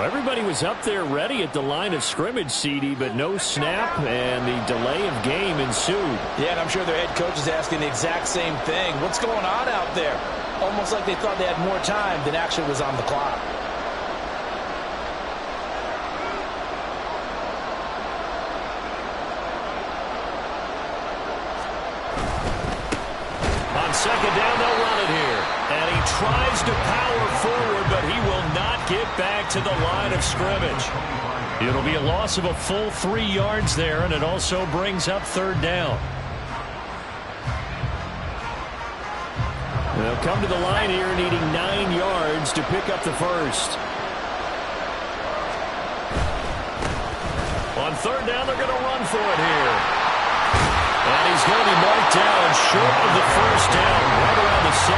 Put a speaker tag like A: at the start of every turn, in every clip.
A: Everybody was up there ready at the line of scrimmage, CD, but no snap, and the delay of game ensued.
B: Yeah, and I'm sure their head coach is asking the exact same thing. What's going on out there? Almost like they thought they had more time than actually was on the clock.
A: On second down, they'll run it here. And he tries to power forward, but he will not get back to the line of scrimmage. It'll be a loss of a full 3 yards there, and it also brings up third down. They'll come to the line here needing 9 yards to pick up the first. On third down, they're going to run for it here. And he's going to be marked down short of the first down, right around the 17.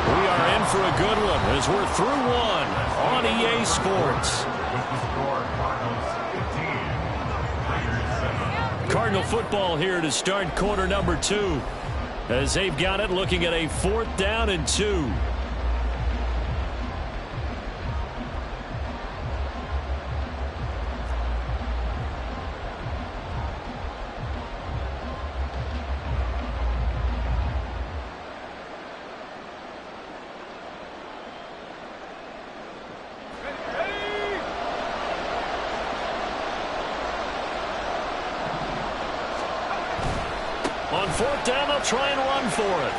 A: We are in for a good one as we're through one on EA Sports. Cardinal football here to start quarter number 2. As they've got it, looking at a 4th down and 2. On 4th down, they'll try and run for it.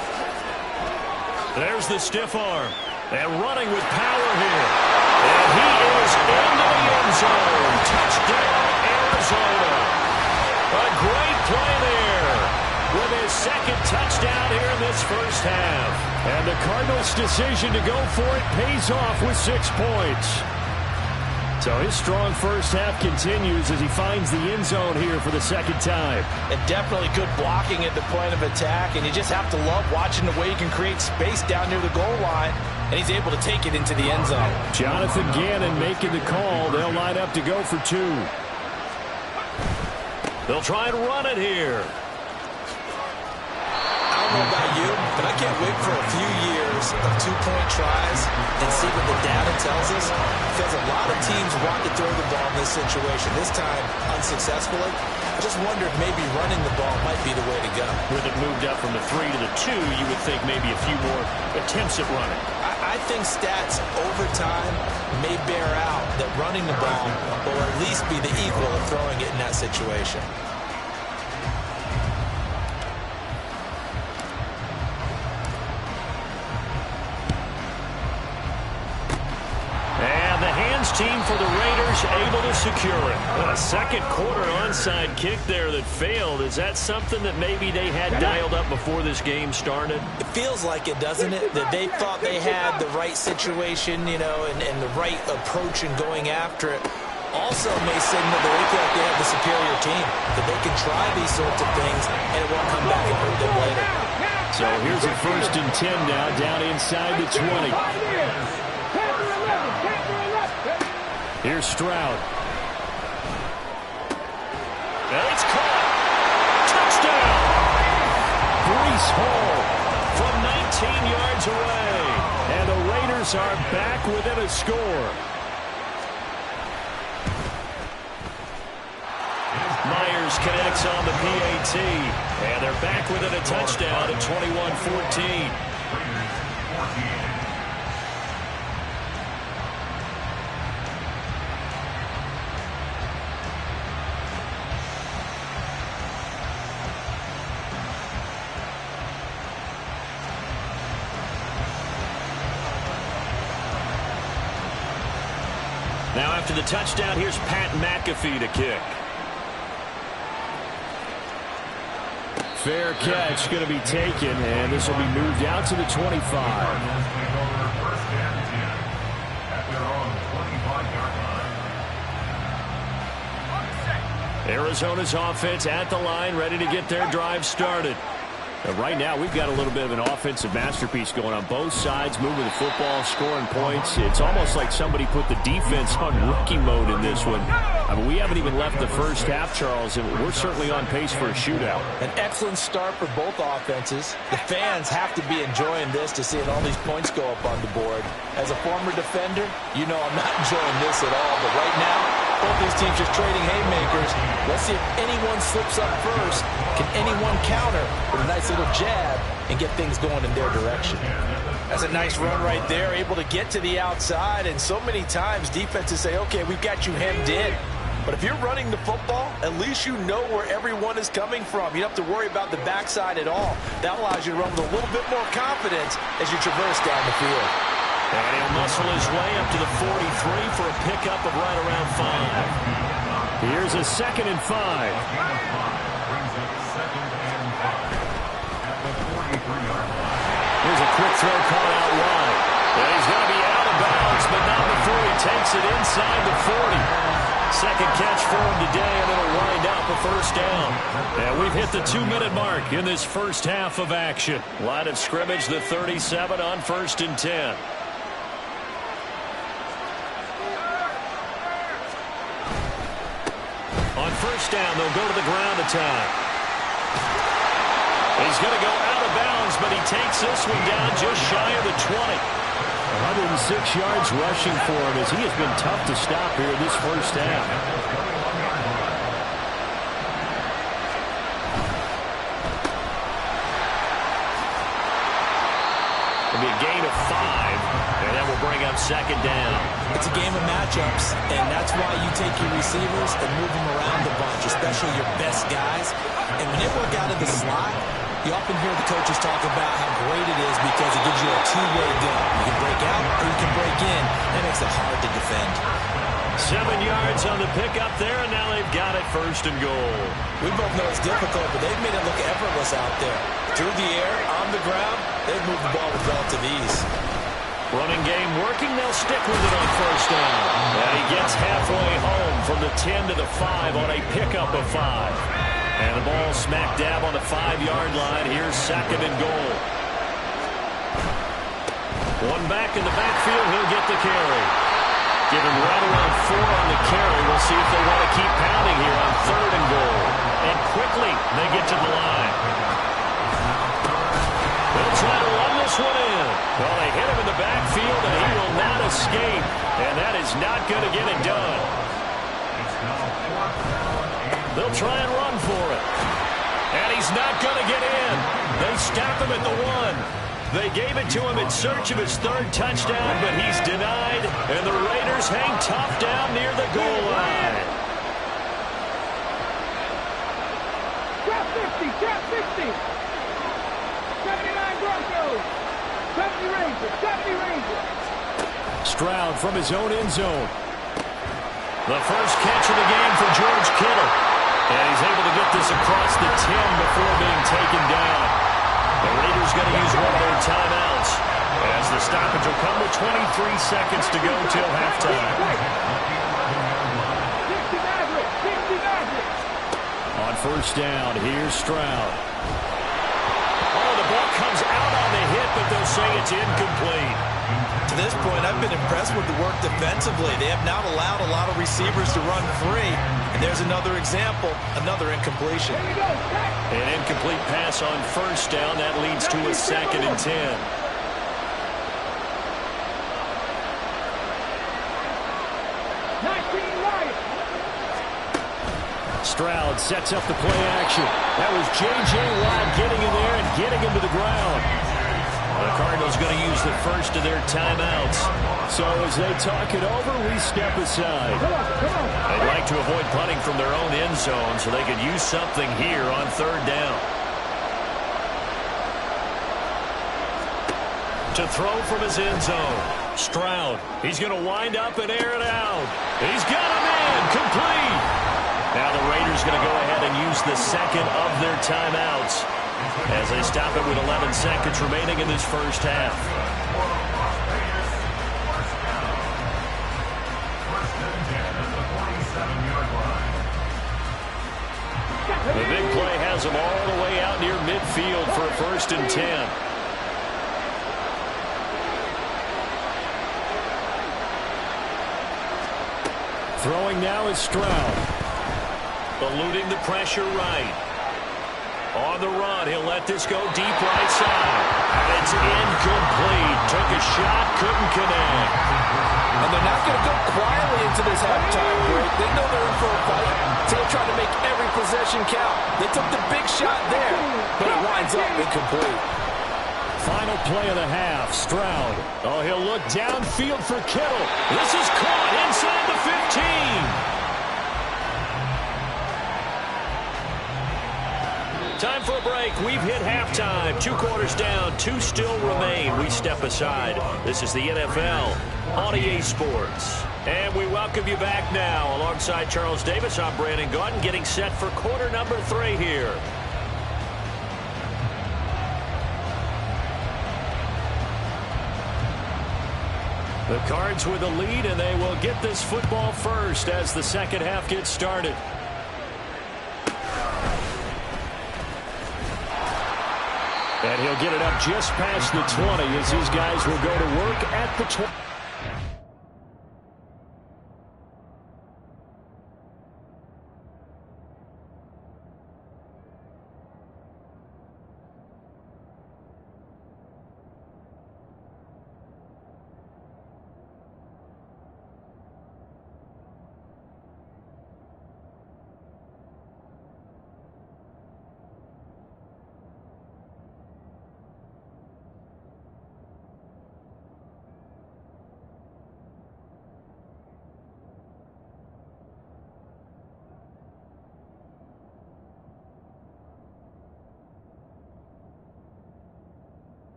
A: There's the stiff arm. And running with power here. And he is into the end zone. Touchdown, Arizona. A great play there with his second touchdown here in this first half. And the Cardinals' decision to go for it pays off with 6 points. So his strong first half continues as he finds the end zone here for the second time.
B: And definitely good blocking at the point of attack, and you just have to love watching the way he can create space down near the goal line, and he's able to take it into the end zone.
A: Jonathan Gannon making the call. They'll line up to go for 2. They'll try and run it here.
C: I don't know about you, but I can't wait for a few years of 2-point tries and see what the data tells us, because a lot of teams want to throw the ball in this situation. This time, unsuccessfully. I just wonder if maybe running the ball might be the way to go.
A: With it moved up from the 3 to the 2, you would think maybe a few more attempts at running.
C: I think stats over time may bear out that running the ball will at least be the equal of throwing it in that situation.
A: Team for the Raiders able to secure it. A second quarter onside kick there that failed. Is that something that maybe they had dialed up before this game started?
C: It feels like it, doesn't it? That they thought they had the right situation, you know, and the right approach in going after it. Also may signal that they feel like they have the superior team, that they can try these sorts of things and it won't come back and hurt them later.
A: So here's a 1st and 10 now, down inside the 20. Here's Stroud. And it's caught. Touchdown! Breece Hall from 19 yards away. And the Raiders are back within a score. Myers connects on the PAT. And they're back within a touchdown at 21-14. Now after the touchdown, here's Pat McAfee to kick. Fair catch going to be taken, and this will be moved out to the 25. Arizona's offense at the line, ready to get their drive started. Right now, we've got a little bit of an offensive masterpiece going on both sides, moving the football, scoring points. It's almost like somebody put the defense on rookie mode in this one. I mean, we haven't even left the first half, Charles, and we're certainly on pace for a shootout.
B: An excellent start for both offenses. The fans have to be enjoying this to seeing all these points go up on the board. As a former defender, you know I'm not enjoying this at all, but right now, both these teams just trading haymakers. Let's see if anyone slips up first. Can anyone counter with a nice little jab and get things going in their direction? That's a nice run right there, able to get to the outside. And so many times defenses say, okay, we've got you hemmed in. But if you're running the football, at least you know where everyone is coming from. You don't have to worry about the backside at all. That allows you to run with a little bit more confidence as you traverse down the field.
A: And he'll muscle his way up to the 43 for a pickup of right around 5. Here's a 2nd and 5. Here's a quick throw caught out wide. And he's going to be out of bounds, but not before he takes it inside the 40. Second catch for him today, and it'll wind up a first down. And we've hit the 2-minute mark in this first half of action. Line of scrimmage, the 37 on 1st and 10. On first down, they'll go to the ground attack. He's going to go out of bounds, but he takes this one down just shy of the 20. 106 yards rushing for him as he has been tough to stop here this first half. It'll be a gain of 5, and that will bring up 2nd down.
B: It's a game of matchups, and that's why you take your receivers and move them around a bunch, especially your best guys. And when they work out of the slot, you often hear the coaches talk about how great it is because it gives you a two-way go. You can break out or you can break in. That makes it hard to defend.
A: 7 yards on the pickup there, and now they've got it 1st and goal.
B: We both know it's difficult, but they've made it look effortless out there. Through the air, on the ground, they've moved the ball with relative ease.
A: Running game working, they'll stick with it on 1st down. And he gets halfway home from the 10 to the 5 on a pickup of 5. And the ball smack dab on the 5-yard line. Here's 2nd and goal. One back in the backfield, he'll get the carry. Give him right around 4 on the carry. We'll see if they want to keep pounding here on 3rd and goal. And quickly, they get to the line. They'll try to run this one in. Well, they hit him in the backfield, and he will not escape. And that is not going to get it done. They'll try and run for it. And he's not going to get in. They stop him at the 1. They gave it to him in search of his 3rd touchdown, but he's denied. And the Raiders hang tough down near the goal line.
D: Trap 50, trap 50. 79 Broncos. 70 Rangers, 70 Rangers.
A: Stroud from his own end zone. The first catch of the game for George Kittle. And he's able to get this across the 10 before being taken down. The Raiders going to use one of their timeouts as the stoppage will come with 23 seconds to go till halftime. On 1st down, here's Stroud. Oh, the ball comes out on the hit, but they'll say it's incomplete.
B: To this point, I've been impressed with the work defensively. They have not allowed a lot of receivers to run free. And there's another example, another incompletion.
A: An incomplete pass on 1st down. That leads to a 2nd and 10. Stroud sets up the play action. That was J.J. Watt getting in there and getting him to the ground. The Cardinals going to use the first of their timeouts. So as they talk it over, we step aside. They'd like to avoid punting from their own end zone so they could use something here on 3rd down. To throw from his end zone. Stroud. He's going to wind up and air it out. He's got a man. Complete. Now the Raiders going to go ahead and use the 2nd of their timeouts as they stop it with 11 seconds remaining in this first half. The big play has Has them all the way out near midfield for a 1st and 10. Throwing now is Stroud. Eluding the pressure right. On the run, he'll let this go deep right side. And it's incomplete. Took a shot, couldn't connect.
C: And they're not going to go quietly into this halftime break. They know they're in for a fight, so they're trying to make every possession count. They took the big shot there, but it winds up incomplete.
A: Final play of the half, Stroud. Oh, he'll look downfield for Kittle. This is caught inside the 15. Time for a break. We've hit halftime. 2 quarters down. 2 still remain. We step aside. This is the NFL on EA Sports. And we welcome you back now. Alongside Charles Davis, I'm Brandon Gaudin, getting set for quarter number 3 here. The Cards with a lead, and they will get this football first as the second half gets started. And he'll get it up just past the 20 as his guys will go to work at the 20.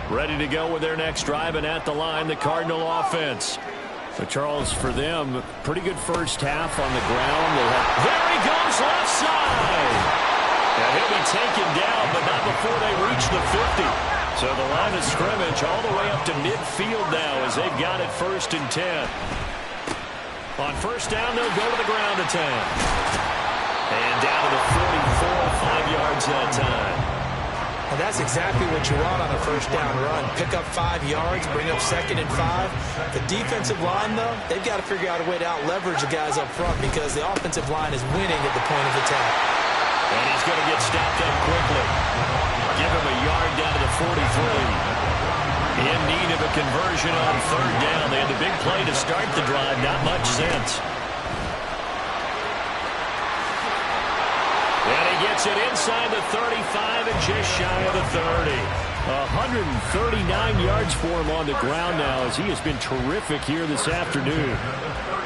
A: Ready to go with their next drive, and at the line, the Cardinal offense. So, Charles, for them, pretty good first half on the ground. There he goes, left side. And he'll be taken down, but not before they reach the 50. So the line of scrimmage all the way up to midfield now as they've got it 1st and 10. On first down, they'll go to the ground attack. And down to the 44, 5 yards that time.
C: And that's exactly what you want on a first down run. Pick up 5 yards, bring up 2nd and 5. The defensive line, though, they've got to figure out a way to out-leverage the guys up front because the offensive line is winning at the point of attack.
A: And he's going to get stopped up quickly. Give him a yard down to the 43. In need of a conversion on 3rd down. They had the big play to start the drive. Not much sense. And he gets it inside the 35 and just shy of the 30. 139 yards for him on the ground now as he has been terrific here this afternoon.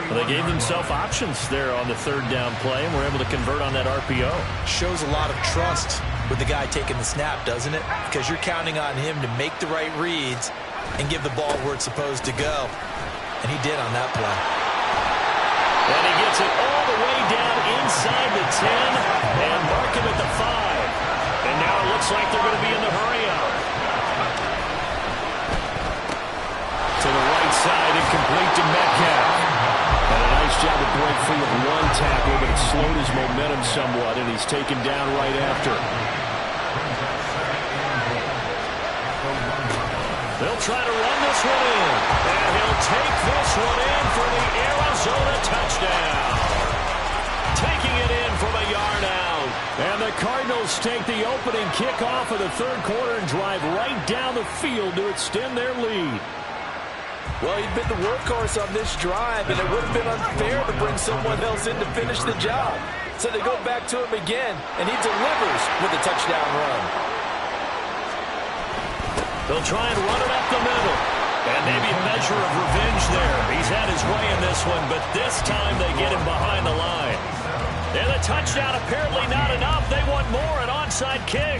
A: Well, they gave themselves options there on the 3rd down play and were able to convert on that RPO.
C: Shows a lot of trust with the guy taking the snap, doesn't it? Because you're counting on him to make the right reads and give the ball where it's supposed to go. And he did on that play.
A: And he gets it all the way down inside the 10 and mark him at the 5. And now it looks like they're going to be in the hurry-up. To the right side and complete to Metcalf. And a nice job to break free with 1 tackle, but it slowed his momentum somewhat, and he's taken down right after. They'll try to run this one in. And he'll take this one in for the Arizona touchdown. Taking it in from a yard out. And the Cardinals take the opening kickoff of the 3rd quarter and drive right down the field to extend their lead.
B: Well, he'd been the workhorse on this drive, and it would have been unfair to bring someone else in to finish the job. So they go back to him again, and he delivers with a touchdown run.
A: They'll try and run it up the middle. And maybe a measure of revenge there. He's had his way in this one, but this time they get him behind the line. And the touchdown apparently not enough. They want more, an onside kick.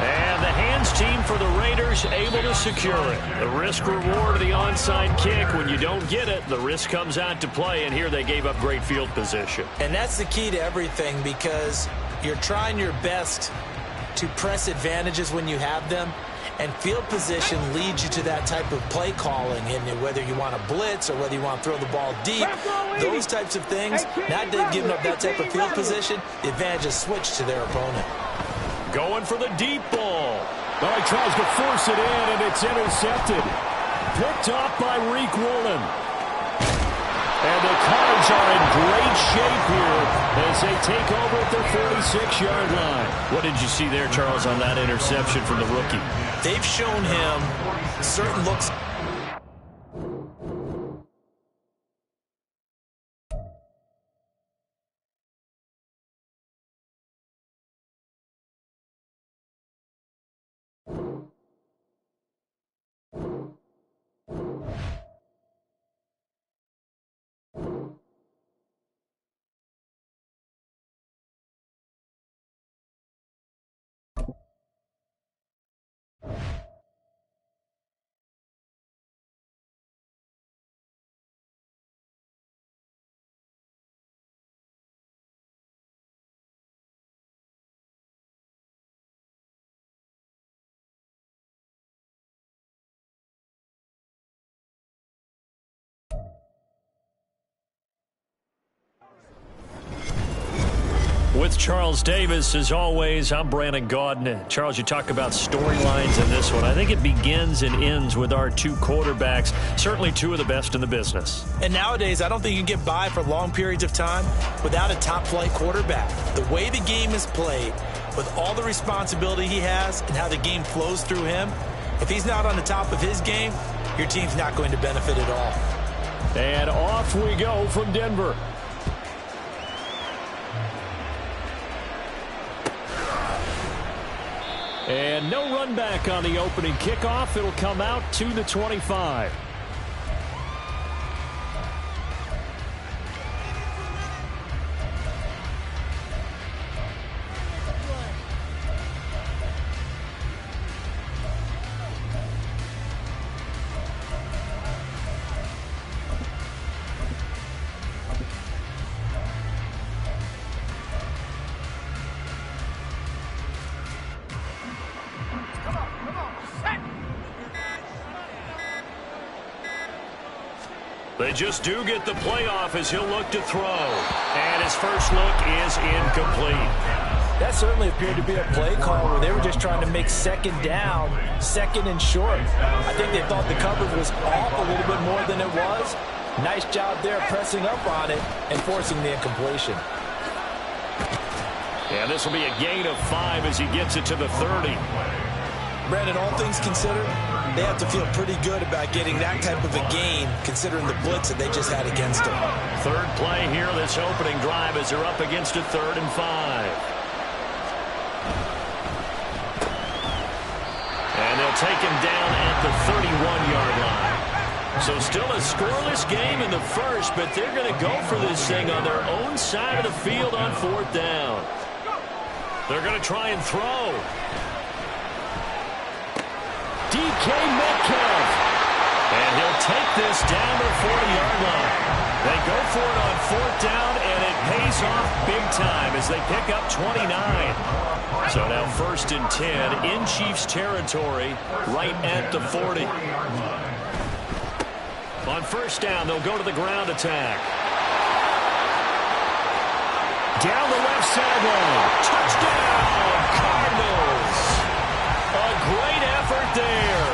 A: And the hands team for the Raiders able to secure it. The risk-reward of the onside kick. When you don't get it, the risk comes out to play, and here they gave up great field position.
C: And that's the key to everything, because you're trying your best to press advantages when you have them, and field position leads you to that type of play calling, and whether you want to blitz or whether you want to throw the ball deep, those types of things. Now they've given up that type of field position, the advantage is switched to their opponent.
A: Going for the deep ball.
E: Oh, he tries to force it in, and it's intercepted. Picked off by Reek Woolen. And the Cards are in great shape here as they take over at their 46-yard line.
A: What did you see there, Charles, on that interception from the rookie?
C: They've shown him certain looks.
A: With Charles Davis, as always, I'm Brandon Gaudin. Charles, you talk about storylines in this one. I think it begins and ends with our two quarterbacks, certainly two of the best in the business.
C: And nowadays, I don't think you can get by for long periods of time without a top-flight quarterback. The way the game is played, with all the responsibility he has and how the game flows through him, if he's not on the top of his game, your team's not going to benefit at all.
E: And off we go from Denver. And no run back on the opening kickoff. It'll come out to the 25.
A: They just do get the playoff as he'll look to throw. And his first look is incomplete.
B: That certainly appeared to be a play call where they were just trying to make second down, second and short. I think they thought the coverage was off a little bit more than it was. Nice job there pressing up on it and forcing the incompletion.
A: And this will be a gain of 5 as he gets it to the 30.
C: Brandon, all things considered, they have to feel pretty good about getting that type of a gain, considering the blitz that they just had against them.
A: Third play here, this opening drive, as they're up against a 3rd and 5. And they'll take him down at the 31-yard line. So still a scoreless game in the first, but they're going to go for this thing on their own side of the field on 4th down. They're going to try and throw.
E: DK Metcalf.
A: And he'll take this down to the 40-yard line. They go for it on 4th down, and it pays off big time as they pick up 29. So now 1st and 10 in Chiefs territory right at the 40. On 1st down, they'll go to the ground attack.
E: Down the left sideline.
A: Touchdown, Cardinals. A great effort there.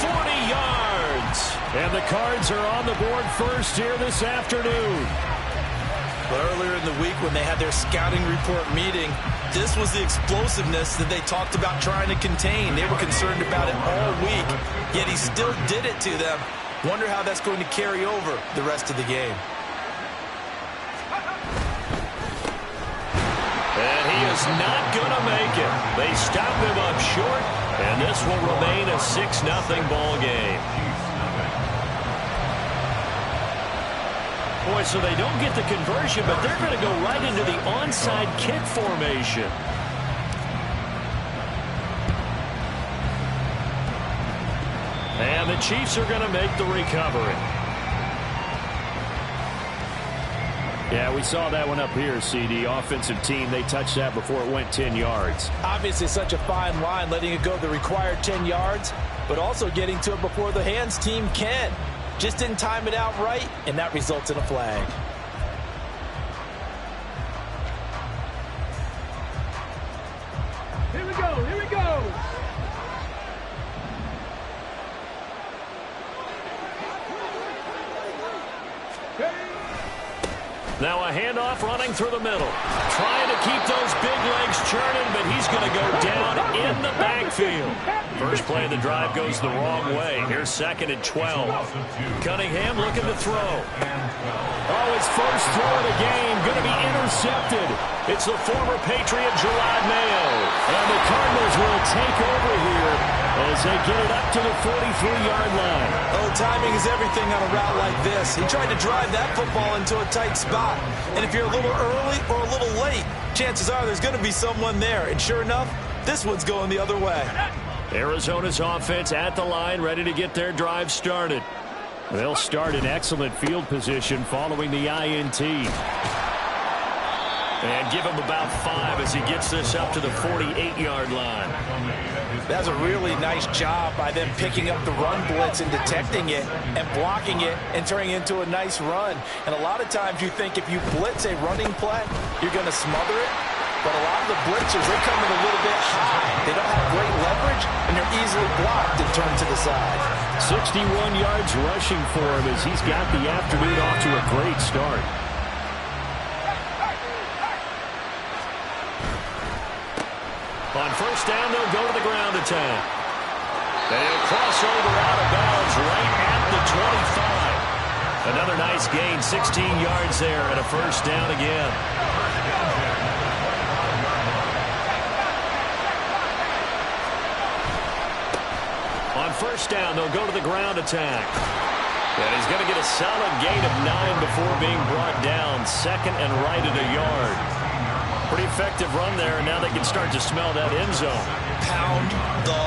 A: 40 yards.
E: And the Cards are on the board first here this afternoon.
C: But earlier in the week when they had their scouting report meeting, this was the explosiveness that they talked about trying to contain. They were concerned about it all week, yet he still did it to them. Wonder how that's going to carry over the rest of the game.
A: And he is not going to make it. They stop him up short, and this will remain a 6-0 ball game. Boy, so they don't get the conversion, but they're going to go right into the onside kick formation. And the Chiefs are going to make the recovery.
E: Yeah, we saw that one up here, CD. Offensive team, they touched that before it went 10 yards.
B: Obviously such a fine line, letting it go the required 10 yards, but also getting to it before the hands team can. Just didn't time it out right, and that results in a flag.
D: Here we go, here we go.
A: Now a handoff running through the middle. Trying to keep those big legs churning, but he's going to go down in the backfield. First play of the drive goes the wrong way. Here's 2nd and 12. Cunningham looking to throw.
E: Oh, his first throw of the game going to be intercepted.
A: It's the former Patriot Gerard Mayo.
E: And the Cardinals will take over here as they get it up to the 43-yard line.
C: Oh, timing is everything on a route like this. He tried to drive that football into a tight spot. And if you're a little early or a little late, chances are there's going to be someone there. And sure enough, this one's going the other way.
A: Arizona's offense at the line, ready to get their drive started.
E: They'll start in excellent field position following the INT.
A: And give him about 5 as he gets this up to the 48-yard line.
B: That's a really nice job by them picking up the run blitz and detecting it and blocking it and turning it into a nice run. And a lot of times you think if you blitz a running play, you're going to smother it. But a lot of the blitzers, they come in a little bit high. They don't have great leverage, and they're easily blocked and turned to the side.
E: 61 yards rushing for him as he's got the afternoon off to a great start.
A: On first down, they'll go to the ground attack. They'll cross over out of bounds right at the 25. Another nice gain, 16 yards there, and a first down again. On first down, they'll go to the ground attack. And he's going to get a solid gain of 9 before being brought down. 2nd and right at a yard. Pretty effective run there, and now they can start to smell that end zone.
C: Pound the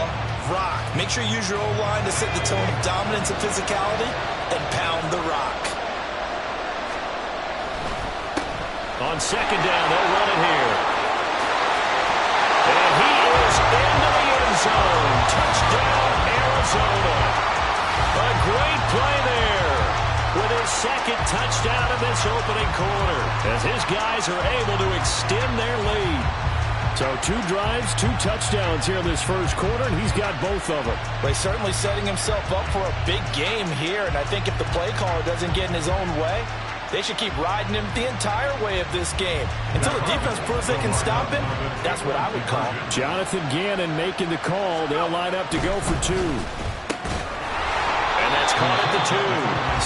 C: rock. Make sure you use your O-line to set the tone of dominance and physicality, and pound the rock.
A: On second down, they'll run it here. And he is into the end zone. Touchdown, Arizona. A great play there with his 2nd touchdown in this opening quarter as his guys are able to extend their lead.
E: So 2 drives, 2 touchdowns here in this first quarter, and he's got both of them.
B: But he's certainly setting himself up for a big game here, and I think if the play caller doesn't get in his own way, they should keep riding him the entire way of this game. Until the defense proves they can stop him, that's what I would call.
E: Jonathan Gannon making the call. They'll line up to go for 2.
A: And that's caught at the 2.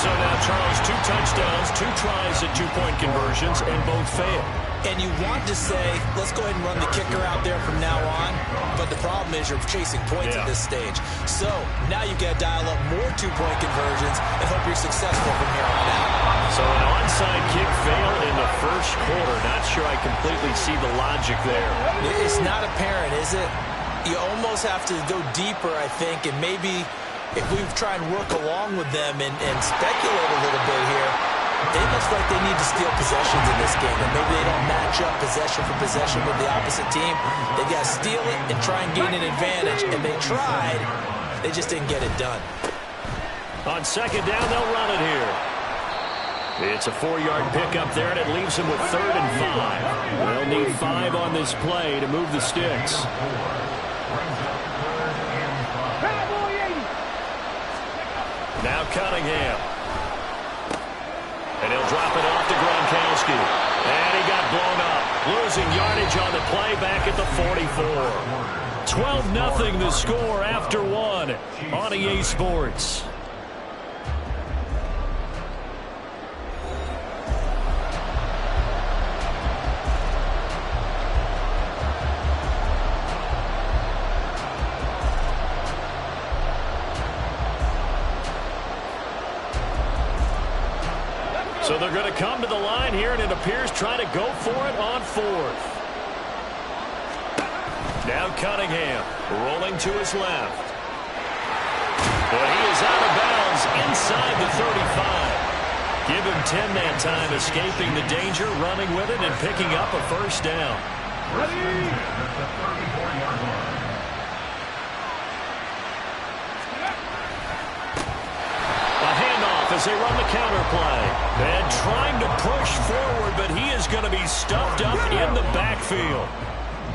A: So now, Charles, 2 touchdowns, 2 tries at 2-point conversions, and both failed.
C: And you want to say, let's go ahead and run the kicker out there from now on. But the problem is you're chasing points at this stage. So now you got to dial up more 2-point conversions and hope you're successful from here on out.
A: So an onside kick fail in the first quarter. Not sure I completely see the logic there.
C: It's not apparent, is it? You almost have to go deeper, I think, and maybe if we try and work along with them and speculate a little bit here, they look like they need to steal possessions in this game, and maybe they don't match up possession for possession with the opposite team. They got to steal it and try and gain an advantage, and they tried. They just didn't get it done.
A: On second down, they'll run it here. It's a 4-yard pickup there, and it leaves them with 3rd and 5.
E: They'll need 5 on this play to move the sticks. Now
A: Cunningham. And he'll drop it off to Gronkowski. Gronkowski. And he got blown up. Losing yardage on the play back at the 44. 12-0 the score after one on EA Sports. So they're going to come to the line here, and it appears trying to go for it on fourth. Now Cunningham rolling to his left. But he is out of bounds inside the 35. Give him 10 that time, escaping the danger, running with it, and picking up a first down. A handoff as they run the counter play. And trying to push forward, but he is going to be stuffed up in the backfield.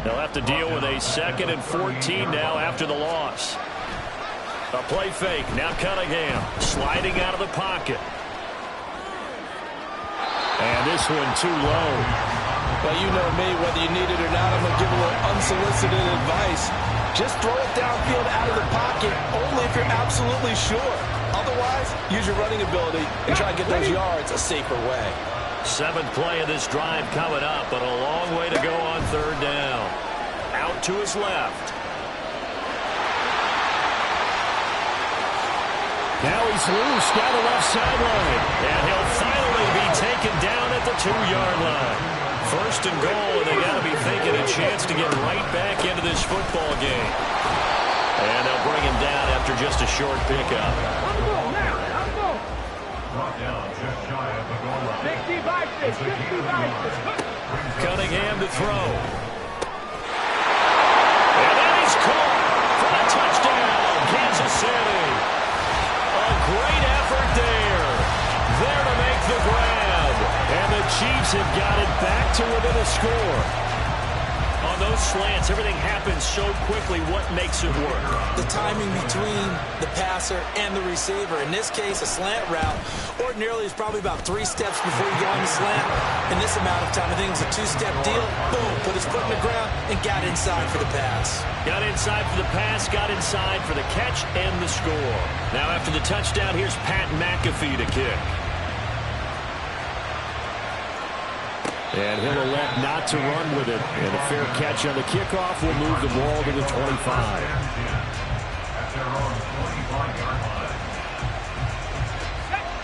A: They'll have to deal with a 2nd and 14 now after the loss. A play fake. Now Cunningham sliding out of the pocket. And this one too low.
B: Well, you know me, whether you need it or not, I'm going to give a little unsolicited advice. Just throw it downfield out of the pocket, only if you're absolutely sure. Otherwise, use your running ability and try to get those yards a safer way.
A: 7th play of this drive coming up, but a long way to go on 3rd down. Out to his left.
E: Now he's loose down the left sideline.
A: And he'll finally be taken down at the 2-yard line. 1st and goal, and they got to be thinking a chance to get right back into this football game. And they'll bring him down after just a short pickup. Cunningham to throw. And then he's caught for a touchdown, Kansas City. A great effort there. There to make the grab.
E: And the Chiefs have got it back to within a score.
A: On those slants, everything happens so quickly. What makes it work?
C: The timing between the passer and the receiver. In this case, a slant route ordinarily is probably about 3 steps before you go on the slant. In this amount of time, I think it's a 2-step deal. Boom, put his foot in the ground and got inside for the pass.
A: Got inside for the pass, got inside for the catch and the score. Now after the touchdown, here's Pat McAfee to kick.
E: And he'll elect not to run with it. And a fair catch on the kickoff will move the ball to the 25.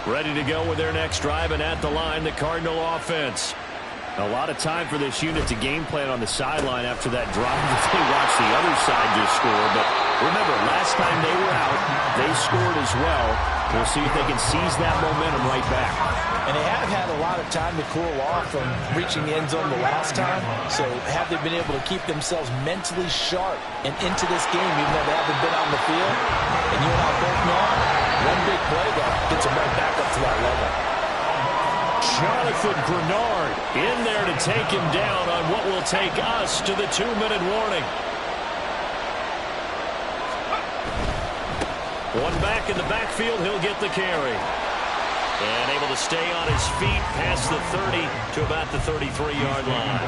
A: Ready to go with their next drive, and at the line, the Cardinal offense.
E: A lot of time for this unit to game plan on the sideline after that drive that they watched the other side just score. But remember, last time they were out, they scored as well. We'll see if they can seize that momentum right back.
B: And they have had a lot of time to cool off from reaching the end zone the last time. So have they been able to keep themselves mentally sharp and into this game, even though they haven't been on the field? And you and I both know one big play that gets them right back up to that level.
A: Jonathan Grenard in there to take him down on what will take us to the 2-minute warning. One back in the backfield, he'll get the carry. And able to stay on his feet past the 30 to about the 33-yard line.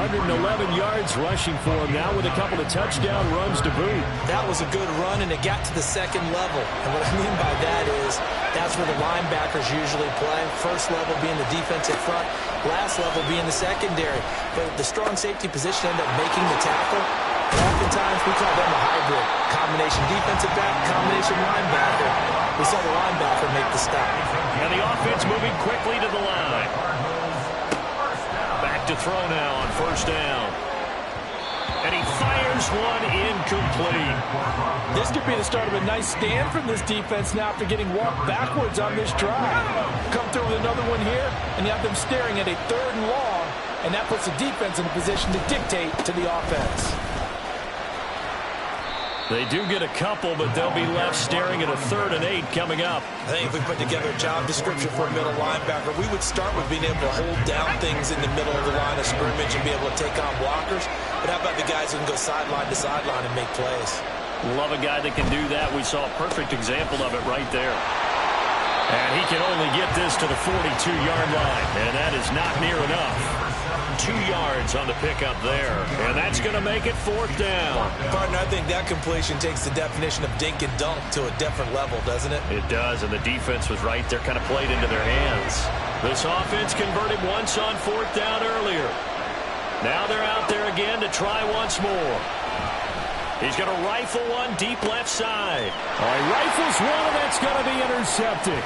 E: 111 yards rushing for him now with a couple of touchdown runs to boot.
C: That was a good run, and it got to the 2nd level. And what I mean by that is that's where the linebackers usually play. First level being the defensive front, last level being the secondary. But the strong safety position ended up making the tackle. And oftentimes we call them a hybrid. Combination defensive back, combination linebacker. We saw the linebacker make the stop.
A: And the offense moving quickly to the line. Back to throw now on 1st down. And he fires one incomplete.
B: This could be the start of a nice stand from this defense now after getting walked backwards on this drive. Come through with another one here, and you have them staring at a 3rd and long, and that puts the defense in a position to dictate to the offense.
A: They do get a couple, but they'll be left staring at a 3rd and 8 coming up.
C: I think if we put together a job description for a middle linebacker, we would start with being able to hold down things in the middle of the line of scrimmage and be able to take on blockers. But how about the guys who can go sideline to sideline and make plays?
A: Love a guy that can do that. We saw a perfect example of it right there. And he can only get this to the 42-yard line, and that is not near enough. 2 yards on the pickup there, and that's going to make it 4th down.
C: Partner, I think that completion takes the definition of dink and dunk to a different level, doesn't it?
A: It does, and the defense was right there, kind of played into their hands. This offense converted once on 4th down earlier. Now they're out there again to try once more. He's going to rifle one deep left side.
E: He rifles one, and that's going to be intercepted.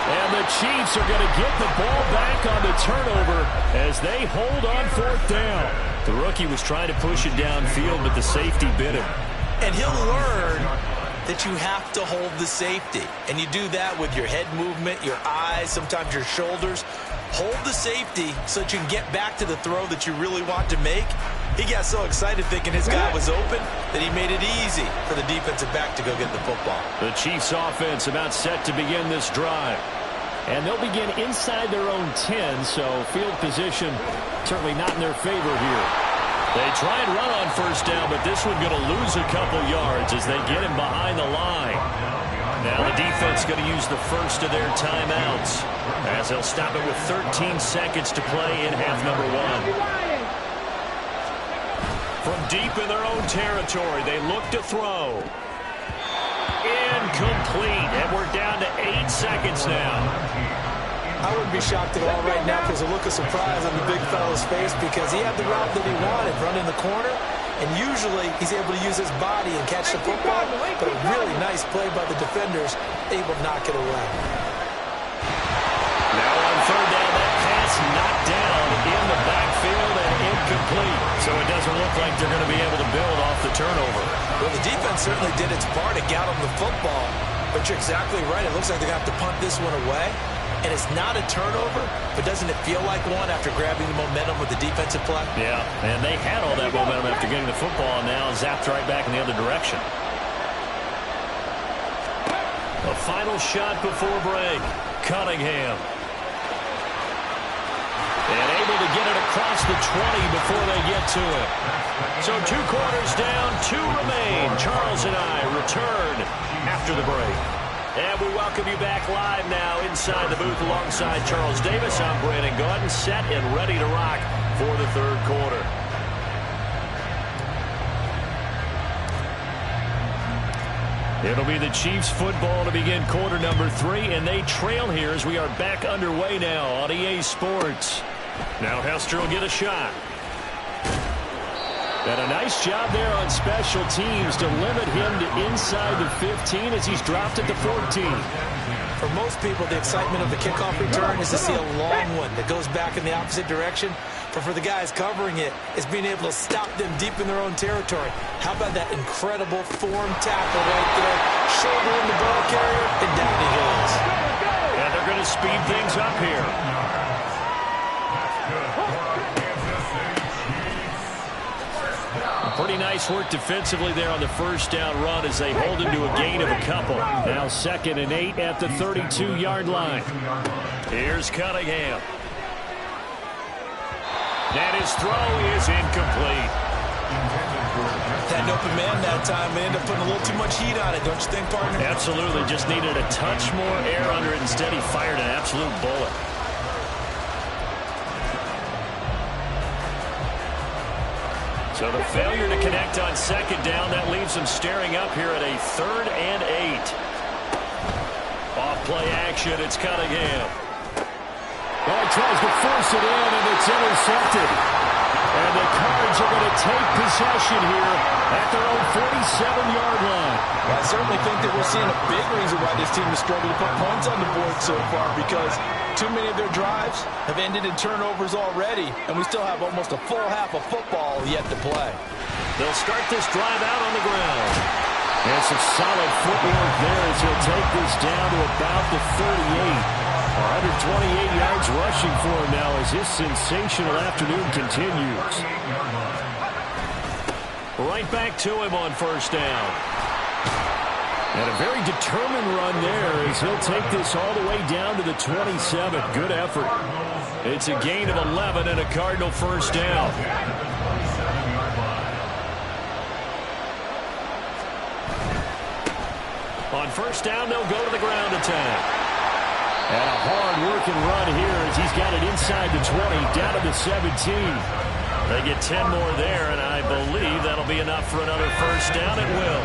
E: And the Chiefs are going to get the ball back on the turnover as they hold on 4th down.
A: The rookie was trying to push it downfield, but the safety bit him.
C: And he'll learn that you have to hold the safety. And you do that with your head movement, your eyes, sometimes your shoulders. Hold the safety so that you can get back to the throw that you really want to make. He got so excited thinking his guy was open that he made it easy for the defensive back to go get the football.
A: The Chiefs offense about set to begin this drive.
E: And they'll begin inside their own 10, so field position certainly not in their favor here.
A: They try and run on 1st down, but this one going to lose a couple yards as they get him behind the line. Now the defense going to use the first of their timeouts as they'll stop it with 13 seconds to play in half number 1. From deep in their own territory, they look to throw. Incomplete, and we're down to 8 seconds now.
C: I wouldn't be shocked at all right now because a look of surprise on the big fella's face because he had the route that he wanted, running the corner, and usually he's able to use his body and catch the football, but a really nice play by the defenders, able to knock it away.
A: Now on 3rd down, that pass knocked down in the backfield and incomplete. So it doesn't look like they're going to be able to build off the turnover.
C: Well, the defense certainly did its part to get them the football, but you're exactly right. It looks like they're going to have to punt this one away, and it's not a turnover, but doesn't it feel like one after grabbing the momentum with the defensive play?
A: Yeah, and they had all that momentum after getting the football, and now zapped right back in the other direction. A final shot before break. Cunningham. And able to get it across the 20 before they get to it. So 2 quarters down, 2 remain. Charles and I return after the break. And we welcome you back live now inside the booth alongside Charles Davis. I'm Brandon Gaudin, set and ready to rock for the 3rd quarter. It'll be the Chiefs football to begin quarter number 3, and they trail here as we are back underway now on EA Sports. Now Hester will get a shot. And a nice job there on special teams to limit him to inside the 15 as he's dropped at the 14.
C: For most people, the excitement of the kickoff return is to see a long one that goes back in the opposite direction. But for the guys covering it, it's being able to stop them deep in their own territory. How about that incredible form tackle right there? Shoulder in the ball carrier, and down he goes.
A: And they're going to speed things up here. Pretty nice work defensively there on the 1st down run as they hold him to a gain of a couple. Now 2nd and 8 at the 32-yard line. Here's Cunningham. And his throw is incomplete.
C: Had an open man that time. They ended up putting a little too much heat on it, don't you think, partner?
A: Absolutely. Just needed a touch more air under it. Instead, he fired an absolute bullet. So the failure to connect on 2nd down, that leaves them staring up here at a 3rd and 8. Off play action, it's Cunningham.
E: Well, he tries to force it in, and it's intercepted. And the Cards are going to take possession here at their own 47-yard line.
B: Well, I certainly think that we're seeing a big reason why this team has struggled to put points on the board so far, because too many of their drives have ended in turnovers already, and we still have almost a full half of football yet to play.
A: They'll start this drive out on the ground.
E: And some solid footwork there as he'll take this down to about the 38. 128 yards rushing for him now as his sensational afternoon continues.
A: Right back to him on 1st down.
E: And a very determined run there as he'll take this all the way down to the 27. Good effort.
A: It's a gain of 11 and a Cardinal 1st down. On first down, they'll go to the ground attack.
E: And a hard-working run here as he's got it inside the 20, down to the 17.
A: They get 10 more there, and I believe that'll be enough for another first down. It will.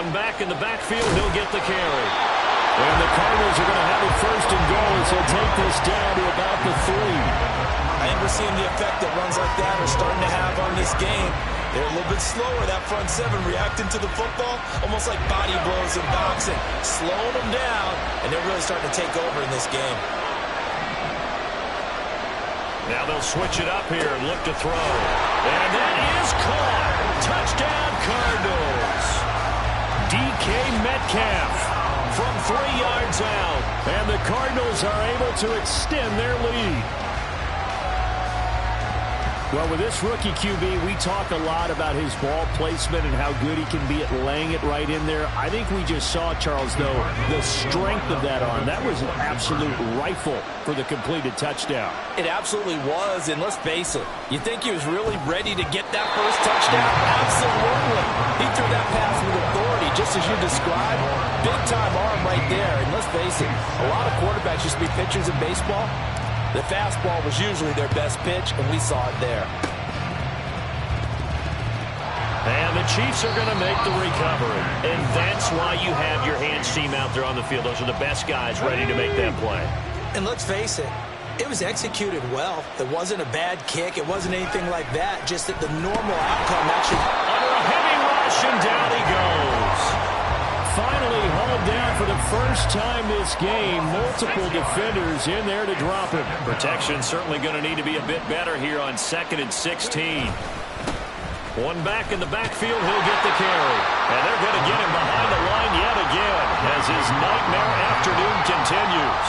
A: One back in the backfield, he'll get the carry.
E: And the Cardinals are going to have it first and goal as they'll take this down to about the 3.
C: I think we're seeing the effect that runs like that are starting to have on this game. They're a little bit slower, that front seven, reacting to the football, almost like body blows in boxing, slowing them down, and they're really starting to take over in this game.
A: Now they'll switch it up here and look to throw. And that is caught. Touchdown, Cardinals. DK Metcalf from 3 yards out.
E: And the Cardinals are able to extend their lead. Well, with this rookie QB, we talk a lot about his ball placement and how good he can be at laying it right in there. I think we just saw, Charles, though, the strength of that arm. That was an absolute rifle for the completed touchdown.
B: It absolutely was, and let's face it, you think he was really ready to get that first touchdown? Absolutely. He threw that pass with authority, just as you described. Big-time arm right there, and let's face it, a lot of quarterbacks used to be pitchers in baseball. The fastball was usually their best pitch, and we saw it there.
A: And the Chiefs are going to make the recovery. And that's why you have your hands team out there on the field. Those are the best guys ready to make that play.
C: And let's face it, it was executed well. It wasn't a bad kick. It wasn't anything like that. Just that the normal outcome actually...
A: Under a heavy rush, and down he goes.
E: Finally hauled down for the first time this game. Multiple defenders in there to drop him.
A: Protection certainly going to need to be a bit better here on 2nd and 16. One back in the backfield, he'll get the carry. And they're going to get him behind the line yet again as his nightmare afternoon continues.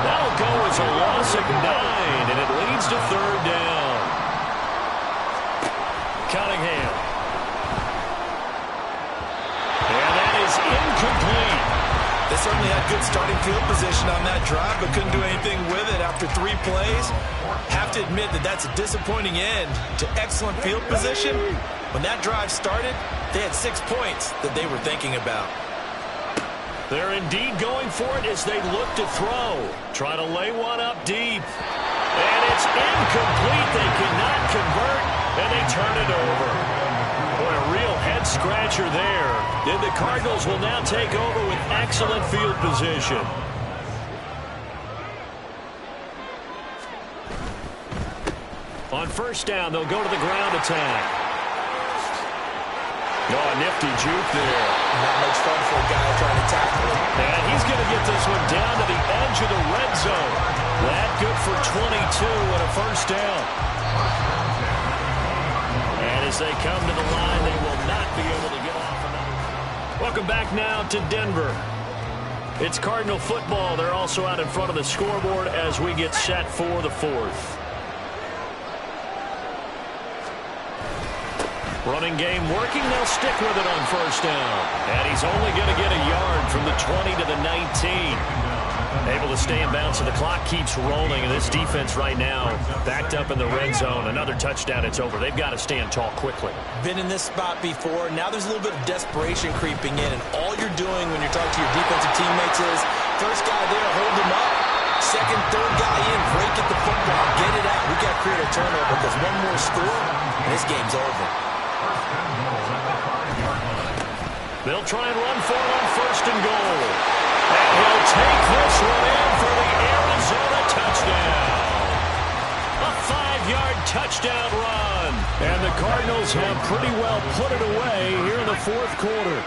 A: That'll go as a loss of 9, and it leads to 3rd down. Cunningham. Is incomplete.
C: They certainly had good starting field position on that drive, but couldn't do anything with it after 3 plays. Have to admit that that's a disappointing end to excellent field position. When that drive started, they had 6 points that they were thinking about.
A: They're indeed going for it as they look to throw. Try to lay one up deep. And it's incomplete. They cannot convert, and they turn it over. Boy, a real head-scratcher there. And the Cardinals will now take over with excellent field position. On first down, they'll go to the ground attack. Oh, a nifty juke there.
C: Not much fun for a guy trying to tackle it.
A: And he's going to get this one down to the edge of the red zone. That good for 22 and a first down. And as they come to the line, they will not be able to get off another. Welcome back now to Denver. It's Cardinal football. They're also out in front of the scoreboard as we get set for the 4th. Running game working. They'll stick with it on first down. And he's only going to get a yard from the 20 to the 19. Able to stay in bounds, so the clock keeps rolling. And this defense right now backed up in the red zone. Another touchdown, it's over. They've got to stand tall quickly.
C: Been in this spot before. Now there's a little bit of desperation creeping in. And all you're doing when you're talking to your defensive teammates is first guy there, hold him up. Second, third guy in, break at the football, get it out. We got to create a turnover because one more score, and this game's over.
A: They'll try and run for it on first and goal. And he'll take this one in for the Arizona touchdown. A 5-yard touchdown run.
E: And the Cardinals have pretty well put it away here in the 4th quarter.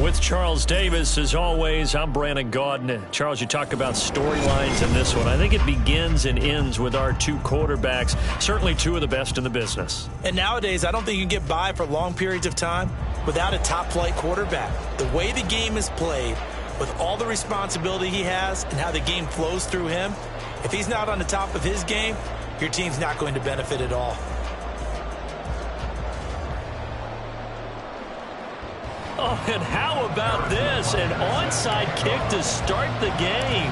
A: With Charles Davis, as always, I'm Brandon Gaudin. Charles, you talk about storylines in this one. I think it begins and ends with our two quarterbacks, certainly two of the best in the business.
C: And nowadays, I don't think you can get by for long periods of time without a top-flight quarterback. The way the game is played, with all the responsibility he has and how the game flows through him, if he's not on the top of his game, your team's not going to benefit at all.
A: Oh, and how about this? An onside kick to start the game.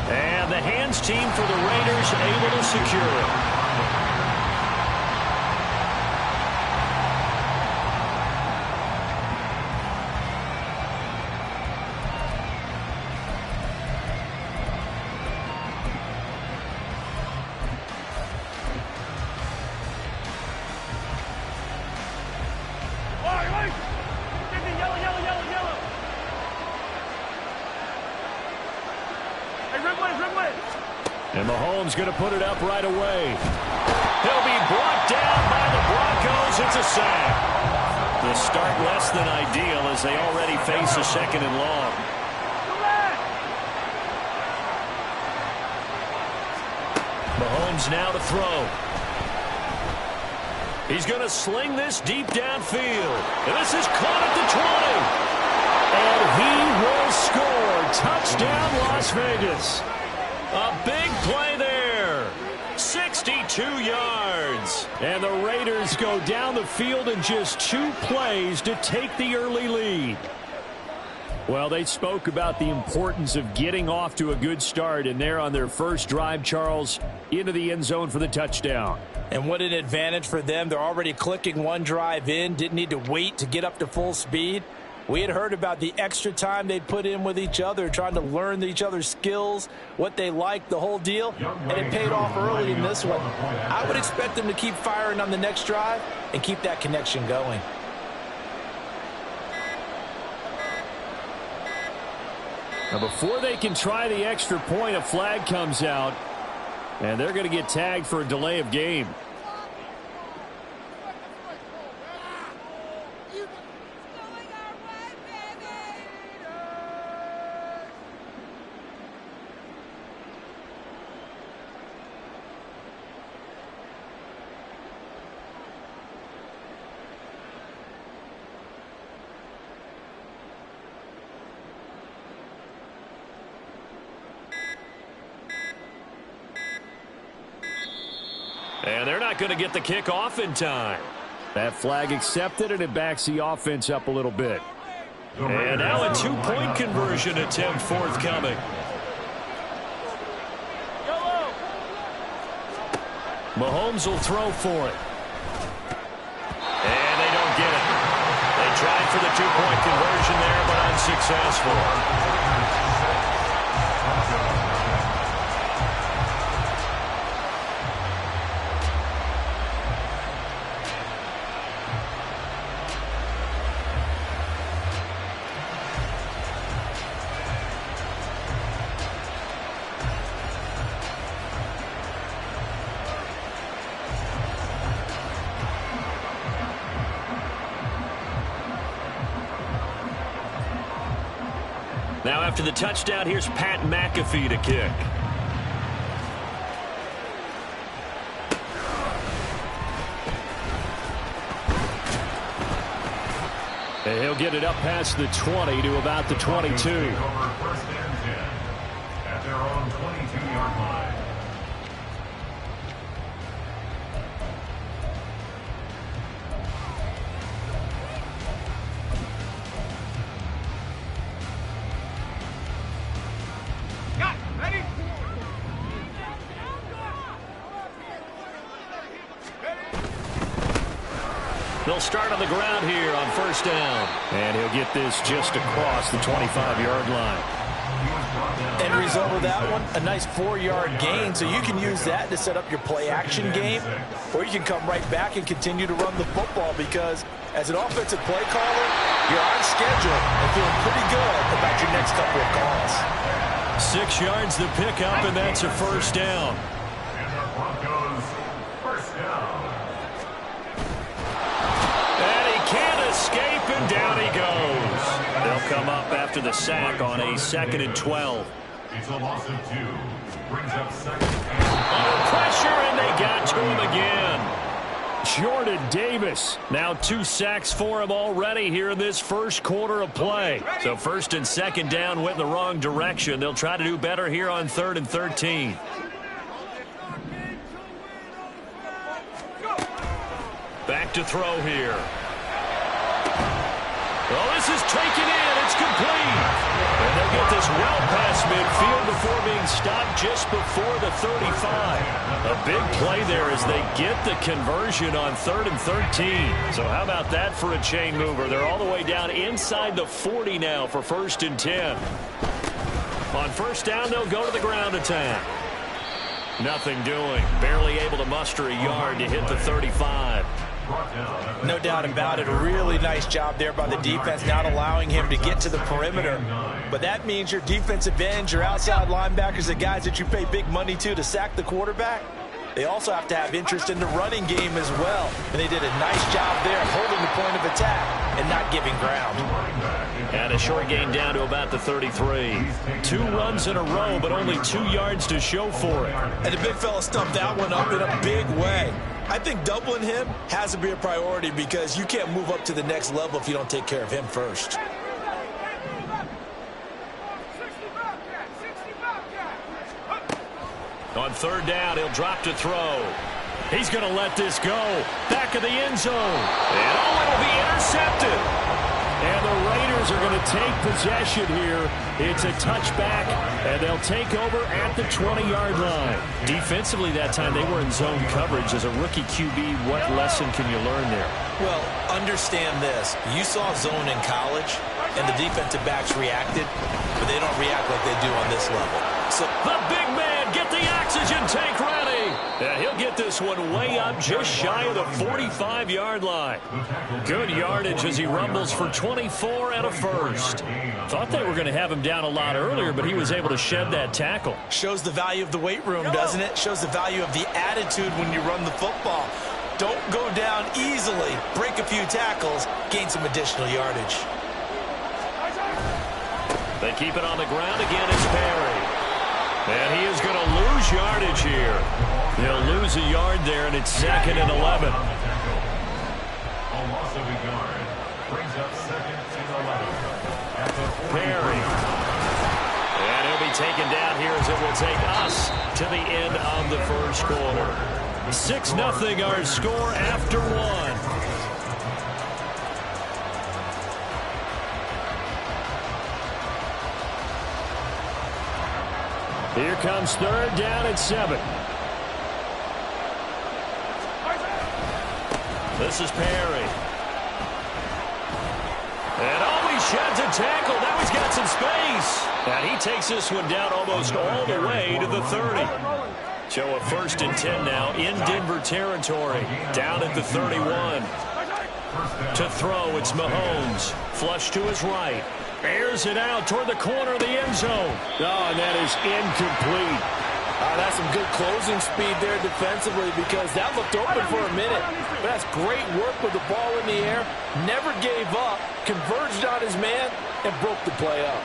A: And the hands team for the Raiders able to secure it. And Mahomes going to put it up right away. He'll be brought down by the Broncos. It's a sack. The start less than ideal as they already face a second and long. Mahomes now to throw. He's going to sling this deep downfield. And this is caught at the 20. And he will score. Touchdown, Las Vegas. A big play there. 62 yards. And the Raiders go down the field in just 2 plays to take the early lead. Well, they spoke about the importance of getting off to a good start, and they're on their first drive, Charles, into the end zone for the touchdown.
C: And what an advantage for them. They're already clicking one drive in, didn't need to wait to get up to full speed.
B: We had heard about the extra time they'd put in with each other, trying to learn each other's skills, what they liked, the whole deal, and it paid off early in this one. I would expect them to keep firing on the next drive and keep that connection going.
E: Now, before they can try the extra point, a flag comes out, and they're going to get tagged for a delay of game.
A: And they're not going to get the kick off in time.
E: That flag accepted, and it backs the offense up a little bit.
A: And now a two-point conversion attempt forthcoming. Mahomes will throw for it. And they don't get it. They tried for the two-point conversion there, but unsuccessful. Now after the touchdown, here's Pat McAfee to kick.
E: And he'll get it up past the 20 to about the 22.
F: First and 10 at their own 22-yard line.
A: They'll start on the ground here on first down.
E: And he'll get this just across the 25-yard line.
B: End result of that one, a nice 4-yard gain, so you can use that to set up your play-action game, or you can come right back and continue to run the football because as an offensive play caller, you're on schedule and feeling pretty good about your next couple of calls.
A: 6 yards to pick up, and that's a first down.
F: And the Broncos, first down.
A: And he can't escape, and down he goes. They'll come up after the sack on a 2nd and 12.
F: It's a loss of 2. Brings up second.
A: Under pressure, and they got to him again.
E: Jordan Davis.
A: Now 2 sacks for him already here in this first quarter of play. So 1st and 2nd down went in the wrong direction. They'll try to do better here on 3rd and 13. Back to throw here. Oh, this is taken in. It's complete. And they'll get this well past midfield before being stopped just before the 35. A big play there as they get the conversion on 3rd and 13. So how about that for a chain mover? They're all the way down inside the 40 now for 1st and 10. On first down, they'll go to the ground attack. Nothing doing. Barely able to muster a yard to hit the 35.
B: No doubt about it. A really nice job there by the defense, not allowing him to get to the perimeter. But that means your defensive ends, your outside linebackers, the guys that you pay big money to sack the quarterback, they also have to have interest in the running game as well. And they did a nice job there holding the point of attack and not giving ground.
A: And a short gain down to about the 33. 2 runs in a row, but only 2 yards to show for it.
B: And the big fella stumped that one up in a big way. I think doubling him has to be a priority because you can't move up to the next level if you don't take care of him first.
A: On 3rd down, he'll drop to throw. He's going to let this go. Back of the end zone. And it'll be intercepted.
E: And the Raiders are going to take possession here. It's a touchback, and they'll take over at the 20-yard line.
A: Defensively that time, they were in zone coverage. As a rookie QB, what lesson can you learn there?
B: Well, understand this. You saw zone in college.
C: and the defensive backs reacted, but they don't react like they do on this level. So
A: the big man, get the oxygen tank ready. And he'll get this one way up just shy of the 45-yard line. Good yardage as he rumbles for 24 and a first. Thought they were going to have him down a lot earlier, but he was able to shed that tackle.
C: Shows the value of the weight room, doesn't it? Shows the value of the attitude when you run the football. Don't go down easily. Break a few tackles, gain some additional yardage.
A: They keep it on the ground again. It's Perry. And he is going to lose yardage here. He'll lose a yard there, and it's 2nd and 11.
F: A loss of a yard brings up 2nd and 11. At the 40.
A: Perry. And he'll be taken down here as it will take us to the end of the first quarter. 6-0 our score after one.
E: Here comes 3rd down and 7.
A: This is Perry. And he sheds a tackle. Now he's got some space. And he takes this one down almost all the way to the 30. So a 1st and 10 now in Denver territory. Down at the 31. To throw, it's Mahomes. Flush to his right. Airs it out toward the corner of the end zone.
E: Oh, and that is incomplete.
B: That's some good closing speed there defensively because that looked open for a minute. But that's great work with the ball in the air. Never gave up, converged on his man, and broke the play up.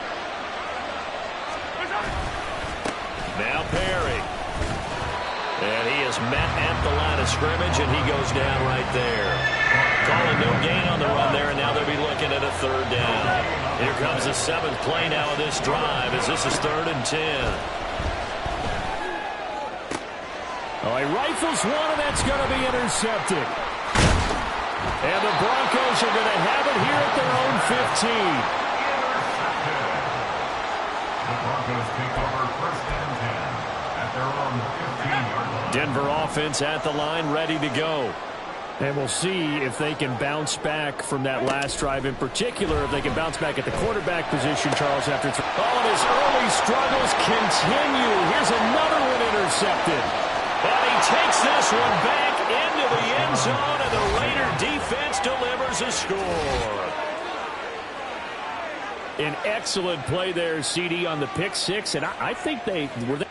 A: Now Perry. And he is met at the line of scrimmage, and he goes down right there. Calling no gain on the run there, and now they'll be looking at a 3rd down. Here comes the 7th play now of this drive as this is 3rd and 10.
E: Oh, he rifles one, and that's going to be intercepted. And the Broncos are going to have it here at their own 15.
F: The Broncos take over 1st and 10 at their own 15-yard line.
E: Denver offense at the line, ready to go. And we'll see if they can bounce back from that last drive, in particular, if they can bounce back at the quarterback position, Charles, after it's...
A: Oh, and his early struggles continue. Here's another one intercepted. And he takes this one back into the end zone, and the Raider defense delivers a score.
E: An excellent play there, CD, on the pick six, and I think they were...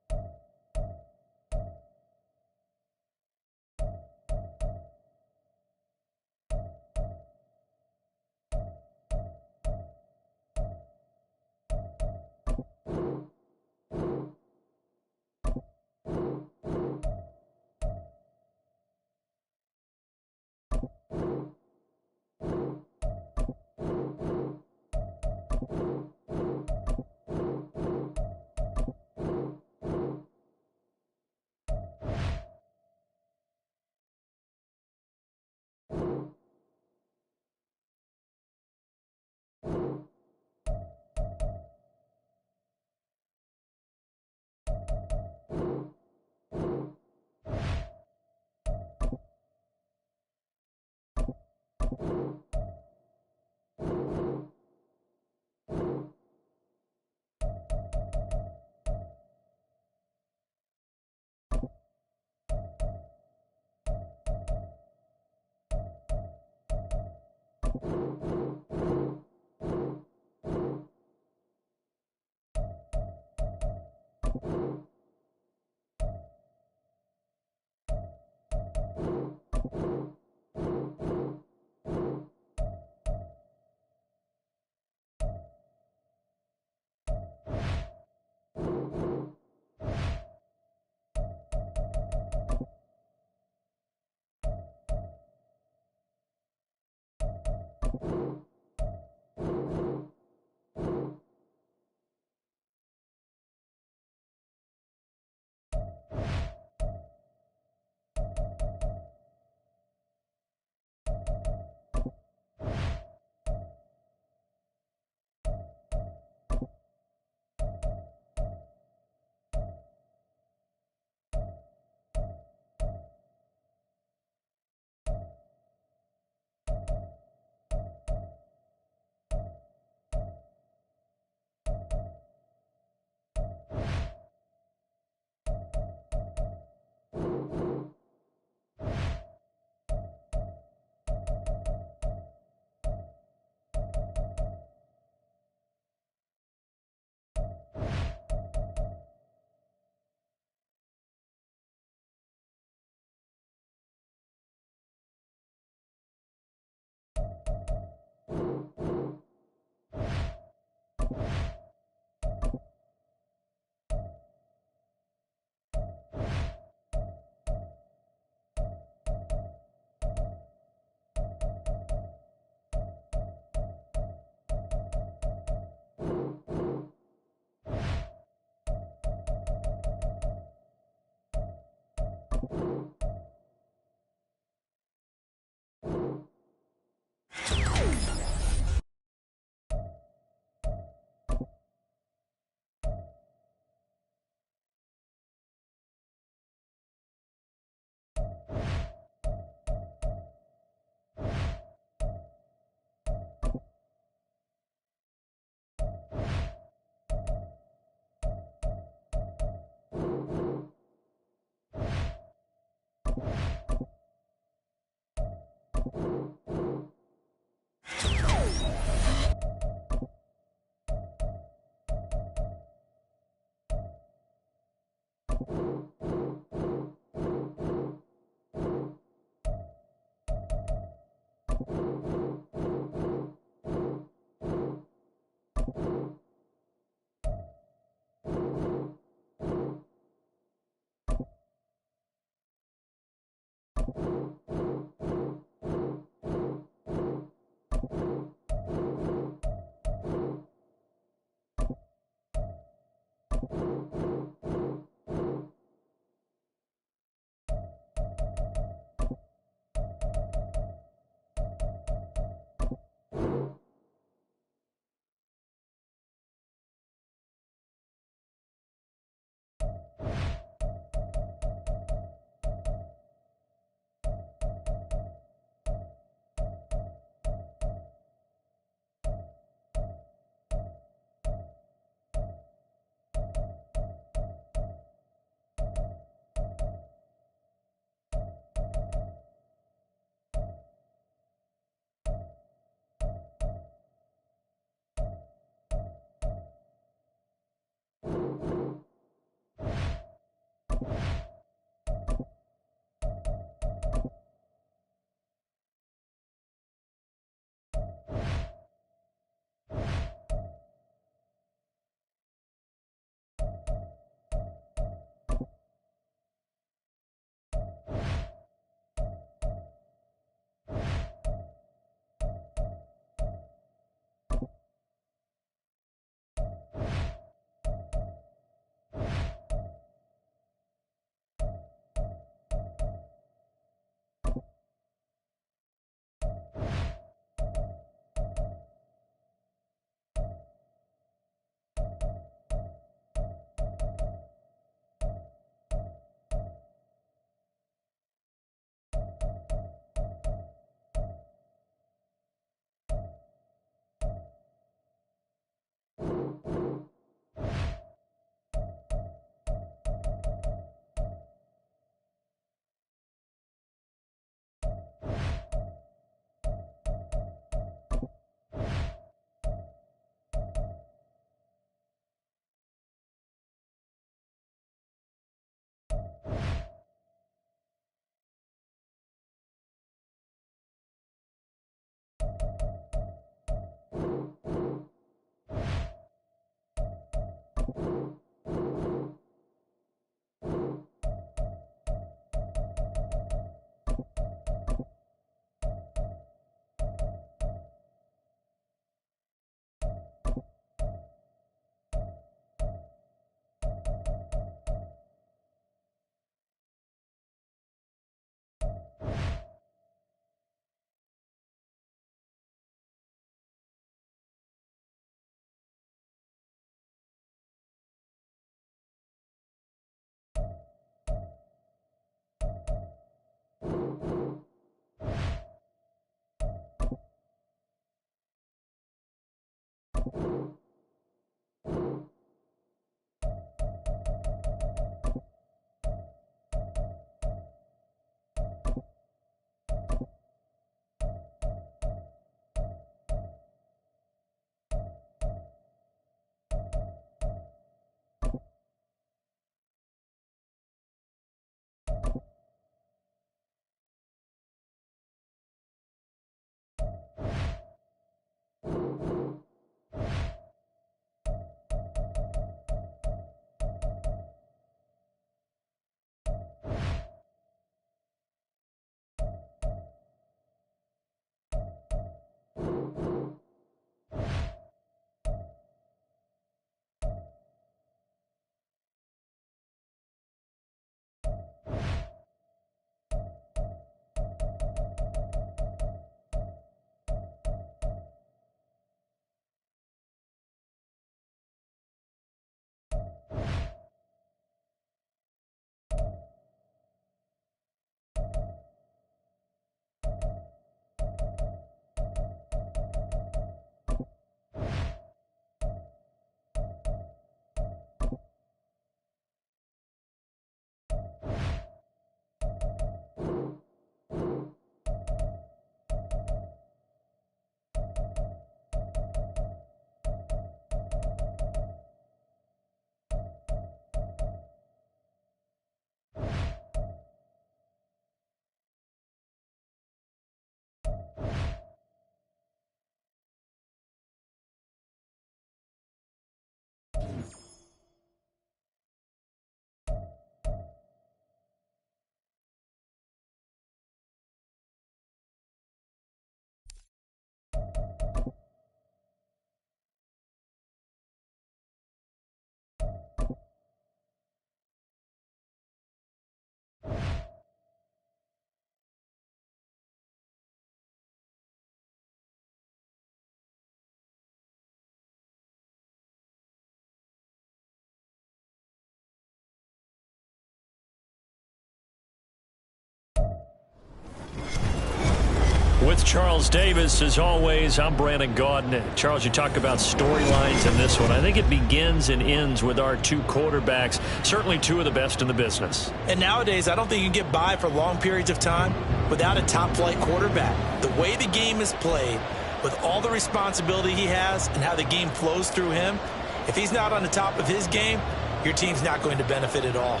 A: with Charles Davis. As always, I'm Brandon Gaudin. Charles, you talk about storylines in this one. I think it begins and ends with our two quarterbacks, certainly two of the best in the business.
C: And nowadays, I don't think you can get by for long periods of time without a top-flight quarterback. The way the game is played, with all the responsibility he has and how the game flows through him, if he's not on the top of his game, your team's not going to benefit at all.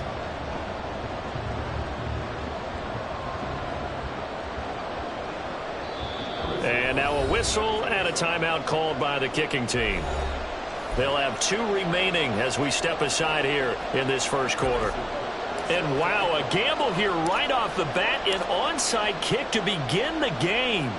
A: And now a whistle and a timeout called by the kicking team. They'll have two remaining as we step aside here in this first quarter. And wow, a gamble here right off the bat, an onside kick to begin the game.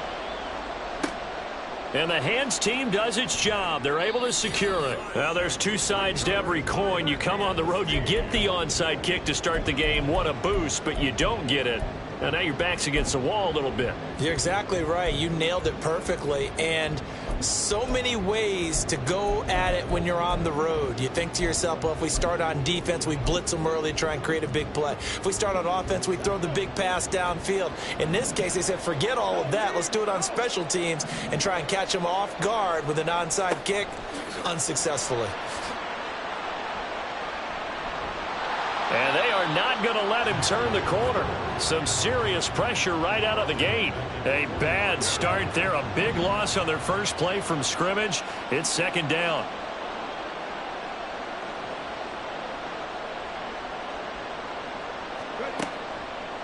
A: And the hands team does its job. They're able to secure it. Now there's two sides to every coin. You come on the road, you get the onside kick to start the game. What a boost, but you don't get it. And now your back's against the wall a little bit.
C: You're exactly right. You nailed it perfectly. And so many ways to go at it when you're on the road. You think to yourself, well, if we start on defense, we blitz them early, try and create a big play. If we start on offense, we throw the big pass downfield. In this case, they said, forget all of that. Let's do it on special teams and try and catch them off guard with an onside kick unsuccessfully.
A: And they are not going to let him turn the corner. Some serious pressure right out of the gate. A bad start there. A big loss on their first play from scrimmage. It's second down.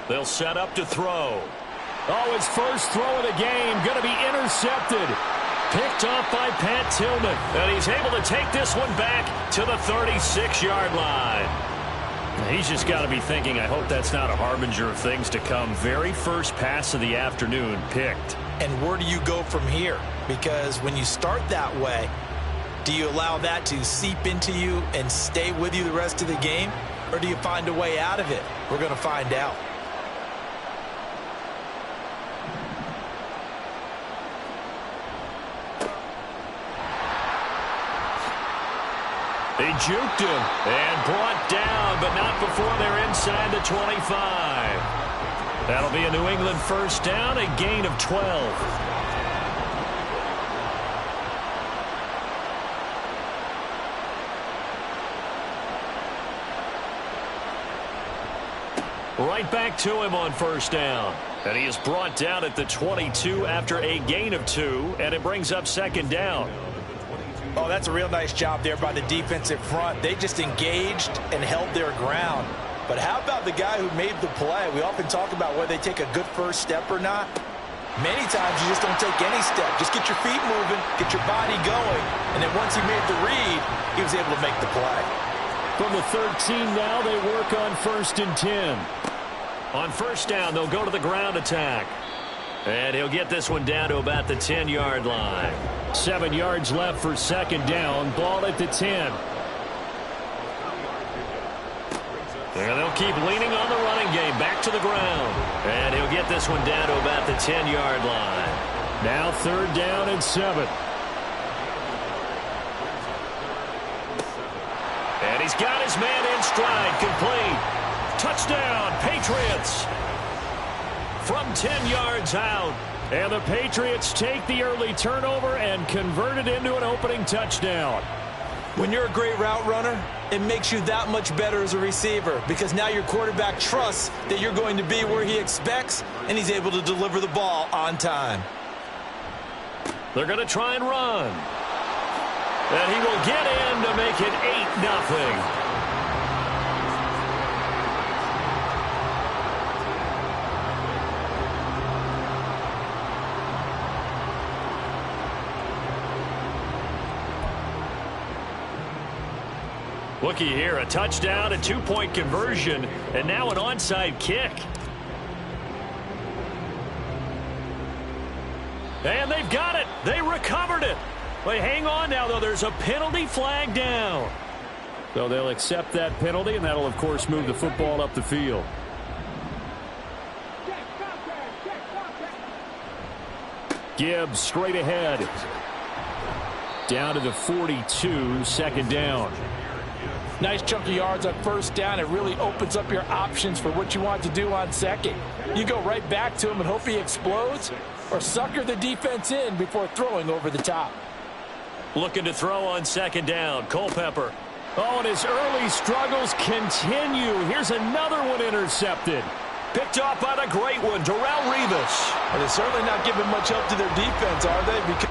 A: They'll set up to throw.
E: Oh, his first throw of the game going to be intercepted.
A: Picked off by Pat Tillman. And he's able to take this one back to the 36-yard line. He's just got to be thinking, I hope that's not a harbinger of things to come. Very first pass of the afternoon picked.
C: And where do you go from here? Because when you start that way, do you allow that to seep into you and stay with you the rest of the game? Or do you find a way out of it? We're going to find out.
A: They juked him and brought down, but not before they're inside the 25. That'll be a New England first down, a gain of 12. Right back to him on first down. And he is brought down at the 22 after a gain of 2, and it brings up second down.
C: Oh, that's a real nice job there by the defensive front. They just engaged and held their ground. But how about the guy who made the play? We often talk about whether they take a good first step or not. Many times you just don't take any step. Just get your feet moving, get your body going, and then once he made the read, he was able to make the play.
E: From the 13 now, they work on 1st and 10.
A: On first down, they'll go to the ground attack. And he'll get this one down to about the 10-yard line.
E: 7 yards left for second down. Ball at the 10.
A: And they'll keep leaning on the running game. Back to the ground. And he'll get this one down to about the 10-yard line.
E: Now 3rd down and 7.
A: And he's got his man in stride. Complete. Touchdown, Patriots. From 10 yards out.
E: And the Patriots take the early turnover and convert it into an opening touchdown.
C: When you're a great route runner, it makes you that much better as a receiver because now your quarterback trusts that you're going to be where he expects, and he's able to deliver the ball on time.
A: They're going to try and run. And he will get in to make it 8-0. Looky here, a touchdown, a 2-point conversion, and now an onside kick. And they've got it. They recovered it. They hang on now, though. There's a penalty flag down.
E: So they'll accept that penalty, and that'll, of course, move the football up the field. Gibbs straight ahead. Down to the 42, second down.
G: Nice chunk of yards on first down. It really opens up your options for what you want to do on second. You go right back to him and hope he explodes, or sucker the defense in before throwing over the top.
A: Looking to throw on second down. Culpepper.
E: Oh, and his early struggles continue. Here's another one intercepted.
A: Picked off by the great one, Darrelle Revis.
B: Well, they're certainly not giving much help to their defense, are they? Because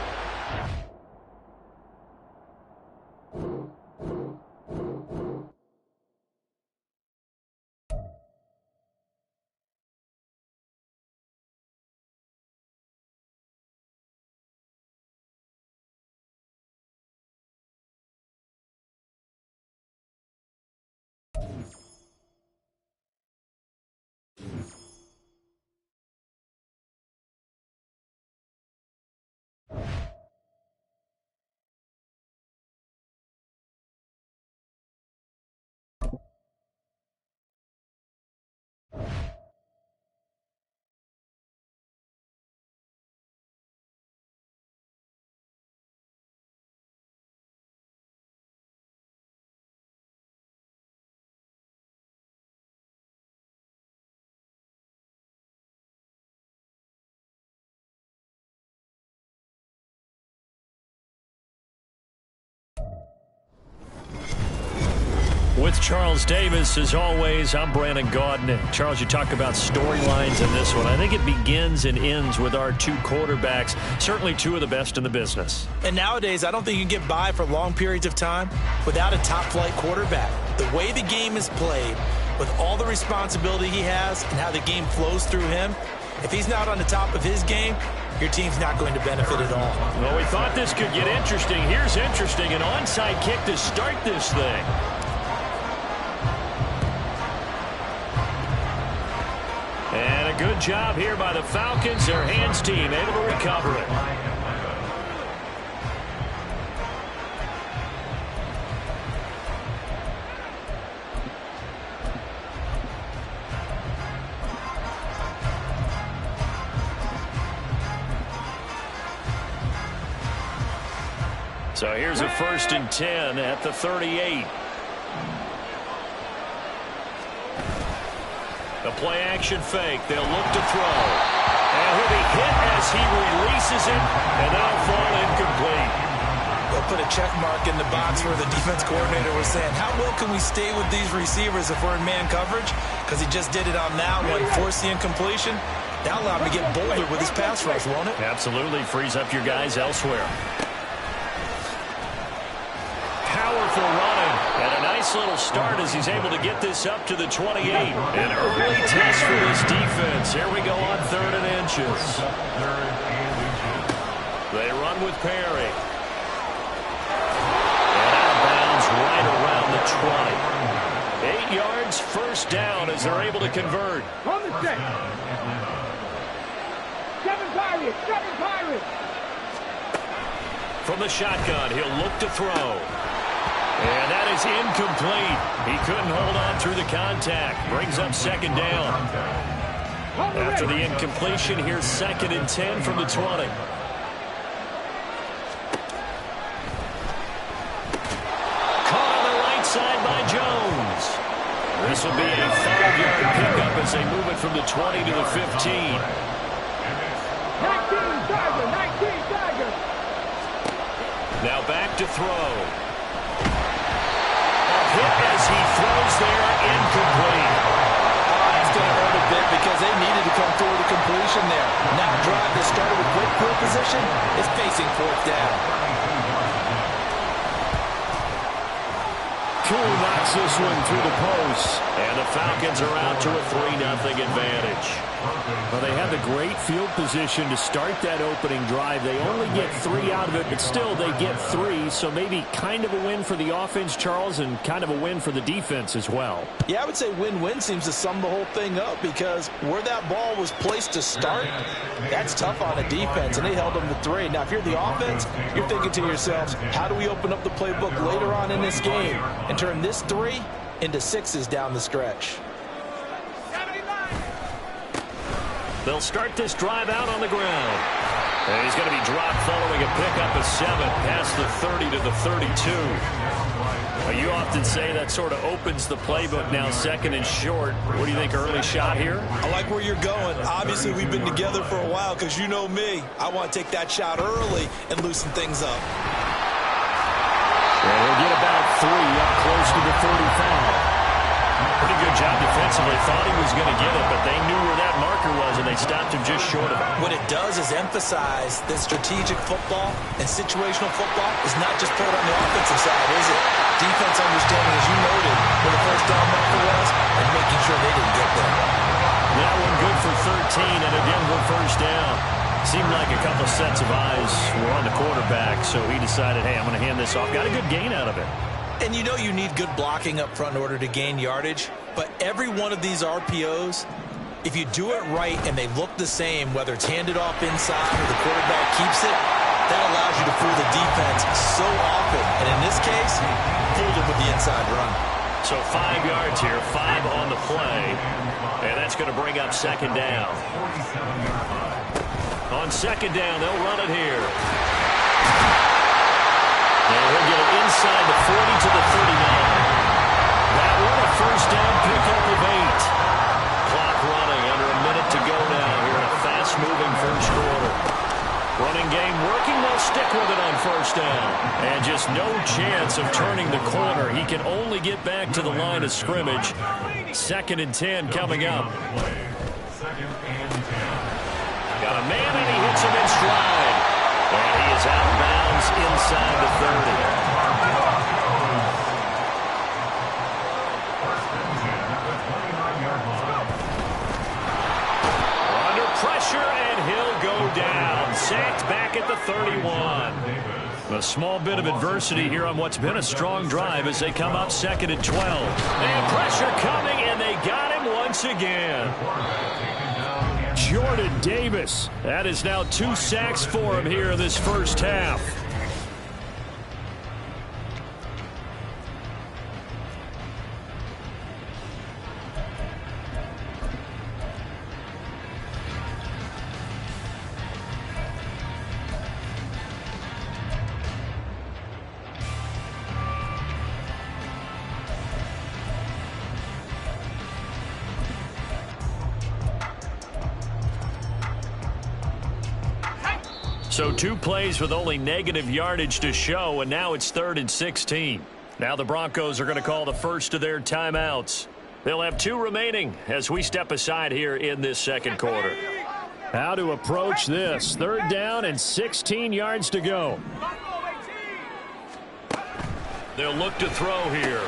A: With Charles Davis, as always, I'm Brandon Gaudin. And Charles, you talk about storylines in this one. I think it begins and ends with our two quarterbacks, certainly two of the best in the business.
C: And nowadays, I don't think you can get by for long periods of time without a top-flight quarterback. The way the game is played, with all the responsibility he has and how the game flows through him, if he's not on the top of his game, your team's not going to benefit at all.
A: Well, we thought this could get interesting. Here's interesting, an onside kick to start this thing. And a good job here by the Falcons, their hands team, able to recover it. So here's a 1st and 10 at the 38. A play-action fake. They'll look to throw. And he'll be hit as he releases it, and that'll fall incomplete.
C: They'll put a check mark in the box where the defense coordinator was saying, how well can we stay with these receivers if we're in man coverage? Because he just did it on that one, forced the incompletion. That'll allow him to get bolder with his pass rush, won't it?
A: Absolutely. Frees up your guys elsewhere. Powerful running, and a nice little start as he's able to get this up to the 28. An early test for this defense. Here we go on 3rd and inches. They run with Perry. And out of bounds right around the 20. 8 yards, 1st down as they're able to convert.
D: On the set. 7 Pirates, 7 Pirates.
A: From the shotgun, he'll look to throw. And that is incomplete. He couldn't hold on through the contact. Brings up 2nd down. After the incompletion, here's 2nd and 10 from the 20. Caught on the right side by Jones. This will be a 5-yard pickup as they move it from the 20 to the 15.
D: 19 Tiger, 19 Tiger.
A: Now back to throw. Hit as he throws there, incomplete.
B: that's going to hurt a bit because they needed to come through the completion there. Now a drive that started with great field position is facing 4th down.
E: Cool knocks this one through the post.
A: And the Falcons are out to a 3-0 advantage.
E: Well, they had the great field position to start that opening drive. They only get 3 out of it, but still they get 3. So maybe kind of a win for the offense, Charles, and kind of a win for the defense as well.
B: Yeah, I would say win-win seems to sum the whole thing up because where that ball was placed to start, that's tough on a defense, and they held them to 3. Now, if you're the offense, you're thinking to yourselves, how do we open up the playbook later on in this game and turn this 3 into 6s down the stretch?
A: They'll start this drive out on the ground. And he's going to be dropped following a pickup of 7 past the 30 to the 32. You often say that sort of opens the playbook now, 2nd and short. What do you think, early shot here?
C: I like where you're going. Obviously, we've been together for a while because you know me. I want to take that shot early and loosen things up.
E: And he'll get about 3 up close to the 35.
A: Pretty good job defensively. Thought he was going to get it, but they knew where that marker was, and they stopped him just short of it.
C: What it does is emphasize that strategic football and situational football is not just played on the offensive side, is it? Defense understanding, as you noted, where the first down marker was, and making sure they didn't get there.
A: That one good for 13, and again for first down. Seemed like a couple sets of eyes were on the quarterback, so he decided, hey, I'm going to hand this off. Got a good gain out of it.
C: And you know you need good blocking up front in order to gain yardage, but every one of these RPOs, if you do it right and they look the same, whether it's handed off inside or the quarterback keeps it, that allows you to fool the defense so often. And in this case, fooled it with the inside run.
A: So 5 yards here, 5 on the play, and that's going to bring up 2nd down. On 2nd down, they'll run it here. And he'll get it inside the 40 to the 39. That one a first down pickup of 8. Clock running, under a minute to go now here in a fast-moving first quarter. Running game working, they'll stick with it on first down. And just no chance of turning the corner. He can only get back to the line of scrimmage. 2nd and 10 coming up. Got a man and he hits him in stride. And he is out of bounds inside the 30. Under pressure, and he'll go down. Sacked back at the 31. A small bit of adversity here on what's been a strong drive as they come up 2nd and 12. And pressure coming, and they got him once again.
E: Jordan Davis. That is now 2 sacks for him here in this first half.
A: So 2 plays with only negative yardage to show, and now it's 3rd and 16. Now the Broncos are going to call the first of their timeouts. They'll have 2 remaining as we step aside here in this second quarter.
E: How to approach this. 3rd down and 16 yards to go.
A: They'll look to throw here.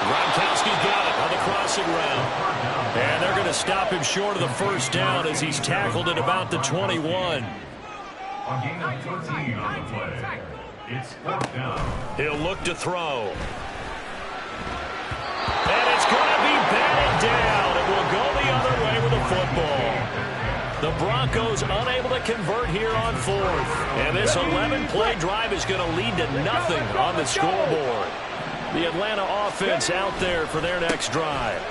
A: Gronkowski's got it on the crossing route. And they're going to stop him short of the first down as he's tackled at about the 21.
F: A gain of 13 on the play. It's 4th down.
A: He'll look to throw. And it's going to be batted down. It will go the other way with the football. The Broncos unable to convert here on 4th. And this 11-play drive is going to lead to nothing on the scoreboard. The Atlanta offense out there for their next drive.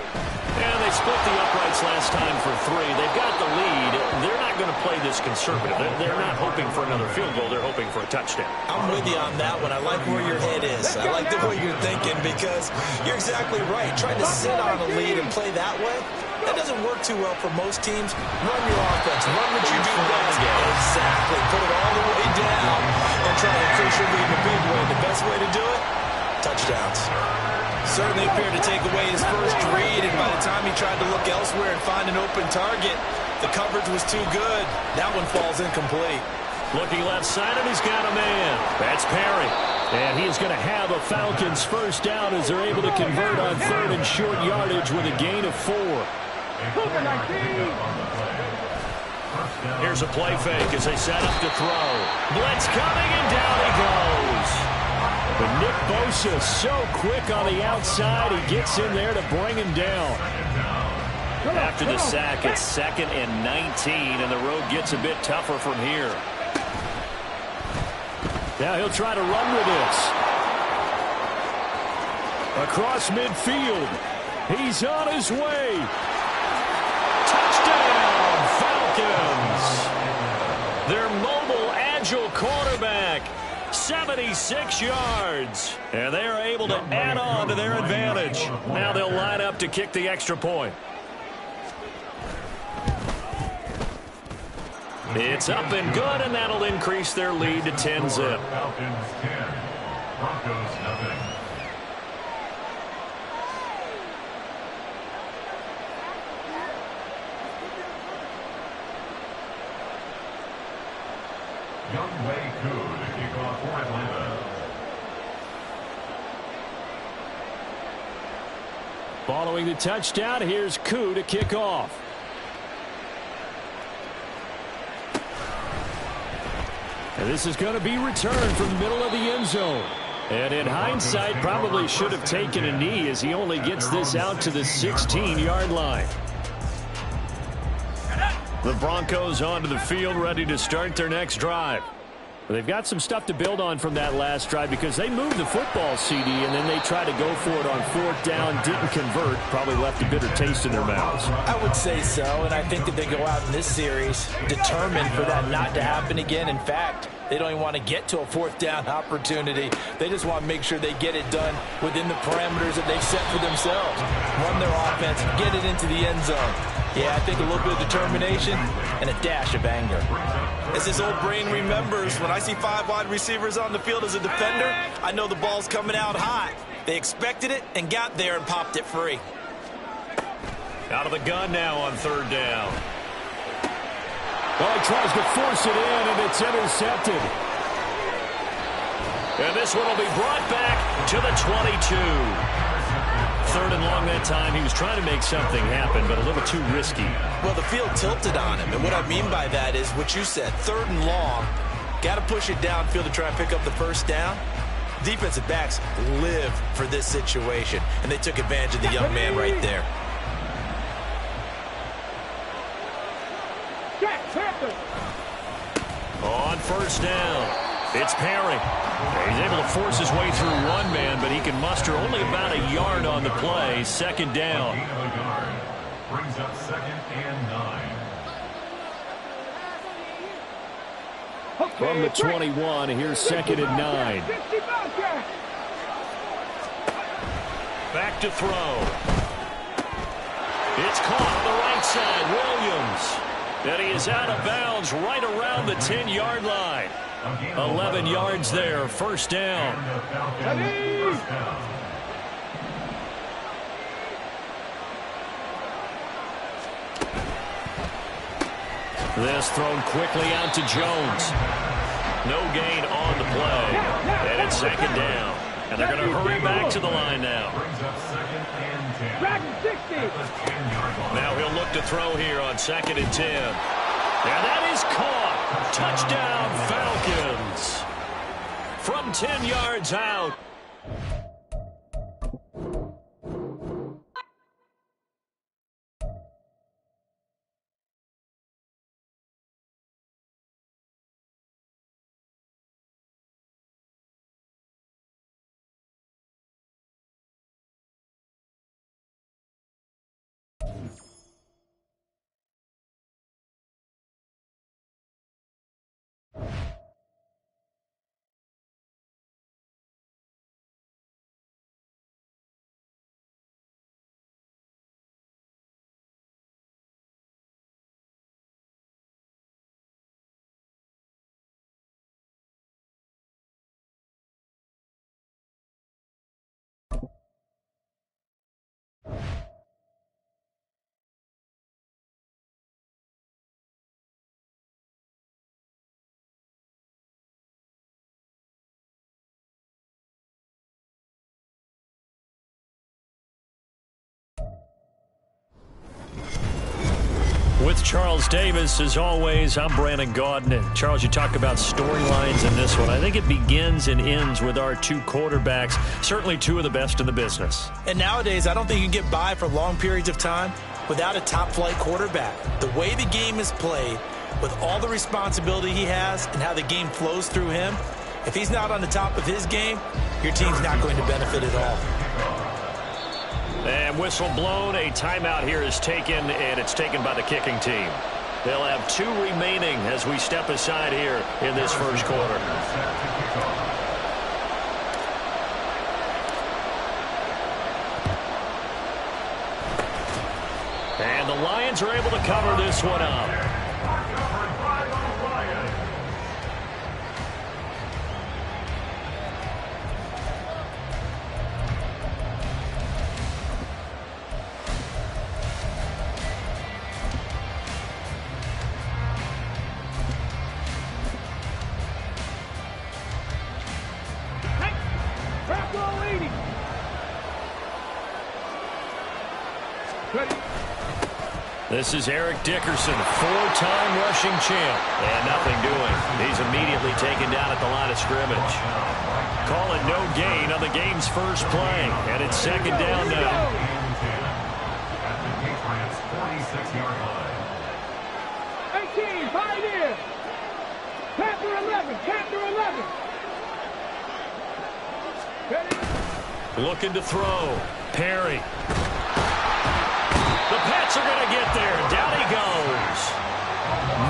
A: And they split the uprights last time for 3. They've got the lead. They're not going to play this conservative. They're not hoping for another field goal. They're hoping for a touchdown.
C: I'm with you on that one. I like where your head is. I like the way you're thinking because you're exactly right. Trying to sit on a lead and play that way, that doesn't work too well for most teams. Run your offense. Run what you do best. Exactly. Put it all the way down and try to increase your lead in a big way. The best way to do it? Touchdowns. Certainly appeared to take away his first read, and by the time he tried to look elsewhere and find an open target, the coverage was too good. That one falls incomplete.
A: Looking left side, and he's got a man. That's Perry.
E: And he is going to have a Falcons first down as they're able to convert on 3rd and short yardage with a gain of 4.
A: Here's a play fake as they set up to throw. Blitz coming, and down he goes.
E: But Nick Bosa so quick on the outside. He gets in there to bring him down.
A: After the sack, it's 2nd and 19, and the road gets a bit tougher from here.
E: Now he'll try to run with this. Across midfield. He's on his way.
A: Touchdown, Falcons. Their Agile quarterback. 76 yards. And they are able to add on to their advantage. Now they'll line up to kick the extra point. It's up and good, and that'll increase their lead to 10-zip.
F: Falcons 10, Broncos nothing. Young Wei Koo to kick off for Atlanta.
E: Following the touchdown, here's Koo to kick off. And this is going to be returned from the middle of the end zone. And in hindsight, probably should have taken a knee as he only gets this out to the 16-yard line.
A: The Broncos onto the field, ready to start their next drive.
E: They've got some stuff to build on from that last drive because they moved the football, CD, and then they tried to go for it on 4th down, didn't convert, probably left a bitter taste in their mouths.
B: I would say so, and I think that they go out in this series determined for that not to happen again. In fact, they don't even want to get to a 4th down opportunity. They just want to make sure they get it done within the parameters that they've set for themselves. Run their offense, get it into the end zone. Yeah, I think a little bit of determination and a dash of anger.
C: As his old brain remembers, when I see 5 wide receivers on the field as a defender, I know the ball's coming out hot. They expected it and got there and popped it free.
A: Out of the gun now on 3rd down.
E: Well, he tries to force it in, and it's intercepted.
A: And this one will be brought back to the 22. 3rd and long that time. He was trying to make something happen, but a little too risky.
C: Well, the field tilted on him, and what I mean by that is what you said, 3rd and long. Got to push it downfield to try and pick up the 1st down. Defensive backs live for this situation, and they took advantage of the young man right there.
A: On 1st down, it's Perry. He's able to force his way through one man, but he can muster only about a yard on the play. 2nd down.
F: Gain of a yard. Brings up 2nd and 9.
E: From the 21, here's 2nd and 9.
A: Back to throw. It's caught on the right side. Williams. And he is out of bounds right around the 10-yard line. 11 yards there. 1st down. This thrown quickly out to Jones. No gain on the play. And it's 2nd down. And they're going to hurry back to the line now. Now he'll look to throw here on 2nd and 10. And that is caught. Touchdown, Falcons. From 10 yards out. With Charles Davis, as always, I'm Brandon Gaudin. And Charles, you talk about storylines in this one. I think it begins and ends with our 2 quarterbacks, certainly 2 of the best in the business.
B: And nowadays, I don't think you can get by for long periods of time without a top-flight quarterback. The way the game is played, with all the responsibility he has and how the game flows through him, if he's not on the top of his game, your team's not going to benefit at all.
A: And whistle blown. A timeout here is taken, and it's taken by the kicking team. They'll have 2 remaining as we step aside here in this first quarter. And the Lions are able to cover this one up. This is Eric Dickerson, 4-time rushing champ. And nothing doing. He's immediately taken down at the line of scrimmage. Call it no gain on the game's first play. And it's second down now.
F: At the Patriots' 46-yard line.
D: 18, pioneer. Panther 11, Panther 11.
A: Looking to throw. Perry. The Pats are going to get there. Down he goes.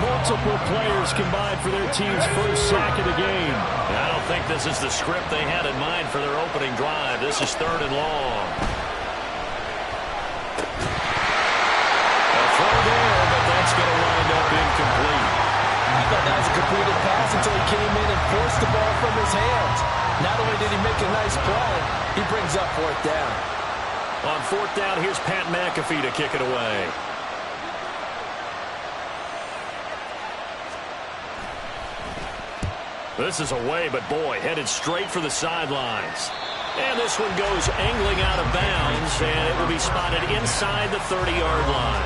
E: Multiple players combined for their team's first sack of the game.
A: I don't think this is the script they had in mind for their opening drive. This is 3rd and long. A throw there, but that's going to wind up incomplete.
B: I thought that was a completed pass until he came in and forced the ball from his hands. Not only did he make a nice play, he brings up 4th down.
A: On 4th down, here's Pat McAfee to kick it away. This is away, but boy, headed straight for the sidelines. And this one goes angling out of bounds, and it will be spotted inside the 30-yard line.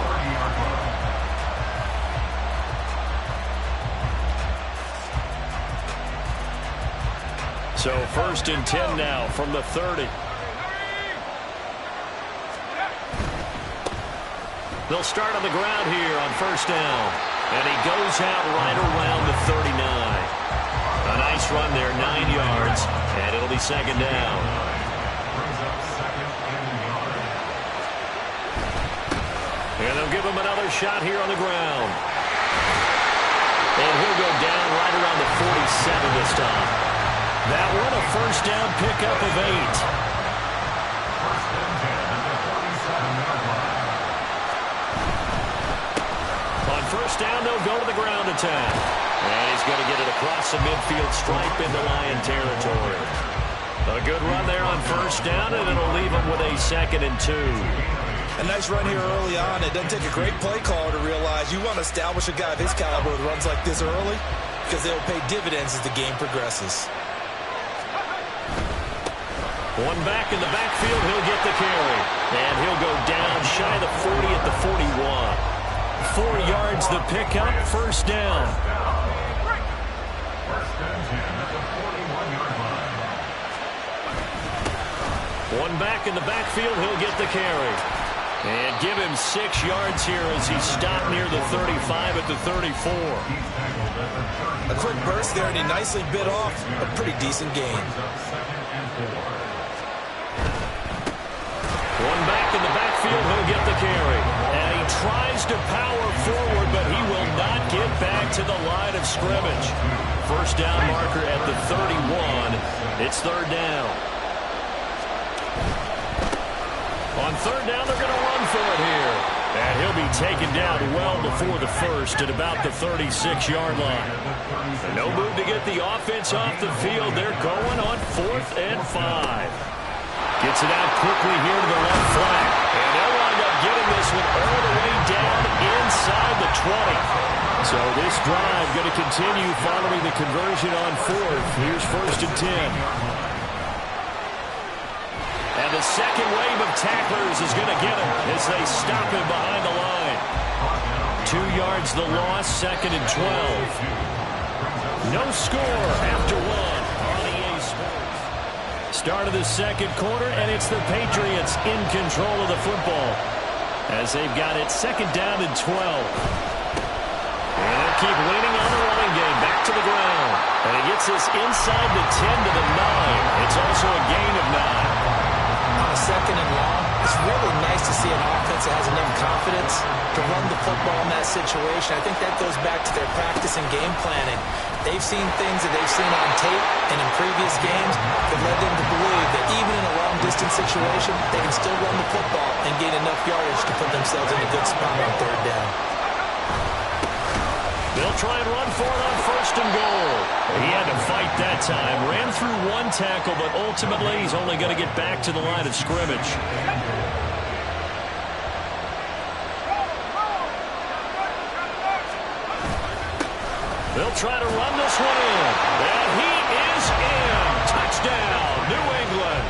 A: So 1st and 10 now from the 30. They'll start on the ground here on 1st down. And he goes out right around the 39. A nice run there, 9 yards. And it'll be 2nd down. And they'll give him another shot here on the ground. And he'll go down right around the 47 this time. That one a 1st down pickup of 8. On 1st down, they'll go to the ground attack. And he's going to get it across the midfield stripe into Lion territory. A good run there on 1st down, and it'll leave him with a 2nd and 2.
C: A nice run here early on. It doesn't take a great play caller to realize you want to establish a guy of his caliber with runs like this early because they will pay dividends as the game progresses.
A: One back in the backfield, he'll get the carry. And he'll go down shy of the 40 at the 41. 4 yards the pickup, 1st down. One back in the backfield, he'll get the carry. And give him 6 yards here as he stopped near the 35 at the 34.
C: A quick burst there, and he nicely bit off a pretty decent gain.
A: One back in the backfield, he'll get the carry. And he tries to power forward, but he will not get back to the line of scrimmage. 1st down marker at the 31. It's 3rd down. On 3rd down, they're going to run for it here. And he'll be taken down well before the 1st at about the 36-yard line. And no move to get the offense off the field. They're going on 4th and 5. Gets it out quickly here to the left flank. And they'll wind up getting this one all the way down inside the 20.
E: So this drive going to continue following the conversion on 4th. Here's 1st and 10.
A: And the second wave of tacklers is going to get him as they stop him behind the line. 2 yards the loss, 2nd and 12. No score after 1 on EA Sports. Start of the 2nd quarter, and it's the Patriots in control of the football as they've got it 2nd down and 12. And they'll keep leaning on the running game back to the ground. And he gets this inside the 10 to the 9. It's also a gain of 9.
C: On a second and long, it's really nice to see an offense that has enough confidence to run the football in that situation. I think that goes back to their practice and game planning. They've seen things that they've seen on tape and in previous games that led them to believe that even in a long-distance situation, they can still run the football and gain enough yardage to put themselves in a good spot on third down.
A: They'll try and run for it on first and goal. He had to fight that time. Ran through one tackle, but ultimately he's only going to get back to the line of scrimmage. They'll try to run this one in. And he is in. Touchdown, New England.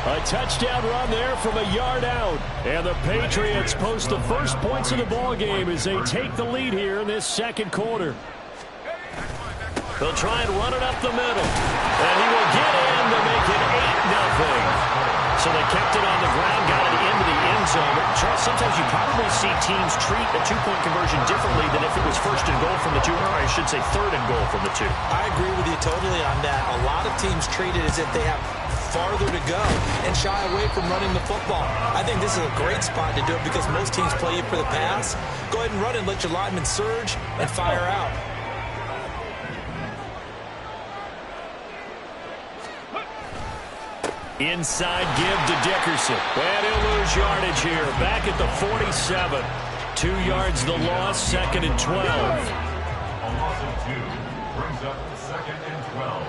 E: A touchdown run there from a yard out. And the Patriots post the first points of the ball game as they take the lead here in this second quarter.
A: They'll try and run it up the middle. And he will get in to make it 8-0. So they kept it on the ground, got it into the end zone. But Charles, sometimes you probably see teams treat a two-point conversion differently than if it was first and goal from the two, or I should say third and goal from the two.
C: I agree with you totally on that. A lot of teams treat it as if they have farther to go and shy away from running the football. I think this is a great spot to do it because most teams play you for the pass. Go ahead and run it, let your linemen surge and fire out.
A: Inside give to Dickerson. And he'll lose yardage here. Back at the 47. 2 yards the loss, second and 12.
F: A loss of 2 brings up second and 12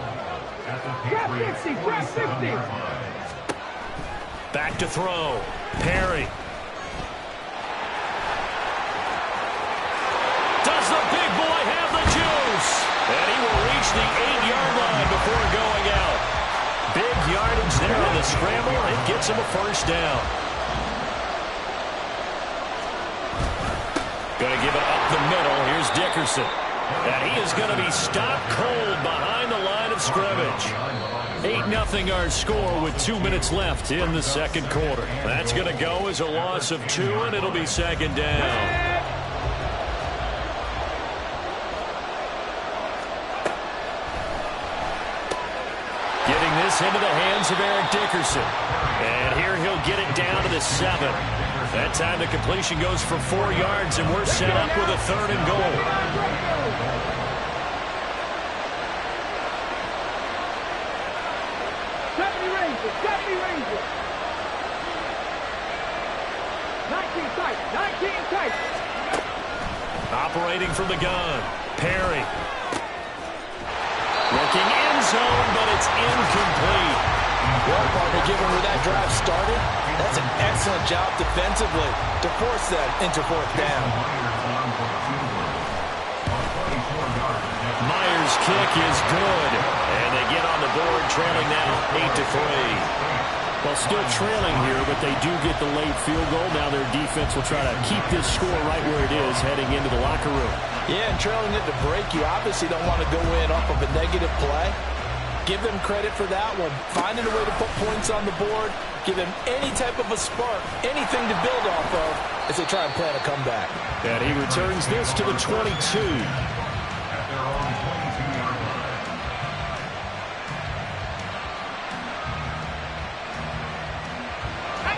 F: at the Patriots 47-yard line.
A: Back to throw. Perry. Does the big boy have the juice? And he will reach the 8-yard line before going out. Big yardage there on the scramble. It gets him a first down. Going to give it up the middle. Here's Dickerson. And he is going to be stopped cold behind the line of scrimmage. 8-0 our score with 2 minutes left in the second quarter. That's going to go as a loss of 2, and it'll be second down. Getting this into the hands of Eric Dickerson. And here he'll get it down to the 7. That time the completion goes for 4 yards, and we're set up with a third and goal.
D: Deputy Ranger. 19 tight. 19 tight.
A: Operating from the gun. Perry. Looking end zone, but it's incomplete.
C: Well, partner, given where that drive started, that's an excellent job defensively to force that into fourth down.
A: Myers' kick is good, and they get on the board trailing now 8-3.
E: Well, still trailing here, but they do get the late field goal. Now their defense will try to keep this score right where it is heading into the locker room.
C: Yeah, and trailing it to break, you obviously don't want to go in off of a negative play. Give them credit for that one. Finding a way to put points on the board, give them any type of a spark, anything to build off of as they try and plan a comeback.
E: And he returns this to the 22.
F: At their own 22-yard line.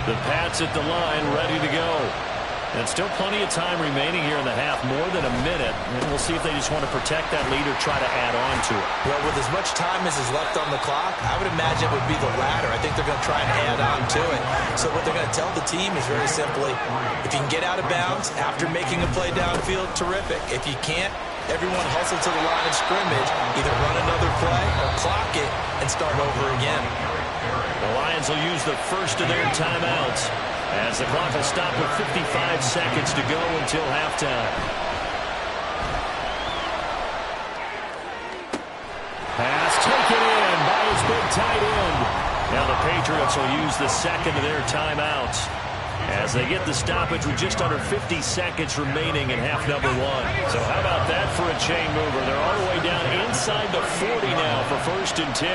A: The Pats at the line, ready to go. And still plenty of time remaining here in the half, more than a minute. And we'll see if they just want to protect that lead or try to add on to it.
C: Well, with as much time as is left on the clock, I would imagine it would be the latter. I think they're going to try and add on to it. So what they're going to tell the team is very simply, if you can get out of bounds after making a play downfield, terrific. If you can't, everyone hustle to the line of scrimmage, either run another play or clock it and start over again.
A: The Lions will use the first of their timeouts as the clock will stop with 55 seconds to go until halftime.
E: Pass taken in by his big tight end.
A: Now the Patriots will use the second of their timeouts as they get the stoppage with just under 50 seconds remaining in half number 1. So how about that for a chain mover? They're all the way down inside the 40 now for first and 10.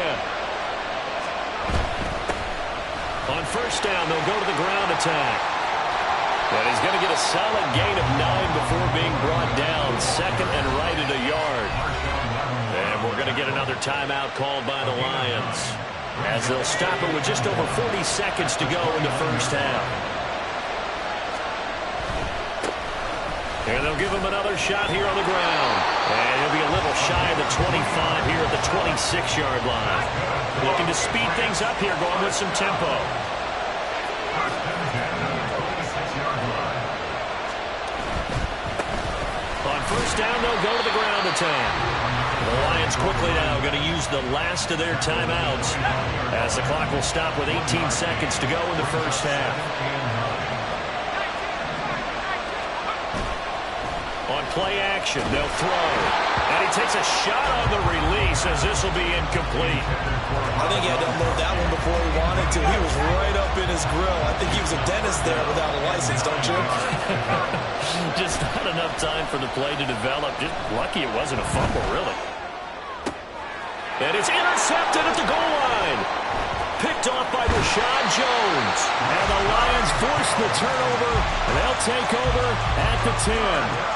A: On first down, they'll go to the ground attack. And he's going to get a solid gain of 9 before being brought down. Second and right at a yard. And we're going to get another timeout called by the Lions. as they'll stop it with just over 40 seconds to go in the first half. And they'll give him another shot here on the ground. And he'll be a little shy of the 25 here at the 26-yard line. Looking to speed things up here, going with some tempo. On first down, they'll go to the ground attack. The Lions quickly now going to use the last of their timeouts as the clock will stop with 18 seconds to go in the first half. On play action, they'll throw. And he takes a shot on the release as this will be incomplete.
C: I think he had to unload that one before he wanted to. He was right up in his grill. I think he was a dentist there without a license, don't you?
A: Just not enough time for the play to develop. Just lucky it wasn't a fumble, really. And it's intercepted at the goal line. Picked off by Rashad Jones. And the Lions force the turnover, and they'll take over at the 10.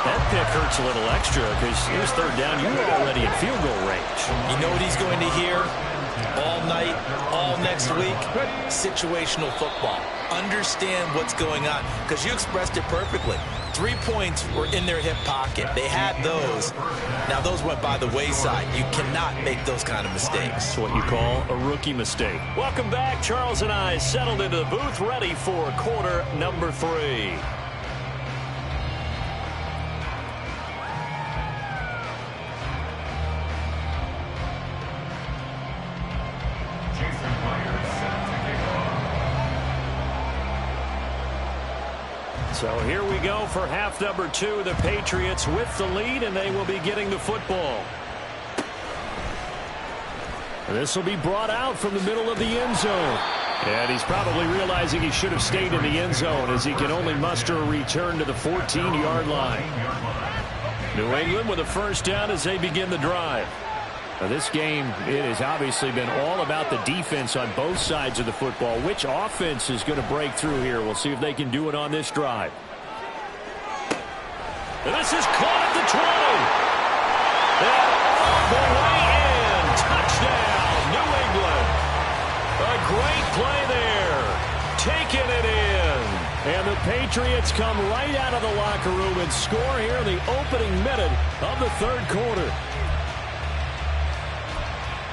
A: That pick hurts a little extra because it was third down. You were already in field goal range.
C: You know what he's going to hear all night, all next week? Situational football. Understand what's going on, because you expressed it perfectly. 3 points were in their hip pocket. They had those. Now, those went by the wayside. You cannot make those kind of mistakes.
A: It's what you call a rookie mistake. Welcome back. Charles and I settled into the booth, ready for quarter number 3. So here we go for half number 2. The Patriots with the lead, and they will be getting the football. This will be brought out from the middle of the end zone. And he's probably realizing he should have stayed in the end zone as he can only muster a return to the 14-yard line. New England with a first down as they begin the drive. Now this game, it has obviously been all about the defense on both sides of the football. Which offense is going to break through here? We'll see if they can do it on this drive. And this is caught at the 20. And all the way in. Touchdown, New England. A great play there. Taking it in. And the Patriots come right out of the locker room and score here in the opening minute of the third quarter.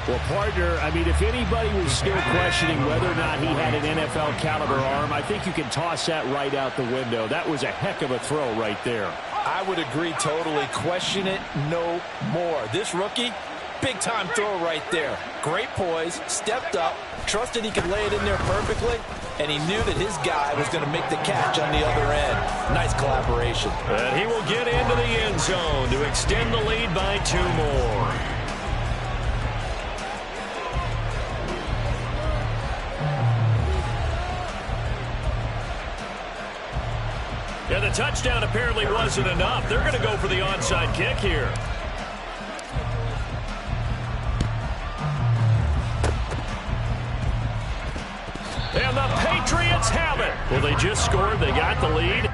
A: Well, partner, I mean, if anybody was still questioning whether or not he had an NFL caliber arm, I think you can toss that right out the window. That was a heck of a throw right there.
B: I would agree totally. Question it no more. This rookie, big-time throw right there. Great poise, stepped up, trusted he could lay it in there perfectly, and he knew that his guy was going to make the catch on the other end. Nice collaboration.
A: And he will get into the end zone to extend the lead by 2 more. Yeah, the touchdown apparently wasn't enough. They're going to go for the onside kick here. And the Patriots have it. Well, they just scored. They got the lead.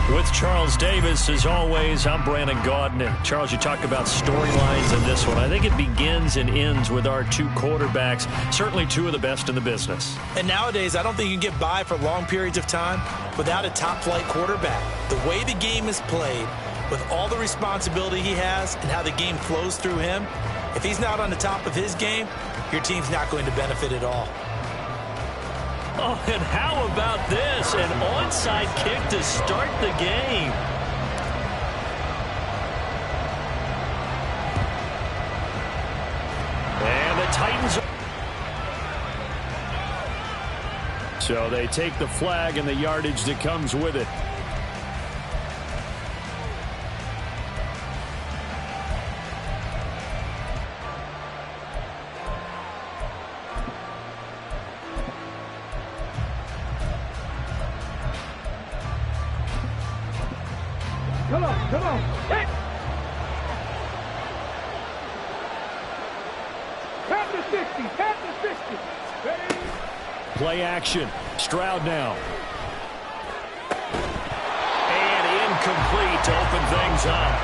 A: With Charles Davis, as always, I'm Brandon Gaudin. And Charles, you talk about storylines in this one. I think it begins and ends with our 2 quarterbacks, certainly 2 of the best in the business.
C: And nowadays, I don't think you can get by for long periods of time without a top-flight quarterback. The way the game is played, with all the responsibility he has and how the game flows through him, if he's not on the top of his game, your team's not going to benefit at all.
A: Oh, and how about this? An onside kick to start the game. And the Titans.
E: So they take the flag and the yardage that comes with it.
D: Come on. Hit! Tap to 60. Ready?
E: Play action. Stroud now.
A: And incomplete to open things up.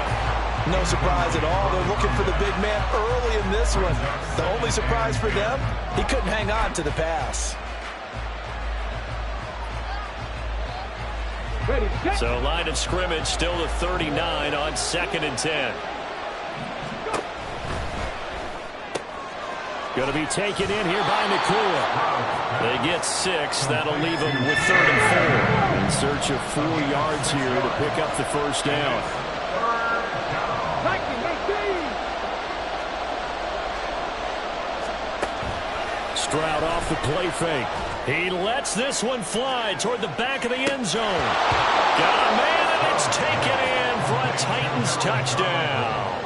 B: No surprise at all. They're looking for the big man early in this one. The only surprise for them, he couldn't hang on to the pass.
D: Ready, set.
A: So line of scrimmage still to 39 on 2nd and 10.
E: Going to be taken in here by Nakua.
A: They get 6. That'll leave them with 3rd and 4.
E: In search of 4 yards here to pick up the first down.
D: 19, 18.
E: Stroud off the play fake.
A: He lets this one fly toward the back of the end zone. Got a man, and it's taken in for a Titans touchdown.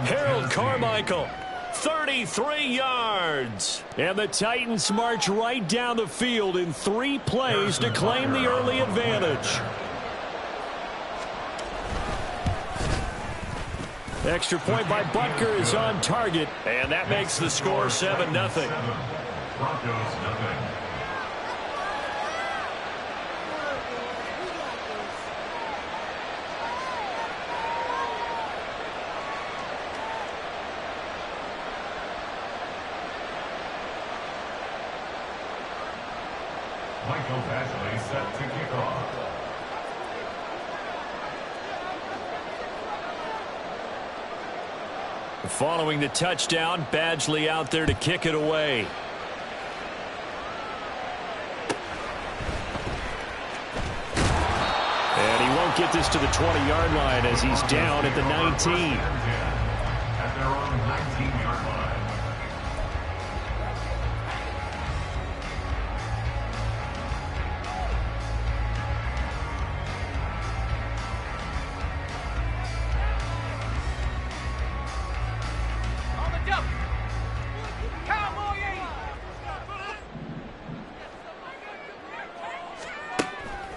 A: Harold Carmichael, 33 yards.
E: And the Titans march right down the field in 3 plays to claim the early advantage. Extra point by Butker is on target.
A: And that makes the score 7-0.
F: Broncos nothing. Michael Ashley set to kick off.
A: Following the touchdown, Badgley out there to kick it away.
E: And he won't get this to the 20-yard line as he's down at the 19.
F: At their own 19-yard line.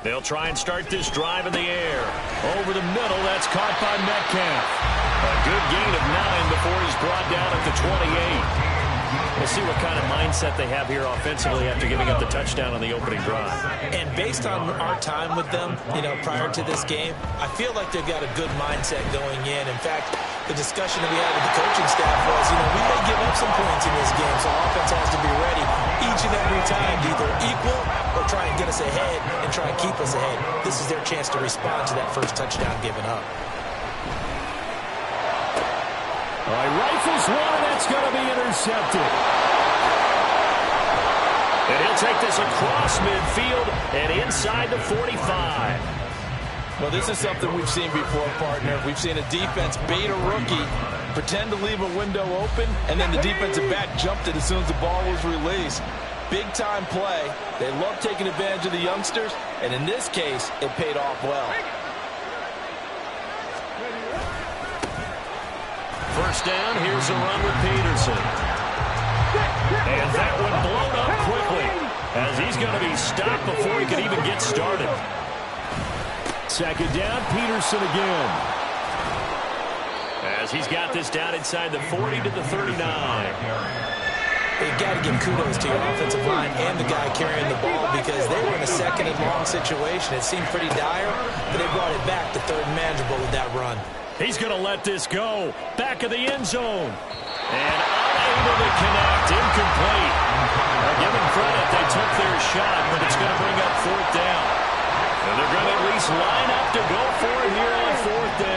A: They'll try and start this drive in the air. Over the middle, that's caught by Metcalf. A good gain of 9 before he's brought down at the 28. We'll see what kind of mindset they have here offensively after giving up the touchdown on the opening drive.
C: And based on our time with them, prior to this game, I feel like they've got a good mindset going in. In fact, the discussion that we had with the coaching staff was, we may give up some points in this game, so offense has to be ready each and every time to either equal or try and get us ahead and try and keep us ahead. This is their chance to respond to that first touchdown given up.
E: All right, rifles one, and that's going to be intercepted.
A: And he'll take this across midfield and inside the 45.
B: Well, this is something we've seen before, partner. We've seen a defense bait a rookie, pretend to leave a window open, and then the defensive back jumped it as soon as the ball was released. Big-time play. They love taking advantage of the youngsters, and in this case, it paid off well.
A: First down, here's a run with Peterson. And that one blown up quickly as he's going to be stopped before he can even get started.
E: Second down, Peterson again.
A: As he's got this down inside the 40 to the 39.
C: You've got to give kudos to your offensive line and the guy carrying the ball because they were in a 2nd and long situation. It seemed pretty dire, but they brought it back to 3rd and manageable with that run.
A: He's going to let this go. Back of the end zone. And unable to connect. Incomplete. Give them credit. They took their shot, but it's going to bring up 4th down. And they're going to at least line up to go for it here on 4th down.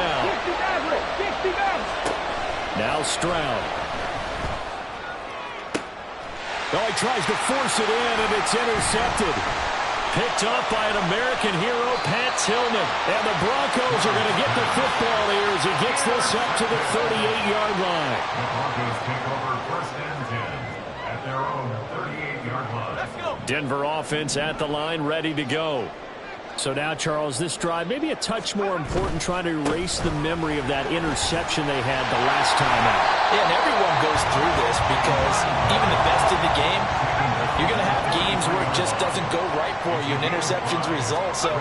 E: Now Stroud. Oh, he tries to force it in, and it's intercepted. Picked off by an American hero, Pat Tillman. And the Broncos are going to get the football here as he gets this up to the 38-yard line.
F: The Broncos take over first and 10 at their own 38-yard line. Let's go.
E: Denver offense at the line, ready to go. So now, Charles, this drive maybe a touch more important, trying to erase the memory of that interception they had the last time out.
C: Yeah, and everyone goes through this because even the best in the game, you're going to have games where it just doesn't go right for you, and interceptions result. So,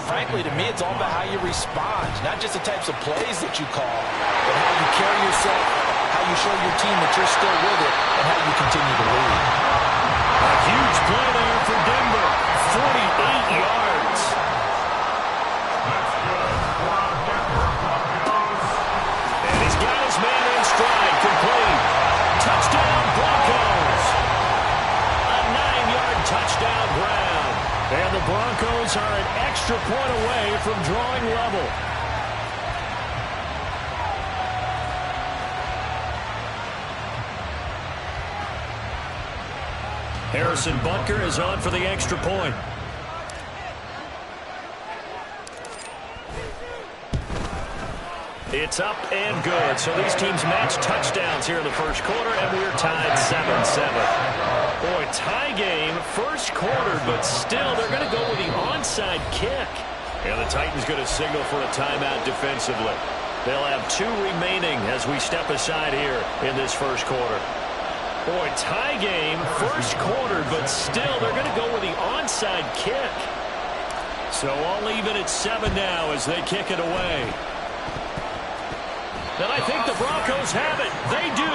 C: frankly, to me, it's all about how you respond, not just the types of plays that you call, but how you carry yourself, how you show your team that you're still with it, and how you continue to lead.
E: A huge play there for Denver, 48 yards.
F: That's good for our Denver Broncos.
E: And he's got his man in stride, complete. Touchdown, Broncos. A 9-yard touchdown ground. And the Broncos are an extra point away from drawing level. Harrison Butker is on for the extra point. It's up and good. So these teams match touchdowns here in the first quarter, and we're tied 7-7. Boy, tie game, first quarter, but still they're going to go with the onside kick. And the Titans going to signal for a timeout defensively. They'll have 2 remaining as we step aside here in this first quarter. Boy, tie game, first quarter, but still they're going to go with the onside kick. So all even at 7 now as they kick it away. And I think the Broncos have it. They do.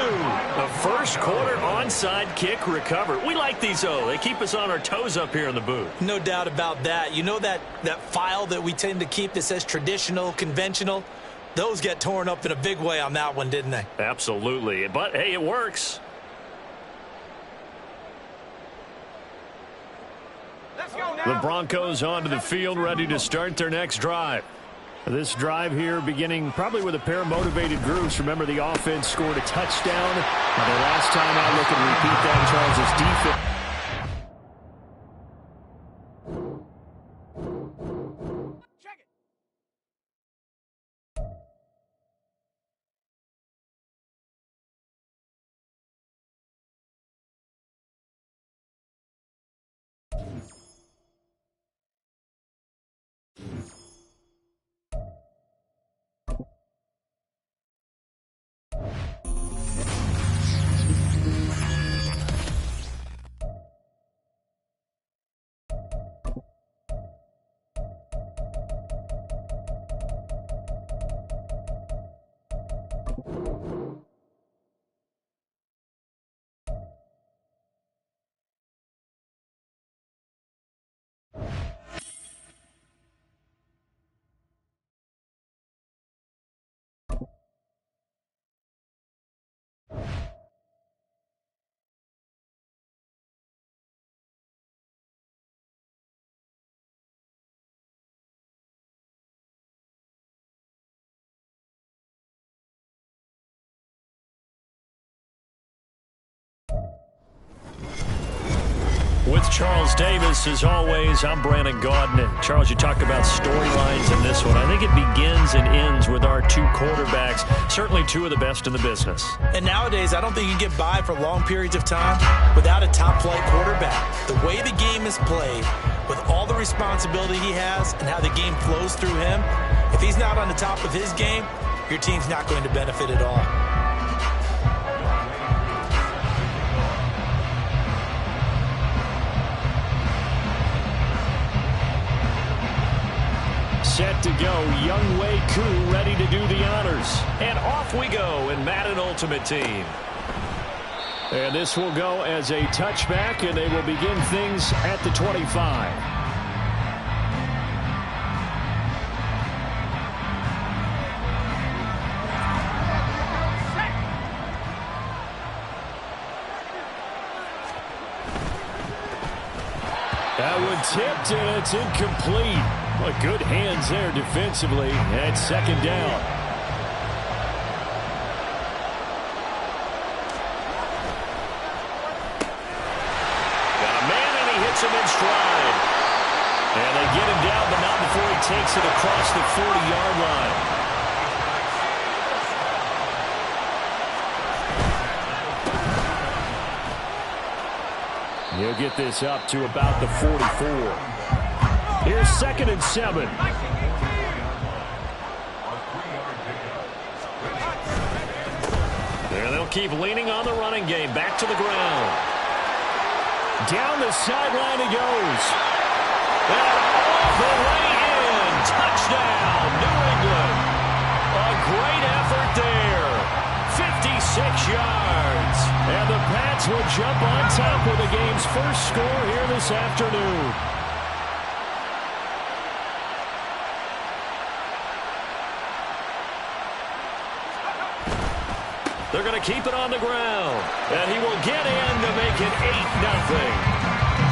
E: The first quarter onside kick recovered. We like these, though. They keep us on our toes up here in the booth.
C: No doubt about that. You know that file that we tend to keep that says traditional, conventional? Those get torn up in a big way on that one, didn't they?
E: Absolutely. But, hey, it works. The Broncos onto the field, ready to start their next drive. This drive here beginning probably with a pair of motivated groups. Remember, the offense scored a touchdown. Now, the last time out, look and repeat that, Charles' defense. With Charles Davis, as always, I'm Brandon Gaudin. Charles, you talked about storylines in this one. I think it begins and ends with our 2 quarterbacks, certainly 2 of the best in the business.
C: And nowadays, I don't think you can get by for long periods of time without a top-flight quarterback. The way the game is played, with all the responsibility he has and how the game flows through him, if he's not on the top of his game, your team's not going to benefit at all.
E: Set to go, Young Wei Koo ready to do the honors. And off we go in Madden Ultimate Team. And this will go as a touchback, and they will begin things at the 25. That one tipped, and it's incomplete. Well, good hands there defensively at second down.
A: they get him down, but not before he takes it across the 40-yard line.
E: He'll get this up to about the 44. Here's 2nd and 7.
A: There they'll keep leaning on the running game. Back to the ground.
E: Down the sideline he goes.
A: And all the way in. Touchdown, New England. A great effort there. 56 yards.
E: And the Pats will jump on top with the game's first score here this afternoon.
A: They're going to keep it on the ground. And he will get in to make it 8-0.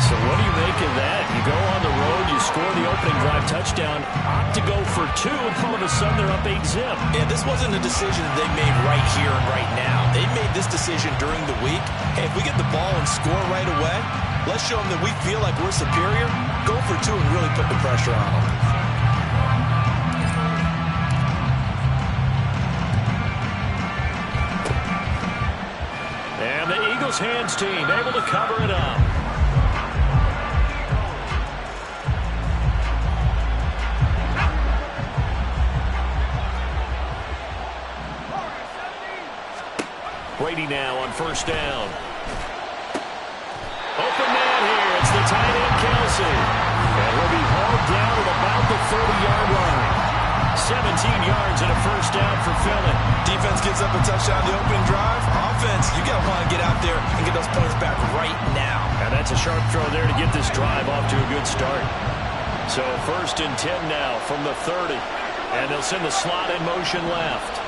E: So what do you make of that? You go on the road, you score the opening drive touchdown, opt to go for 2, and all of a sudden they're up 8-zip.
C: Yeah, this wasn't a decision they made right here and right now. They made this decision during the week. Hey, if we get the ball and score right away, let's show them that we feel like we're superior. Go for 2 and really put the pressure on them.
A: And the Eagles hands team able to cover it up. Brady now on 1st down. Open man here. It's the tight end, Kelsey.
E: And he'll be hauled down at about the 30-yard line.
A: 17 yards and a 1st down for Philly.
C: Defense gets up a touchdown the opening drive. Offense, you got to want to get out there and get those points back right now.
A: And that's a sharp throw there to get this drive off to a good start. So 1st and 10 now from the 30. And they'll send the slot in motion left.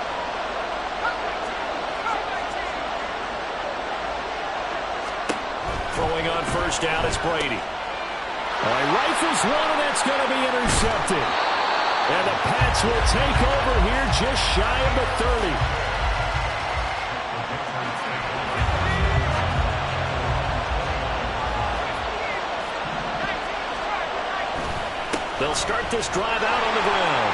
A: Throwing on 1st down, it's Brady.
E: He rifles one, and that's going to be intercepted. And the Pats will take over here just shy of the 30.
A: They'll start this drive out on the ground.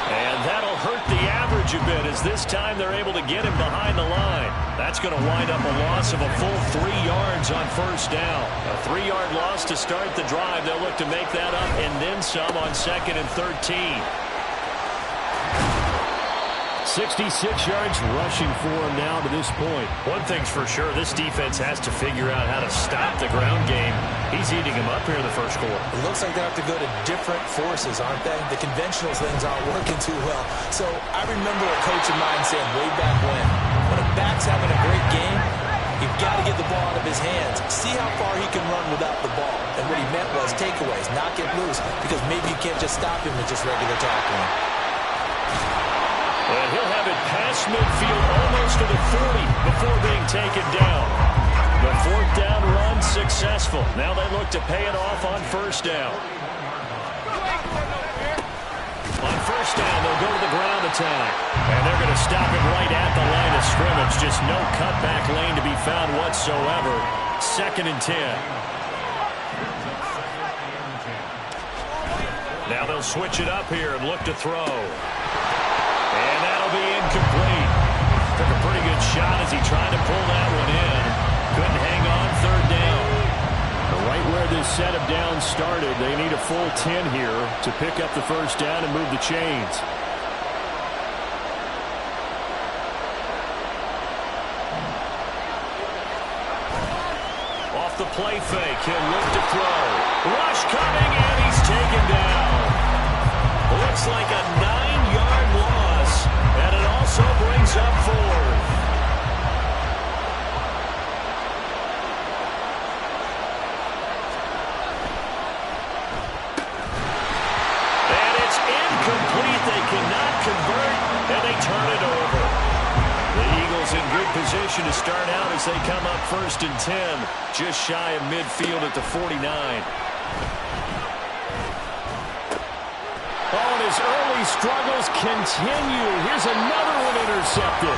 A: And that'll hurt the average a bit as this time they're able to get him behind the line. That's going to wind up a loss of a full 3 yards on 1st down. A 3-yard loss to start the drive. They'll look to make that up and then some on 2nd and 13.
E: 66 yards rushing for him now to this point.
A: One thing's for sure, this defense has to figure out how to stop the ground game. He's eating him up here in the 1st quarter.
C: It looks like they have to go to different forces, aren't they? The conventional things aren't working too well. So I remember a coach of mine saying way back when a back's having a great game, you've got to get the ball out of his hands. See how far he can run without the ball. And what he meant was takeaways, knock it loose, because maybe you can't just stop him with just regular tackling.
A: And he'll have it past midfield almost to the 40 before being taken down. The 4th down run successful. Now they look to pay it off on 1st down. On 1st down, they'll go to the ground attack. And they're going to stop it right at the line of scrimmage. Just no cutback lane to be found whatsoever. 2nd and 10. Now they'll switch it up here and look to throw. And that'll be incomplete. Took a pretty good shot as he tried to pull that one in. Couldn't hang on 3rd down.
E: Right where this set of downs started, they need a full 10 here to pick up the 1st down and move the chains.
A: Off the play fake, he'll look to throw. Rush coming, and he's taken down. Looks like a 9-yard loss, and it also brings up 4th. And it's incomplete. They cannot convert, and they turn it over. The Eagles in good position to start out as they come up 1st and 10, just shy of midfield at the 49.
E: His early struggles continue. Here's another one intercepted.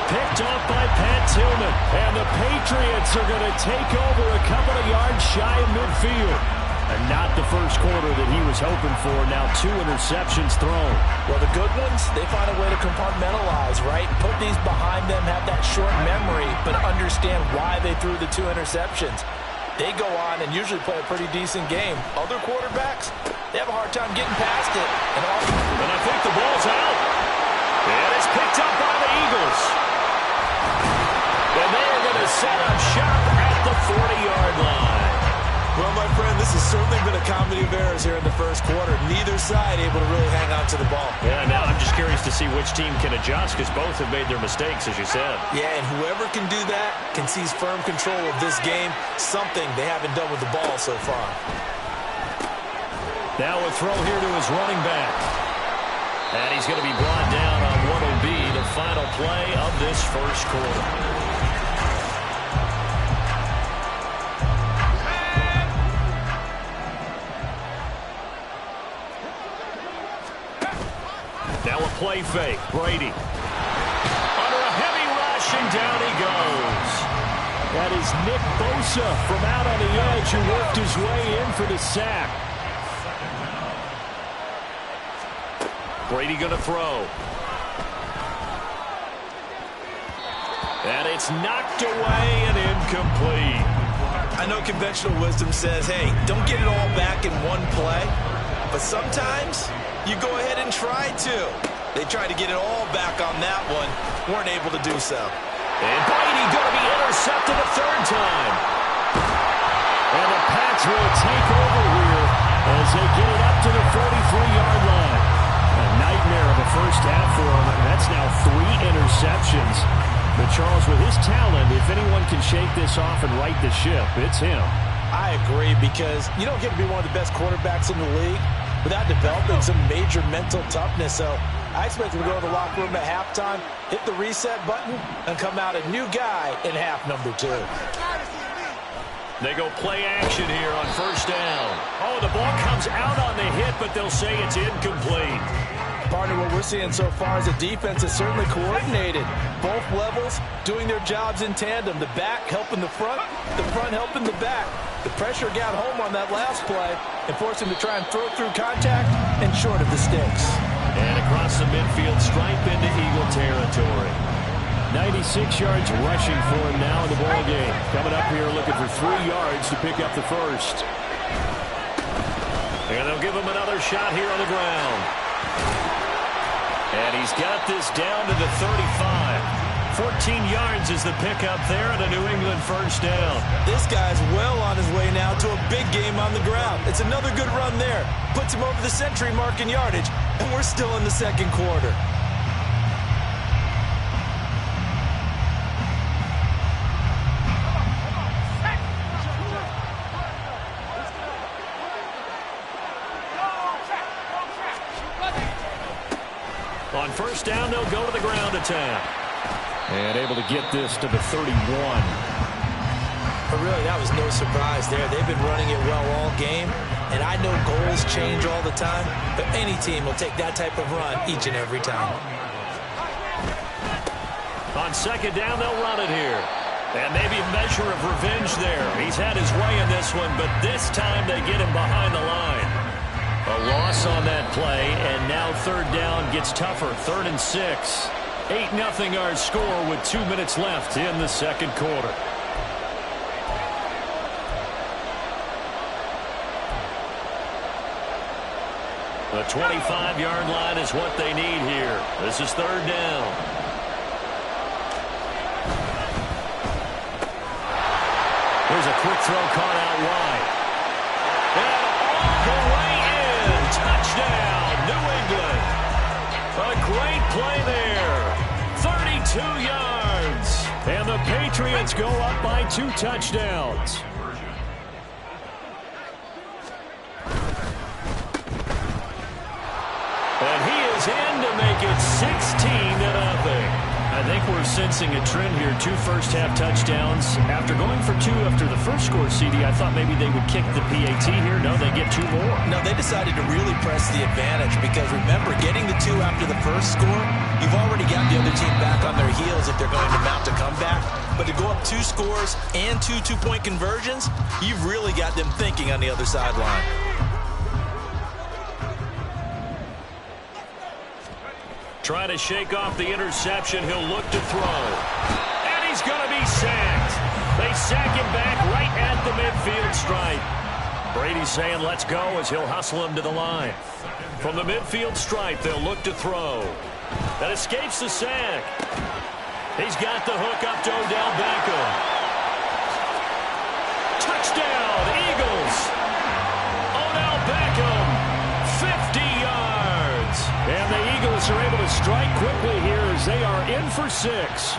E: Picked off by Pat Tillman. And the Patriots are going to take over a couple of yards shy of midfield. And not the first quarter that he was hoping for. Now 2 interceptions thrown.
B: Well, the good ones, they find a way to compartmentalize, right? Put these behind them, have that short memory, but understand why they threw the 2 interceptions. They go on and usually play a pretty decent game. Other quarterbacks, they have a hard time getting past it.
A: And I think the ball's out. And it's picked up by the Eagles. And they're going to set up shop at the 40-yard line.
C: Well, my friend, this has certainly been a comedy of errors here in the first quarter. Neither side able to really hang on to the ball.
A: Yeah, now I'm just curious to see which team can adjust because both have made their mistakes, as you said.
C: Yeah, and whoever can do that can seize firm control of this game, something they haven't done with the ball so far.
A: Now a throw here to his running back. And he's going to be brought down on what will be the final play of this first quarter. Now a play fake. Brady. Under a heavy rush, and down he goes.
E: That is Nick Bosa from out on the edge who worked his way in for the sack.
A: Brady going to throw. And it's knocked away and incomplete.
C: I know conventional wisdom says, hey, don't get it all back in one play. But sometimes you go ahead and try to. They tried to get it all back on that one. Weren't able to do so.
A: And Brady going to be intercepted a third time.
E: And the Pats will take over here as they get it up to the 43-yard line. A nightmare of a first half for him. That's now 3 interceptions. But Charles, with his talent, if anyone can shake this off and right the ship, it's him.
B: I agree, because you don't get to be one of the best quarterbacks in the league without developing some major mental toughness. So I expect him to go to the locker room at halftime, hit the reset button, and come out a new guy in half number 2.
A: They go play action here on first down. Oh, the ball comes out on the hit, but they'll say it's incomplete.
B: Partner, what we're seeing so far is the defense is certainly coordinated. Both levels doing their jobs in tandem. The back helping the front helping the back. The pressure got home on that last play and forced him to try and throw through contact and short of the sticks.
A: And across the midfield, stripe into Eagle territory.
E: 96 yards rushing for him now in the ball game. Coming up here looking for 3 yards to pick up the first.
A: And they'll give him another shot here on the ground. And he's got this down to the 35. 14 yards is the pickup there and a New England first down.
C: This guy's well on his way now to a big game on the ground. It's another good run there. Puts him over the century mark in yardage, and we're still in the second quarter.
A: On first down, they'll go to the ground attack.
E: And able to get this to the 31.
B: But really, that was no surprise there. They've been running it well all game, and I know goals change all the time, but any team will take that type of run each and every time.
A: On second down, they'll run it here. And maybe a measure of revenge there. He's had his way in this one, but this time they get him behind the line. A loss on that play, and now third down gets tougher. 3rd and 6. 8-0 our score with 2 minutes left in the second quarter. The 25-yard line is what they need here. This is third down. Here's a quick throw caught out wide. And all the way in. Touchdown, New England. A great play there. 32 yards. And the Patriots go up by 2 touchdowns. And he is in to make it 16-0. I think we're sensing a trend here. 2 first-half touchdowns. After going for 2 after the first score, CD, I thought maybe they would kick the PAT here. No, they get 2 more.
B: No, they decided to really press the advantage because, remember, getting the 2 after the first score, you've already got the other team back on their heels if they're going to mount a comeback. But to go up
C: 2 scores and 2 two-point conversions, you've really got them thinking on the other sideline.
A: Trying to shake off the interception. He'll look to throw. And he's going to be sacked. They sack him back right at the midfield stripe. Brady's saying let's go as he'll hustle him to the line. From the midfield stripe, they'll look to throw. That escapes the sack. He's got the hook up to Odell Beckham. Touchdown, Eagles. Odell Beckham, 50 yards.
E: And the Eagles are able to strike quickly here as they are in for 6.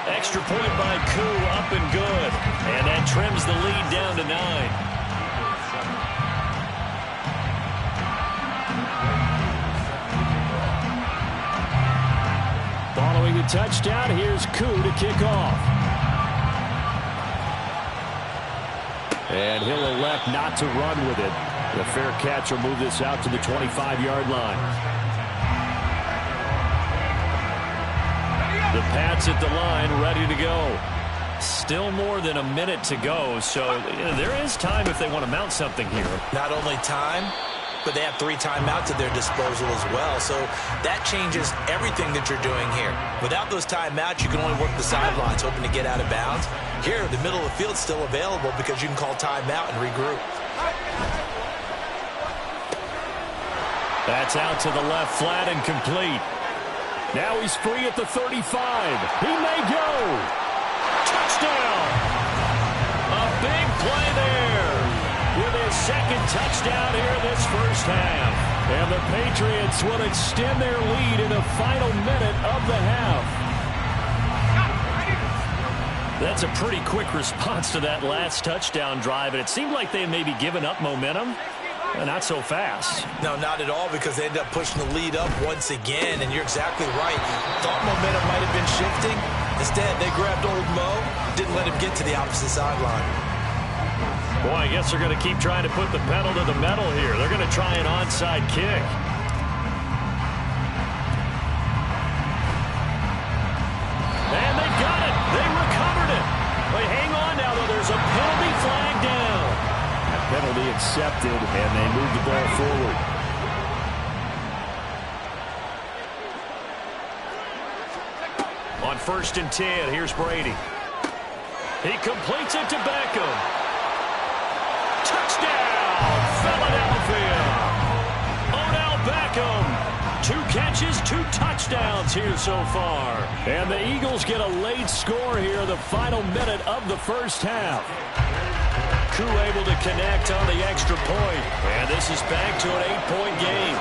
A: Extra point by Koo, up and good. And that trims the lead down to 9.
E: Following the touchdown, here's Koo to kick off. And he'll elect not to run with it. The fair catch will move this out to the 25-yard line. The Pats at the line, ready to go. Still more than a minute to go, so there is time if they want to mount something here.
C: Not only time, but they have 3 timeouts at their disposal as well. So that changes everything that you're doing here. Without those timeouts, you can only work the sidelines, hoping to get out of bounds. Here, the middle of the field's still available because you can call timeout and regroup.
E: That's out to the left, flat and complete. Now he's free at the 35. He may go.
A: Touchdown! A big play there with his second touchdown here this first half.
E: And the Patriots will extend their lead in the final minute of the half.
A: That's a pretty quick response to that last touchdown drive, and it seemed like they had maybe given up momentum. Not so fast.
C: No, not at all, because they ended up pushing the lead up once again, and you're exactly right. Thought momentum might have been shifting. Instead, they grabbed old Mo, didn't let him get to the opposite sideline.
A: Boy, I guess they're going to keep trying to put the pedal to the metal here. They're going to try an onside kick. And they've got it. They recovered it. But hang on now, though. There's a penalty flag down.
E: Penalty accepted, and they move the ball forward.
A: On 1st and 10, here's Brady. He completes it to Beckham. Touchdown, Philadelphia. Odell Beckham. 2 catches, 2 touchdowns here so far.
E: And the Eagles get a late score here, the final minute of the first half.
A: Koo able to connect on the extra point. And this is back to an 8-point game.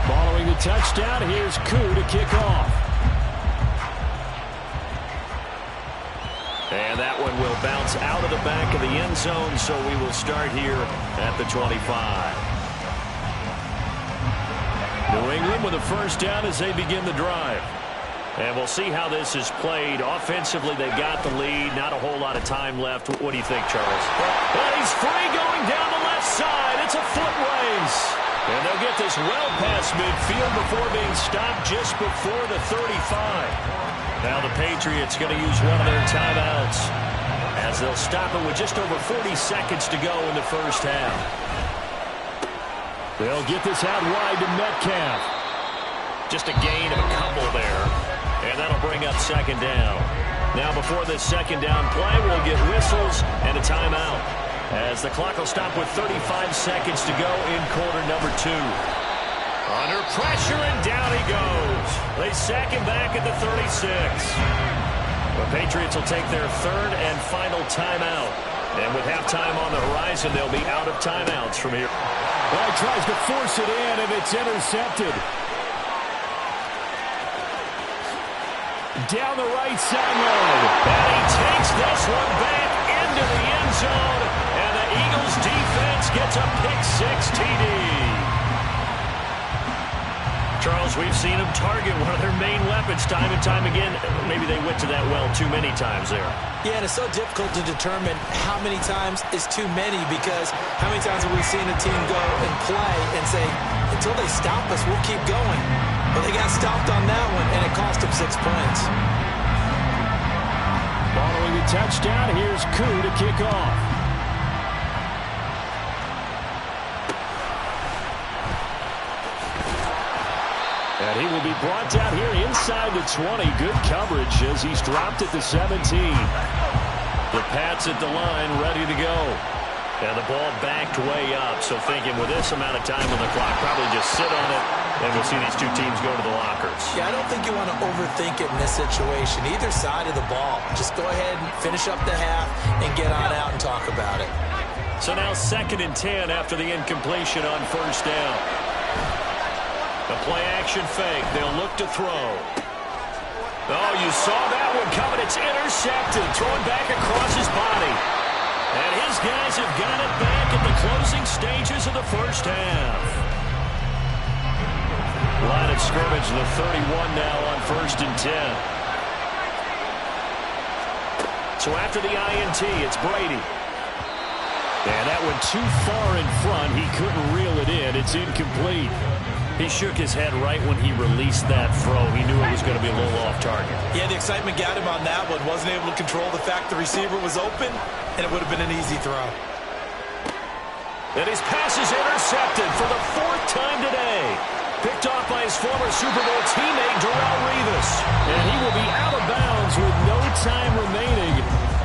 E: Following the touchdown, here's Koo to kick off.
A: And that one will bounce out of the back of the end zone, so we will start here at the 25. New England with a first down as they begin the drive. And we'll see how this is played. Offensively, they've got the lead. Not a whole lot of time left. What do you think, Charles? Well, he's free going down the left side. It's a foot race. And they'll get this well past midfield before being stopped just before the 35. Now the Patriots going to use one of their timeouts as they'll stop it with just over 40 seconds to go in the first half.
E: They'll get this out wide to Metcalf.
A: Just a gain of a couple there. And that'll bring up 2nd down. Now before this 2nd down play, we'll get whistles and a timeout, as the clock will stop with 35 seconds to go in quarter number 2. Under pressure, and down he goes. They sack him back at the 36. The Patriots will take their 3rd and final timeout. And with halftime on the horizon, they'll be out of timeouts from here.
E: Well, he tries to force it in, and it's intercepted. Down the right sideline.
A: And he takes this one back into the end zone. And the Eagles defense gets a pick-6 TD. Charles, we've seen them target one of their main weapons time and time again. Maybe they went to that well too many times there.
C: Yeah, and it's so difficult to determine how many times is too many, because how many times have we seen a team go and play and say, until they stop us, we'll keep going. But they got stopped on that one, and it cost them 6 points.
E: Following the touchdown, here's Koo to kick off. And he will be brought down here inside the 20. Good coverage as he's dropped at the 17.
A: The Pats at the line, ready to go. And the ball backed way up. So thinking with this amount of time on the clock, probably just sit on it, and we'll see these two teams go to the lockers.
C: Yeah, I don't think you want to overthink it in this situation. Either side of the ball. Just go ahead and finish up the half and get on out and talk about it.
A: So now 2nd and 10 after the incompletion on 1st down. The play-action fake. They'll look to throw. Oh, you saw that one coming. It's intercepted. Thrown back across his body. And his guys have got it back at the closing stages of the 1st half. Line of scrimmage, the 31 now on 1st and 10. So after the INT, it's Brady. And that one too far in front. He couldn't reel it in. It's incomplete.
B: He shook his head right when he released that throw. He knew it was going to be a little off target.
C: Yeah, the excitement got him on that one. Wasn't able to control the fact the receiver was open, and it would have been an easy throw.
A: And his pass is intercepted for the 4th time today. Picked off by his former Super Bowl teammate, Darrelle Revis.
E: And he will be out of bounds with no time remaining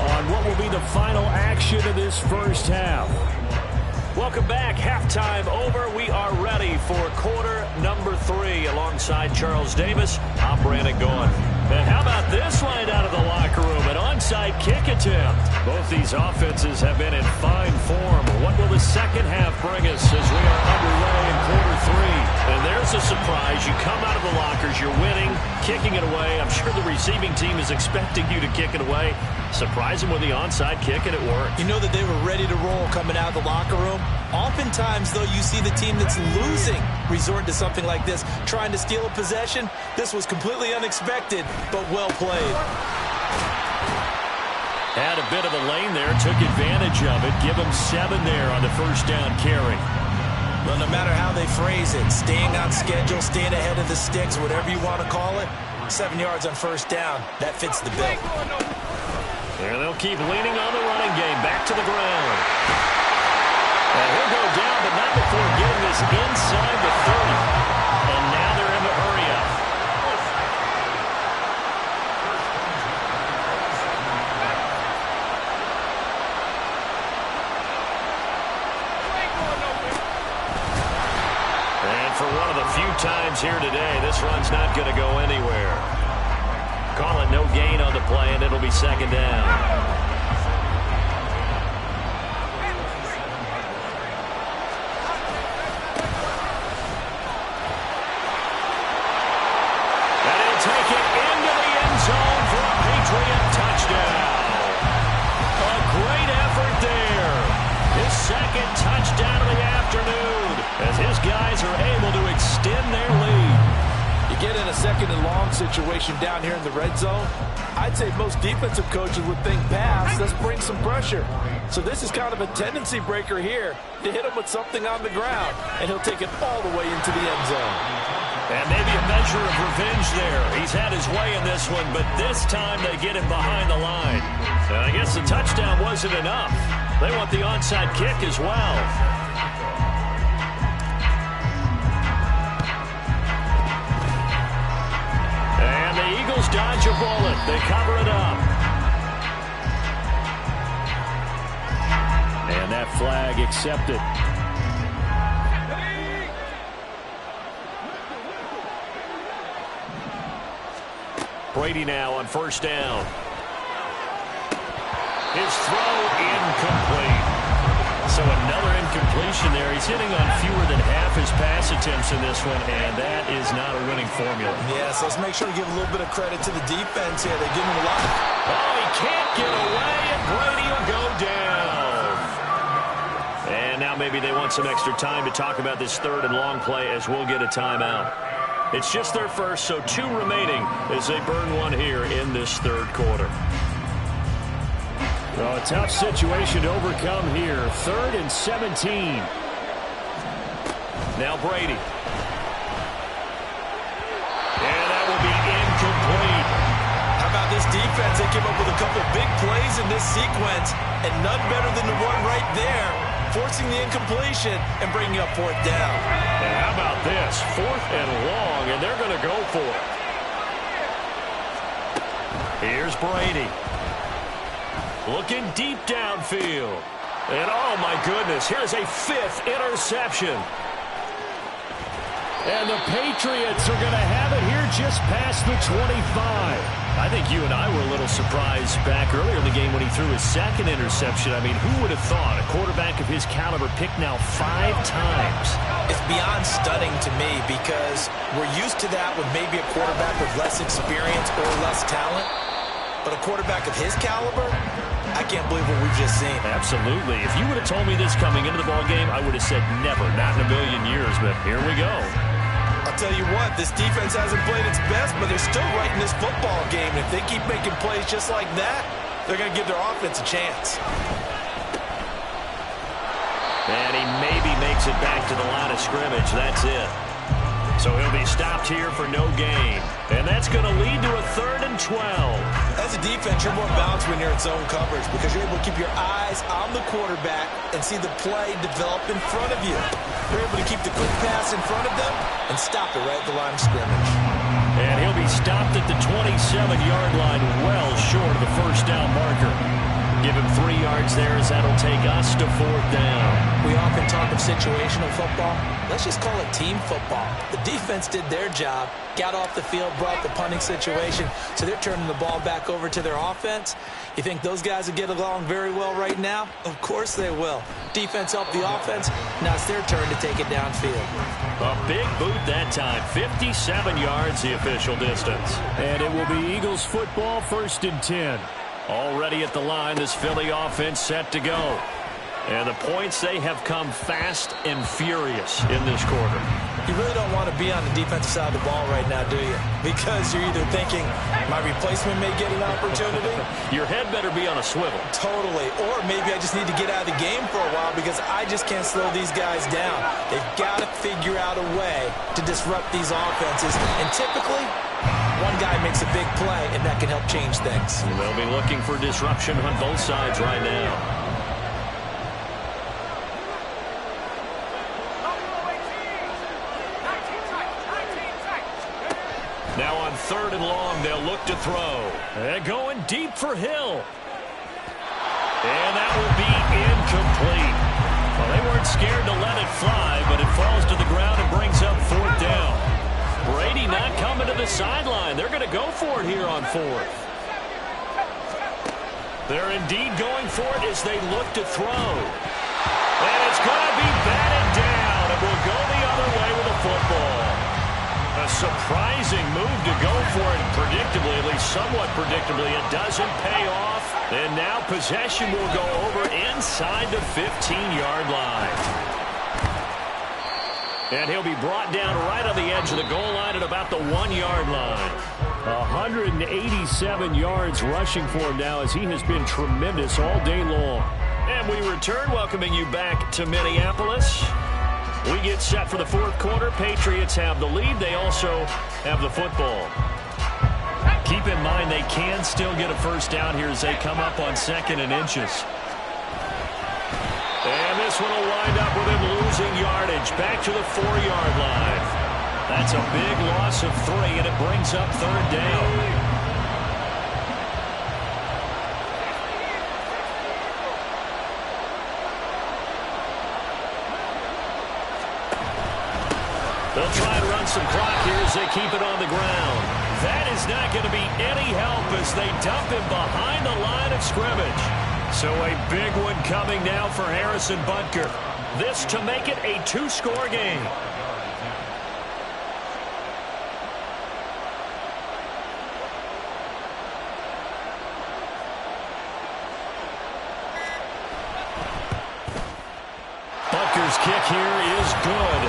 E: on what will be the final action of this 1st half.
A: Welcome back. Halftime over. We are ready for quarter number 3. Alongside Charles Davis, I'm Brandon Gaughan. And how about this line out of the locker room? An onside kick attempt. Both these offenses have been in fine form. What will the 2nd half bring us as we are underway in quarter 3? And there's a surprise. You come out of the lockers, you're winning, kicking it away. I'm sure the receiving team is expecting you to kick it away. Surprise them with the onside kick, and it worked.
C: You know that they were ready to roll coming out of the locker room. Oftentimes, though, you see the team that's losing resort to something like this, trying to steal a possession. This was completely unexpected, but well played.
A: Had a bit of a lane there, took advantage of it. Give him 7 there on the 1st down carry.
C: Well, no matter how they phrase it, staying on schedule, staying ahead of the sticks, whatever you want to call it, 7 yards on 1st down, that fits the bill.
A: And they'll keep leaning on the running game. Back to the ground. And he'll go down, but not before getting this inside the 30. And now they're in the hurry-up. And for one of the few times here today, this run's not going to go anywhere. Call it no gain on the play, and it'll be 2nd down. Take it into the end zone for a Patriot touchdown. A great effort there. His 2nd touchdown of the afternoon as his guys are able to extend their lead.
G: You get in a 2nd and long situation down here in the red zone, I'd say most defensive coaches would think pass, let's bring some pressure. So this is kind of a tendency breaker here to hit him with something on the ground, and he'll take it all the way into the end zone.
A: And maybe a measure of revenge there. He's had his way in this one, but this time they get him behind the line. And I guess the touchdown wasn't enough. They want the onside kick as well. And the Eagles dodge a bullet. They cover it up.
E: And that flag accepted.
A: Brady now on 1st down. His throw incomplete. So another incompletion there. He's hitting on fewer than half his pass attempts in this one, and that is not a winning formula.
C: Yes, let's make sure to give a little bit of credit to the defense here. They give him a lot.
A: Oh, he can't get away, and Brady will go down. And now maybe they want some extra time to talk about this 3rd and long play as we'll get a timeout. It's just their first, so 2 remaining as they burn one here in this third quarter.
E: Well, a tough situation to overcome here. 3rd and 17.
A: Now Brady. And that will be incomplete.
G: How about this defense? They came up with a couple big plays in this sequence, and none better than the one right there, forcing the incompletion and bringing up 4th down.
A: And how about this? 4th and long, and they're going to go for it. Here's Brady. Looking deep downfield. And oh my goodness, here's a 5th interception.
E: And the Patriots are going to have it here just past the 25.
A: I think you and I were a little surprised back earlier in the game when he threw his 2nd interception. I mean, who would have thought a quarterback of his caliber picked now 5 times?
C: It's beyond stunning to me because we're used to that with maybe a quarterback with less experience or less talent. But a quarterback of his caliber, I can't believe what we've just seen.
A: Absolutely. If you would have told me this coming into the ballgame, I would have said never, not in a million years, but here we go.
G: I'll tell you what, this defense hasn't played its best, but they're still right in this football game. And if they keep making plays just like that, they're going to give their offense a chance.
A: And he maybe makes it back to the line of scrimmage. That's it. So he'll be stopped here for no gain. And that's going to lead to a 3rd and 12.
C: As a defense, you're more balanced when you're in zone coverage because you're able to keep your eyes on the quarterback and see the play develop in front of you. You're able to keep the quick pass in front of them and stop it right at the line of scrimmage.
A: And he'll be stopped at the 27-yard line, well short of the 1st down marker. Give him 3 yards there as that'll take us to 4th down.
C: We often talk of situational football. Let's just call it team football. The defense did their job, got off the field, brought the punting situation, so they're turning the ball back over to their offense. You think those guys will get along very well right now? Of course they will. Defense helped the offense. Now it's their turn to take it downfield.
A: A big boot that time. 57 yards, the official distance.
E: And it will be Eagles football, 1st and 10.
A: Already at the line, this Philly offense set to go. And the points, they have come fast and furious in this quarter.
C: You really don't want to be on the defensive side of the ball right now, do you? Because you're either thinking, my replacement may get an opportunity.
A: Your head better be on a swivel.
C: Totally. Or maybe I just need to get out of the game for a while because I just can't slow these guys down. They've got to figure out a way to disrupt these offenses. And typically, one guy makes a big play, and that can help change things.
A: They'll be looking for disruption on both sides right now. Now on 3rd and long, they'll look to throw. And going deep for Hill. And that will be incomplete. Well, they weren't scared to let it fly, but it falls to the ground and brings up 4th down. Brady not coming to the sideline. They're going to go for it here on 4th. They're indeed going for it as they look to throw. And it's going to be batted down. It will go the other way with the football. A surprising move to go for it predictably, at least somewhat predictably. It doesn't pay off. And now possession will go over inside the 15-yard line. And he'll be brought down right on the edge of the goal line at about the 1-yard line.
E: 187 yards rushing for him now as he has been tremendous all day long.
A: And we return, welcoming you back to Minneapolis. We get set for the 4th quarter. Patriots have the lead. They also have the football. Keep in mind they can still get a 1st down here as they come up on 2nd and inches. And this one will wind up with him losing yardage back to the 4-yard line. That's a big loss of 3, and it brings up 3rd down. They'll try and run some clock here as they keep it on the ground. That is not going to be any help as they dump him behind the line of scrimmage. So a big one coming now for Harrison Butker. This to make it a 2-score game. Butker's kick here is good.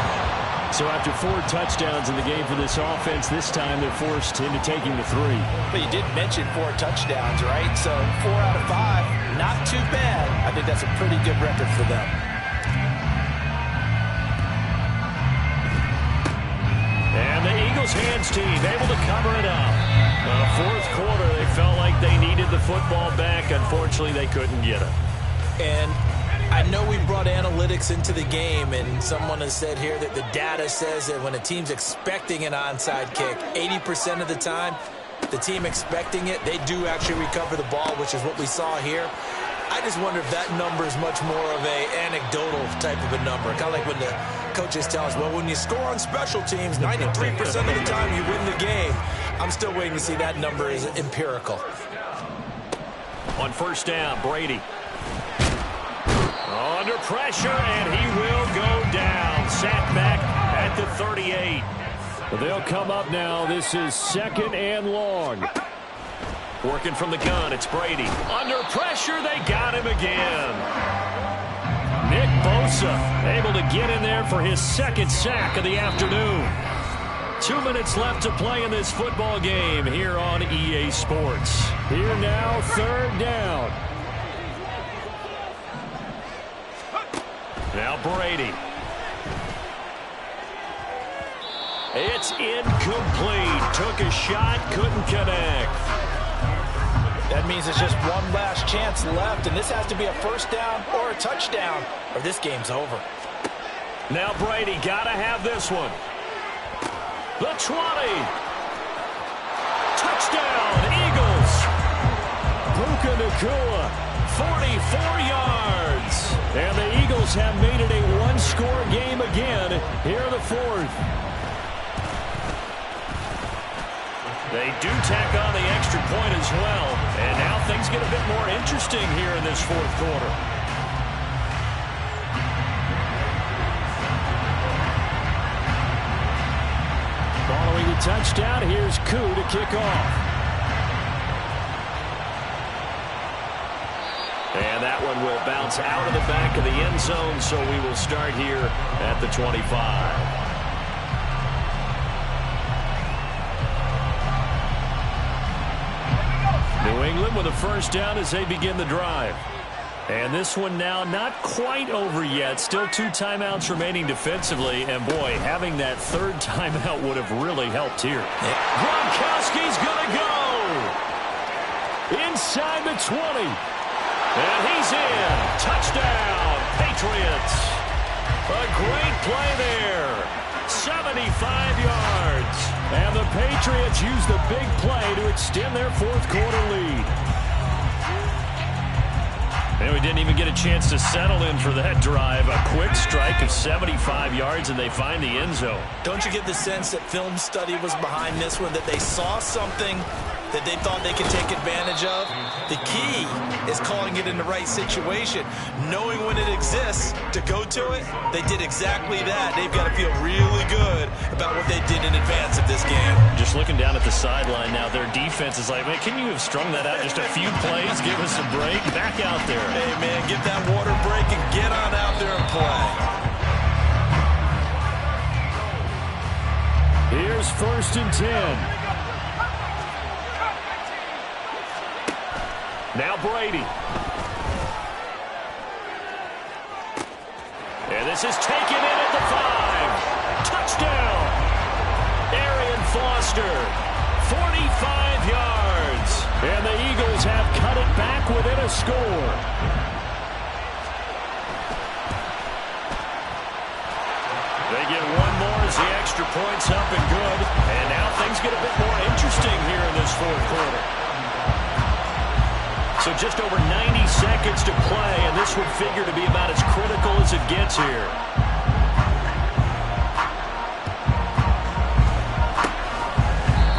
E: So after 4 touchdowns in the game for this offense, this time they're forced into taking the 3.
G: But you did mention 4 touchdowns, right? So 4 out of 5, not too bad. I think that's a pretty good record for them.
A: And the Eagles hands team able to cover it up. Fourth quarter, they felt like they needed the football back. Unfortunately, they couldn't get it.
C: And I know we brought analytics into the game, and someone has said here that the data says that when a team's expecting an onside kick, 80% of the time, the team expecting it, they do actually recover the ball, which is what we saw here. I just wonder if that number is much more of a anecdotal type of a number. Kind of like when the coaches tell us, well, when you score on special teams, 93% of the time you win the game. I'm still waiting to see that number is empirical.
A: On first down, Brady. Under pressure, and he will go down. Sacked back at the 38.
E: They'll come up now. This is 2nd and long.
A: Working from the gun, it's Brady. Under pressure, they got him again. Nick Bosa able to get in there for his 2nd sack of the afternoon. 2 minutes left to play in this football game here on EA Sports.
E: Here now, 3rd down.
A: Now Brady. It's incomplete. Took a shot, couldn't connect.
G: That means it's just one last chance left, and this has to be a first down or a touchdown, or this game's over.
A: Now Brady got to have this one. The 20. Touchdown, Eagles.
E: Puka Nacua,
A: 44 yards.
E: And the Eagles have made it a one-score game again here in the 4th.
A: They do tack on the extra point as well. And now things get a bit more interesting here in this 4th quarter.
E: Following the touchdown, here's Koo to kick off.
A: And that one will bounce out of the back of the end zone, so we will start here at the 25. New England with a first down as they begin the drive. And this one now not quite over yet. Still 2 timeouts remaining defensively. And, boy, having that 3rd timeout would have really helped here. Gronkowski's going to go inside the 20. And he's in. Touchdown, Patriots. A great play there. 75 yards.
E: And the Patriots use the big play to extend their 4th quarter lead.
A: And we didn't even get a chance to settle in for that drive. A quick strike of 75 yards, and they find the end zone.
C: Don't you get the sense that film study was behind this one, that they saw something that they thought they could take advantage of? The key is calling it in the right situation, knowing when it exists to go to it. They did exactly that. They've got to feel really good about what they did in advance of this game.
A: Just looking down at the sideline now, their defense is like, man, can you have strung that out just a few plays? Give us a break. Back out there.
C: Hey, man, get that water break and get on out there and play.
E: Here's 1st and 10.
A: Now Brady. And this is taken in at the 5. Touchdown. Arian Foster. 45 yards.
E: And the Eagles have cut it back within a score.
A: They get one more as the extra point's up and good. And now things get a bit more interesting here in this 4th quarter. So just over 90 seconds to play, and this would figure to be about as critical as it gets here.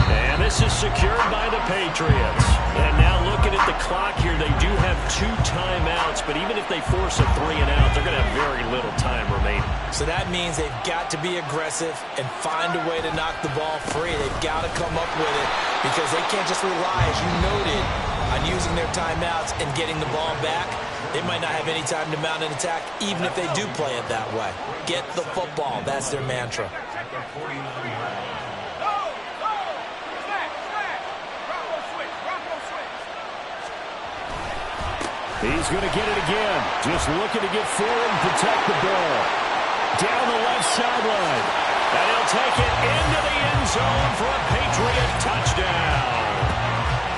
A: And this is secured by the Patriots. And now looking at the clock here, they do have 2 timeouts, but even if they force a 3 and out, they're going to have very little time remaining.
C: So that means they've got to be aggressive and find a way to knock the ball free. They've got to come up with it because they can't just rely, as you noted, on using their timeouts and getting the ball back. They might not have any time to mount an attack, even if they do play it that way. Get the football. That's their mantra.
E: He's going to get it again. Just looking to get forward and protect the ball. Down the left sideline. And he'll take it into the end zone for a Patriot touchdown.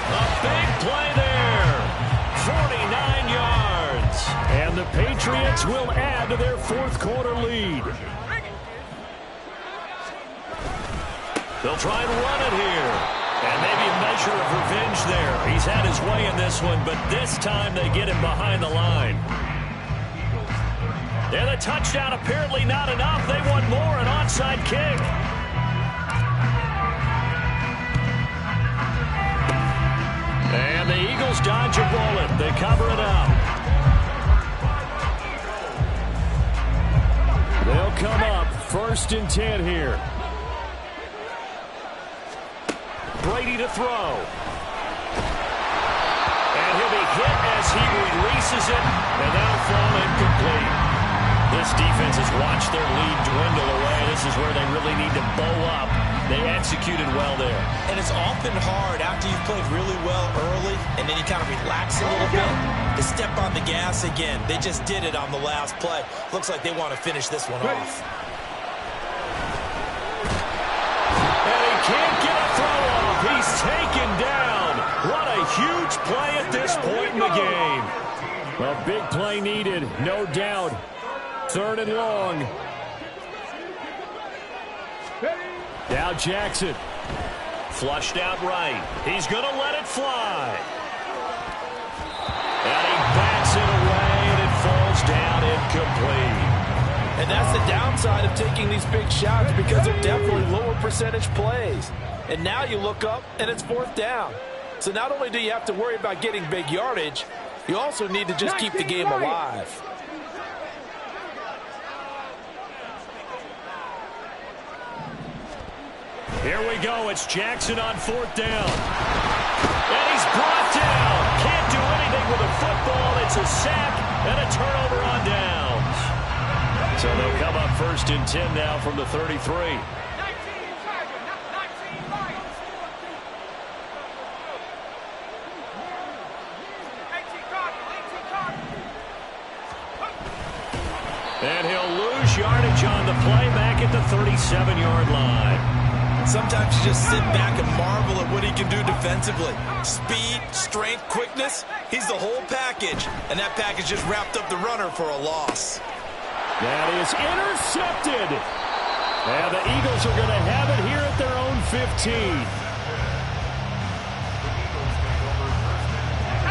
E: A big play there. 49 yards. And the Patriots will add to their fourth quarter lead. They'll try and run it here. And maybe a measure of revenge there. He's had his way in this one, but this time they get him behind the line. And a touchdown apparently not enough. They want more, an onside kick. And the Eagles dodge a bullet. They cover it up. They'll come up 1st and 10 here. Brady to throw. And he'll be hit as he releases it, and that'll fall incomplete. This defense has watched their lead dwindle away. This is where they really need to bow up. They executed well there.
C: And it's often hard after you've played really well early, and then you kind of relax a little bit, to step on the gas again. They just did it on the last play. Looks like they want to finish this one off.
E: And he can't get a throw off. He's taken down. What a huge play at this point in the game. A big play needed, no doubt. 3rd and long. Now Jackson. Flushed out right. He's going to let it fly. And he backs it away, and it falls down incomplete.
G: And that's the downside of taking these big shots, because they're definitely lower percentage plays. And now you look up, and it's 4th down. So not only do you have to worry about getting big yardage, you also need to just keep the game alive.
E: Here we go. It's Jackson on 4th down. And he's brought down. Can't do anything with a football. It's a sack and a turnover on downs. So they'll come up 1st and 10 now from the 33. And he'll lose yardage on the play back at the 37-yard line.
C: Sometimes you just sit back and marvel at what he can do defensively. Speed, strength, quickness, he's the whole package. And that package just wrapped up the runner for a loss.
E: That is intercepted. And the Eagles are going to have it here at their own 15.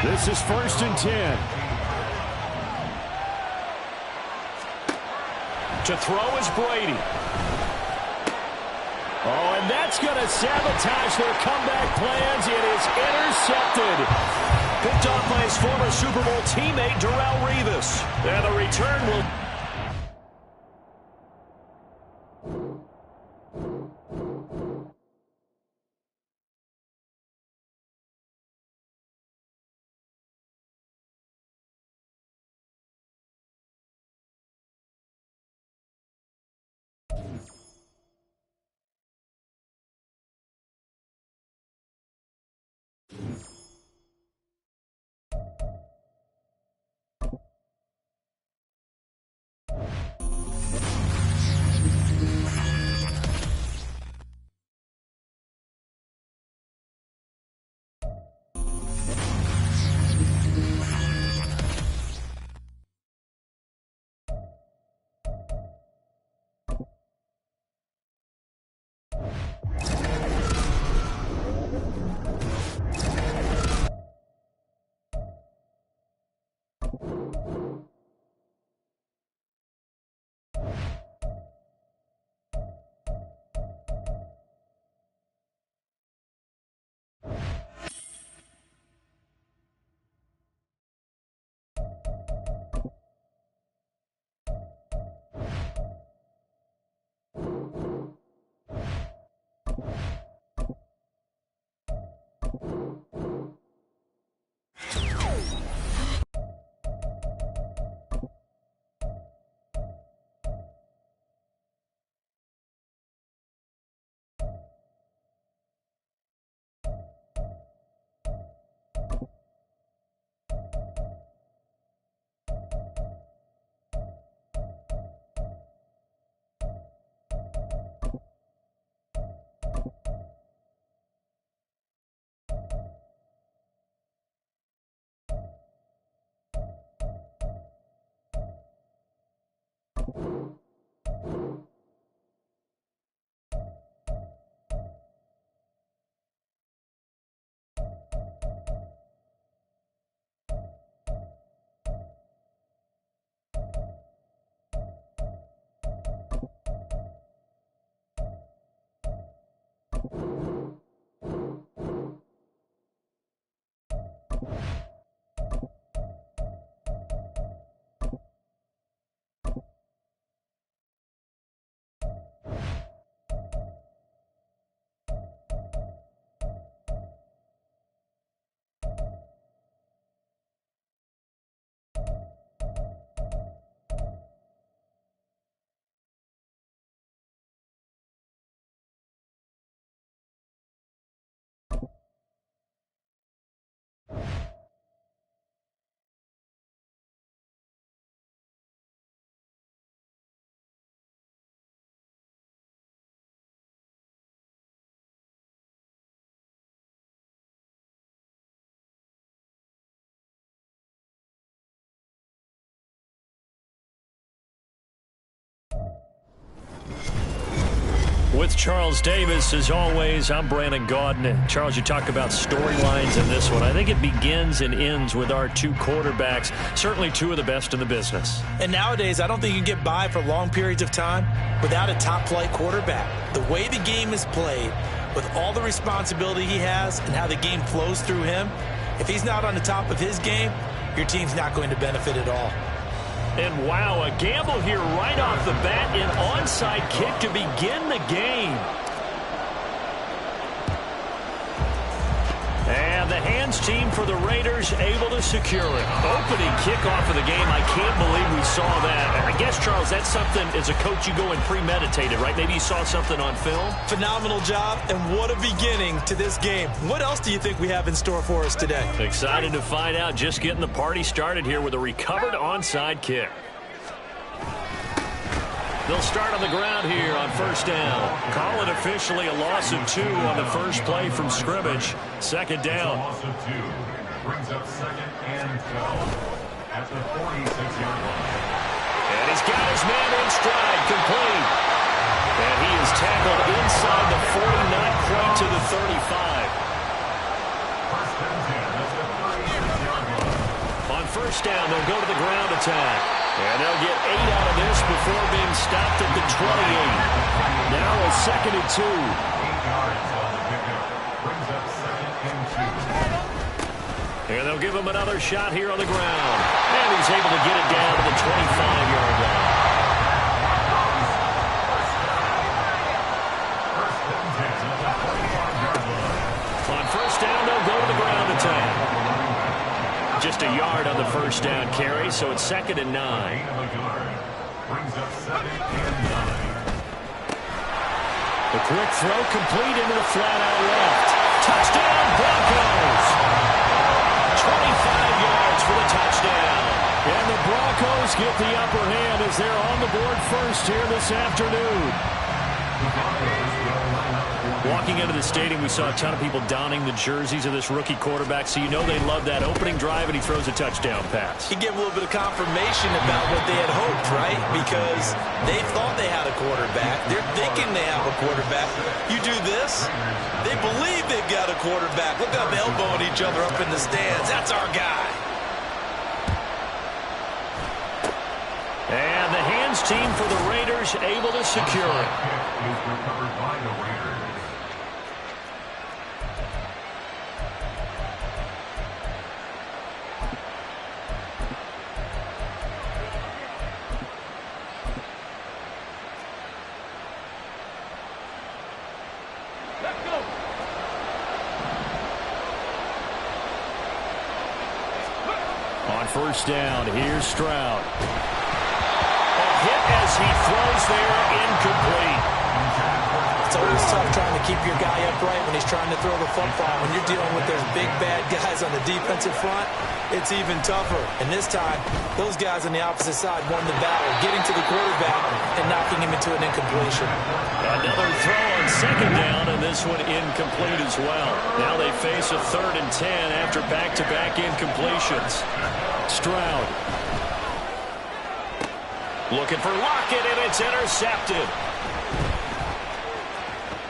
E: This is 1st and 10. To throw is Brady. Oh, and that's going to sabotage their comeback plans. It is intercepted. Picked off by his former Super Bowl teammate, Darrelle Revis. And the return will...
A: With Charles Davis, as always, I'm Brandon Gaudin. Charles, you talk about storylines in this one. I think it begins and ends with our two quarterbacks, certainly two of the best in the business.
C: And nowadays, I don't think you can get by for long periods of time without a top-flight quarterback. The way the game is played, with all the responsibility he has and how the game flows through him, if he's not on the top of his game, your team's not going to benefit at all.
A: And wow, a gamble here right off the bat, an onside kick to begin the game. And the hands team for the Raiders able to secure it. Opening kickoff of the game, I can't believe we saw that. I guess, Charles, that's something as a coach you go and premeditated, right? Maybe you saw something on film.
C: Phenomenal job, and what a beginning to this game. What else do you think we have in store for us today?
A: Excited to find out. Just getting the party started here with a recovered onside kick. They'll start on the ground here on first down. Call it officially a loss of 2 on the first play from scrimmage. Second down.
F: Loss of 2 brings up second and 12 at the 46-yard line.
A: And he's got his man in stride, complete. And he is tackled inside the 40, not quite to the 35.
F: First and 10 at the 36-yard line.
A: On first down, they'll go to the ground attack. And they'll get 8 out of this before being stopped at the 28. Now a second and 2.
F: 8 yards on the pickup. Brings up second and 2.
A: And they'll give him another shot here on the ground. And he's able to get it down to the 25-yard line.
F: First and 10 at the 45-yard line.
A: On first down, they'll go to the ground attack. Just a yard on the first down carry, so it's second and 9.
F: Gain of a yard. Brings up second and 9.
A: The quick throw complete into the flat out left. Touchdown, Broncos! 25 yards for the touchdown. And the Broncos get the upper hand as they're on the board first here this afternoon. Walking into the stadium, we saw a ton of people donning the jerseys of this rookie quarterback, so you know they love that opening drive, and he throws a touchdown pass.
C: He gave a little bit of confirmation about what they had hoped, right? Because they thought they had a quarterback. They're thinking they have a quarterback. You do this, they believe they've got a quarterback. Look at them elbowing each other up in the stands. That's our guy.
A: And the hands team for the Raiders able to secure it.
F: Is recovered by the Raiders.
E: On first down, here's Stroud.
A: A hit as he throws there, incomplete.
C: It's always tough trying to keep your guy upright when he's trying to throw the football. When you're dealing with those big, bad guys on the defensive front, it's even tougher. And this time, those guys on the opposite side won the battle, getting to the quarterback and knocking him into an incompletion.
A: Another throw on second down, and this one incomplete as well. Now they face a 3rd and 10 after back-to-back incompletions. Stroud. Looking for Lockett, and it's intercepted.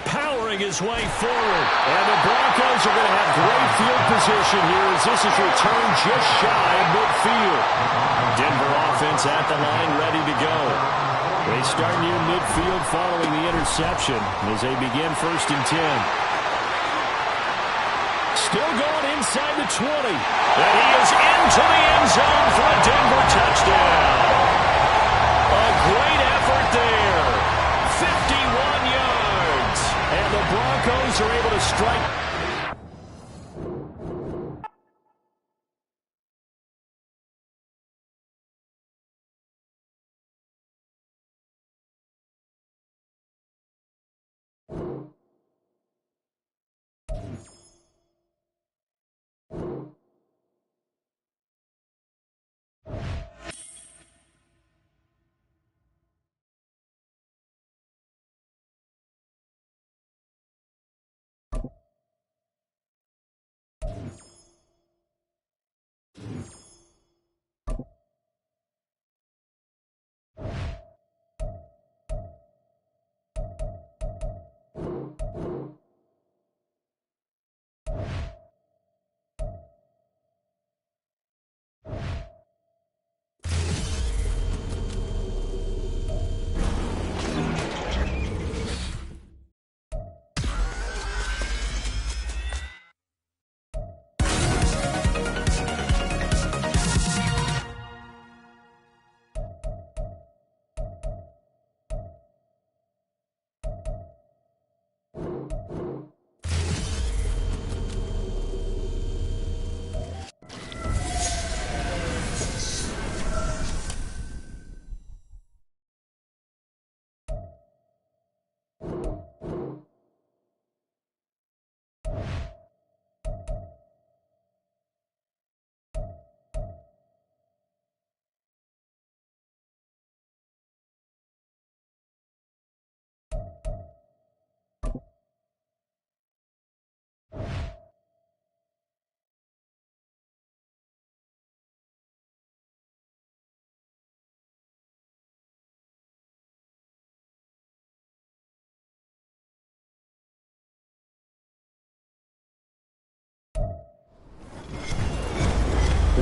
A: Powering his way forward. And the Broncos are going to have great field position here as this is returned just shy of midfield. Denver offense at the line, ready to go. They start near midfield following the interception as they begin 1st and 10. Still going inside the 20. And he is into the end zone for a Denver touchdown. A great effort there. 51 yards. And the Broncos are able to strike.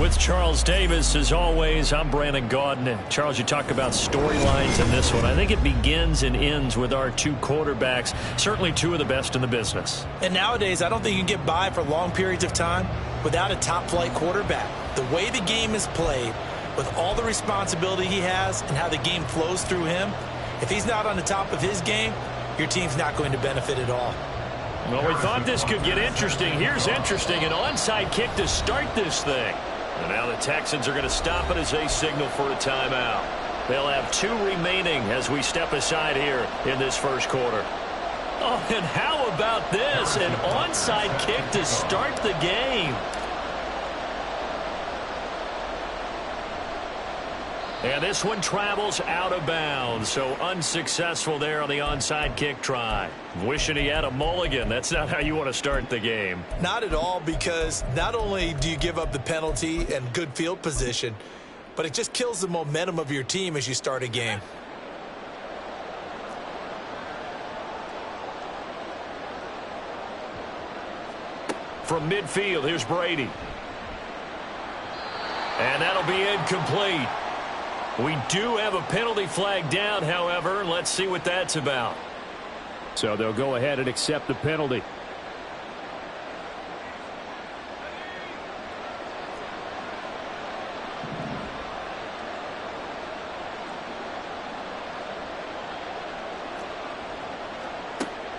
A: With Charles Davis, as always, I'm Brandon Gaudin. Charles, you talk about storylines in this one. I think it begins and ends with our two quarterbacks, certainly two of the best in the business.
C: And nowadays, I don't think you can get by for long periods of time without a top-flight quarterback. The way the game is played, with all the responsibility he has and how the game flows through him, if he's not on the top of his game, your team's not going to benefit at all.
A: Well, we thought this could get interesting. Here's interesting, an onside kick to start this thing. And now the Texans are going to stop it as they signal for a timeout. They'll have 2 remaining as we step aside here in this first quarter. Oh, and how about this? An onside kick to start the game. And this one travels out of bounds, so unsuccessful there on the onside kick try. Wishing he had a mulligan. That's not how you want to start the game.
C: Not at all, because not only do you give up the penalty and good field position, but it just kills the momentum of your team as you start a game.
A: From midfield, here's Brady. And that'll be incomplete. We do have a penalty flag down, however. Let's see what that's about.
E: So they'll go ahead and accept the penalty.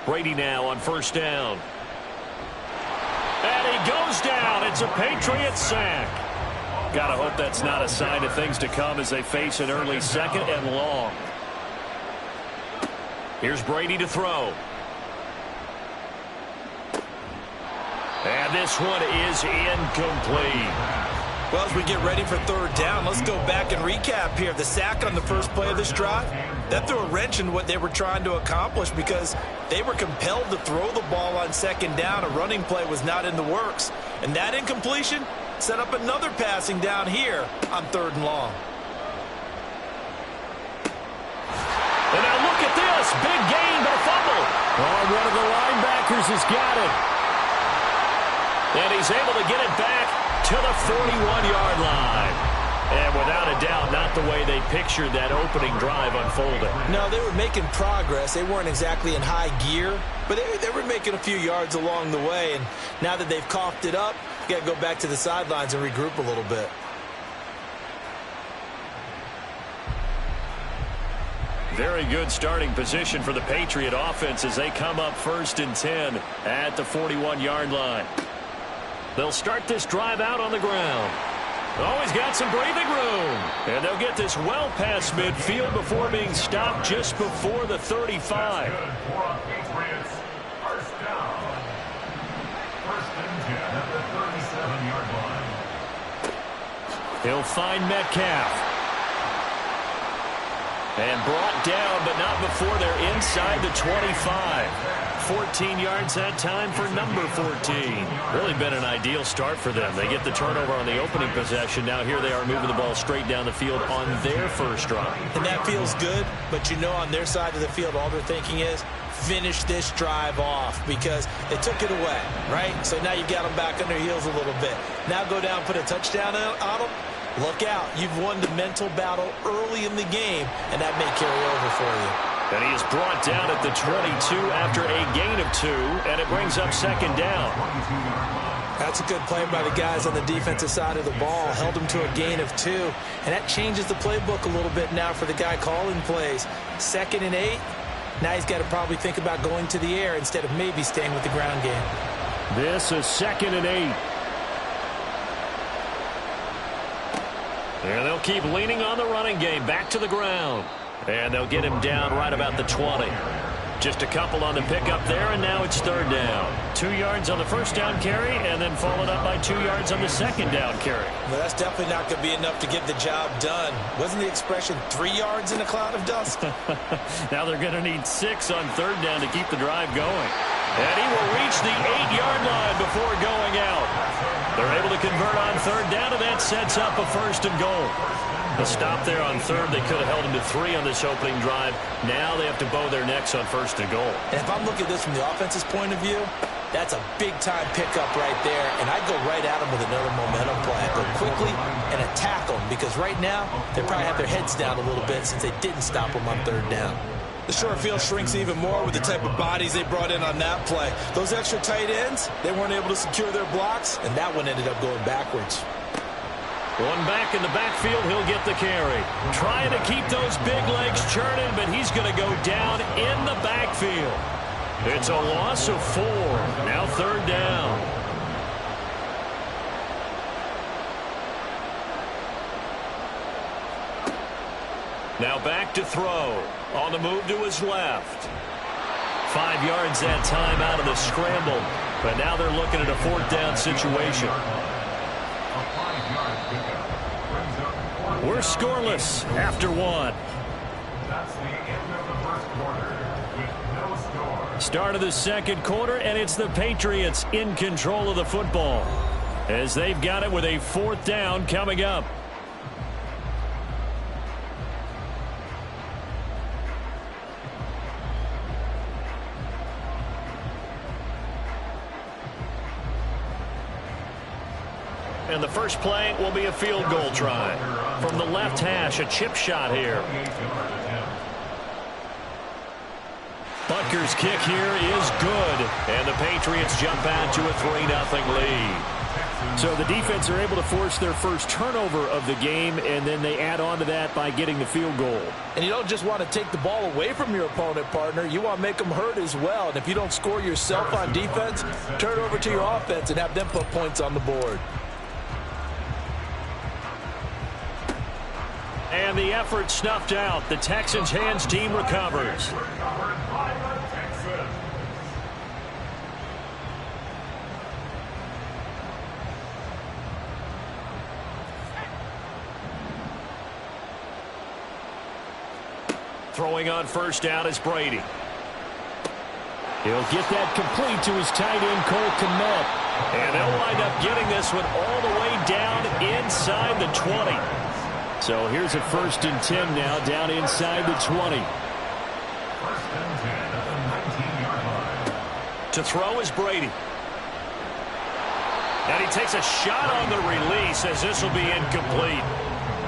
A: Brady now on first down. And he goes down. It's a Patriot sack. Gotta hope that's not a sign of things to come as they face an early second and long. Here's Brady to throw. And this one is incomplete.
C: Well, as we get ready for third down, let's go back and recap here. The sack on the first play of this drive, that threw a wrench in what they were trying to accomplish because they were compelled to throw the ball on second down. A running play was not in the works. And that incompletion set up another passing down here on third and long.
A: And now look at this. Big gain, but a fumble.
E: Oh, one of the linebackers has got it.
A: And he's able to get it back to the 41-yard line. And without a doubt, not the way they pictured that opening drive unfolding.
C: No, they were making progress. They weren't exactly in high gear, but they were making a few yards along the way. And now that they've coughed it up, you got to go back to the sidelines and regroup a little bit.
A: Very good starting position for the Patriot offense as they come up 1st and 10 at the 41-yard line. They'll start this drive out on the ground. Oh, he's got some breathing room. And they'll get this well past midfield before being stopped just before the 35.
F: First down. 1st and 10 at the 37-yard line.
A: He'll find Metcalf. And brought down, but not before they're inside the 25. 14 yards that time for number 14. Really been an ideal start for them. They get the turnover on the opening possession. Now here they are moving the ball straight down the field on their first drive.
C: And that feels good, but you know on their side of the field, all they're thinking is finish this drive off because they took it away, right? So now you've got them back on their heels a little bit. Now go down, put a touchdown on them. Look out. You've won the mental battle early in the game, and that may carry over for you.
A: And he is brought down at the 22 after a gain of 2, and it brings up 2nd down.
C: That's a good play by the guys on the defensive side of the ball. Held him to a gain of 2, and that changes the playbook a little bit now for the guy calling plays. 2nd and 8. Now he's got to probably think about going to the air instead of maybe staying with the ground game.
E: This is 2nd and 8.
A: And they'll keep leaning on the running game. Back to the ground. And they'll get him down right about the 20. Just a couple on the pickup there, and now it's 3rd down. 2 yards on the first down carry, and then followed up by 2 yards on the 2nd down carry.
C: Well, that's definitely not going to be enough to get the job done. Wasn't the expression 3 yards in a cloud of dust?
A: Now they're going to need 6 on 3rd down to keep the drive going. And he will reach the 8-yard line before going out. They're able to convert on 3rd down, and that sets up a 1st and goal. The stop there on 3rd, they could have held him to 3 on this opening drive. Now they have to bow their necks on 1st and goal.
C: And if I'm looking at this from the offense's point of view, That's a big-time pickup right there, and I'd go right at them with another momentum play. Go quickly and attack them, because right now they probably have their heads down a little bit since they didn't stop them on third down.
G: The short field shrinks even more with the type of bodies they brought in on that play. Those extra tight ends, they weren't able to secure their blocks,
C: and that one ended up going backwards.
A: One back in the backfield, he'll get the carry. Trying to keep those big legs churning, but he's going to go down in the backfield. It's a loss of 4. Now third down. Now back to throw. On the move to his left. 5 yards that time out of the scramble. But now they're looking at a fourth down situation. We're scoreless after 1.
F: That's the end of the first quarter with no score.
A: Start of the second quarter, and it's the Patriots in control of the football as they've got it with a fourth down coming up. And the first play will be a field goal try. From the left hash, a chip shot here. Butker's kick here is good. And the Patriots jump out to a 3-0 lead.
E: So the defense are able to force their first turnover of the game, and then they add on to that by getting the field goal.
G: And you don't just want to take the ball away from your opponent, partner. You want to make them hurt as well. And if you don't score yourself on defense, turn it over to your offense and have them put points on the board.
A: And the effort snuffed out. The Texans' hands team recovers. Throwing on first down is Brady.
E: He'll get that complete to his tight end, Cole Kmet.
A: And they'll wind up getting this one all the way down inside the 20.
E: So here's a 1st and 10 now, down inside the 20.
F: 1st and 10 at the 19-yard line.
A: To throw is Brady. And he takes a shot on the release as this will be incomplete.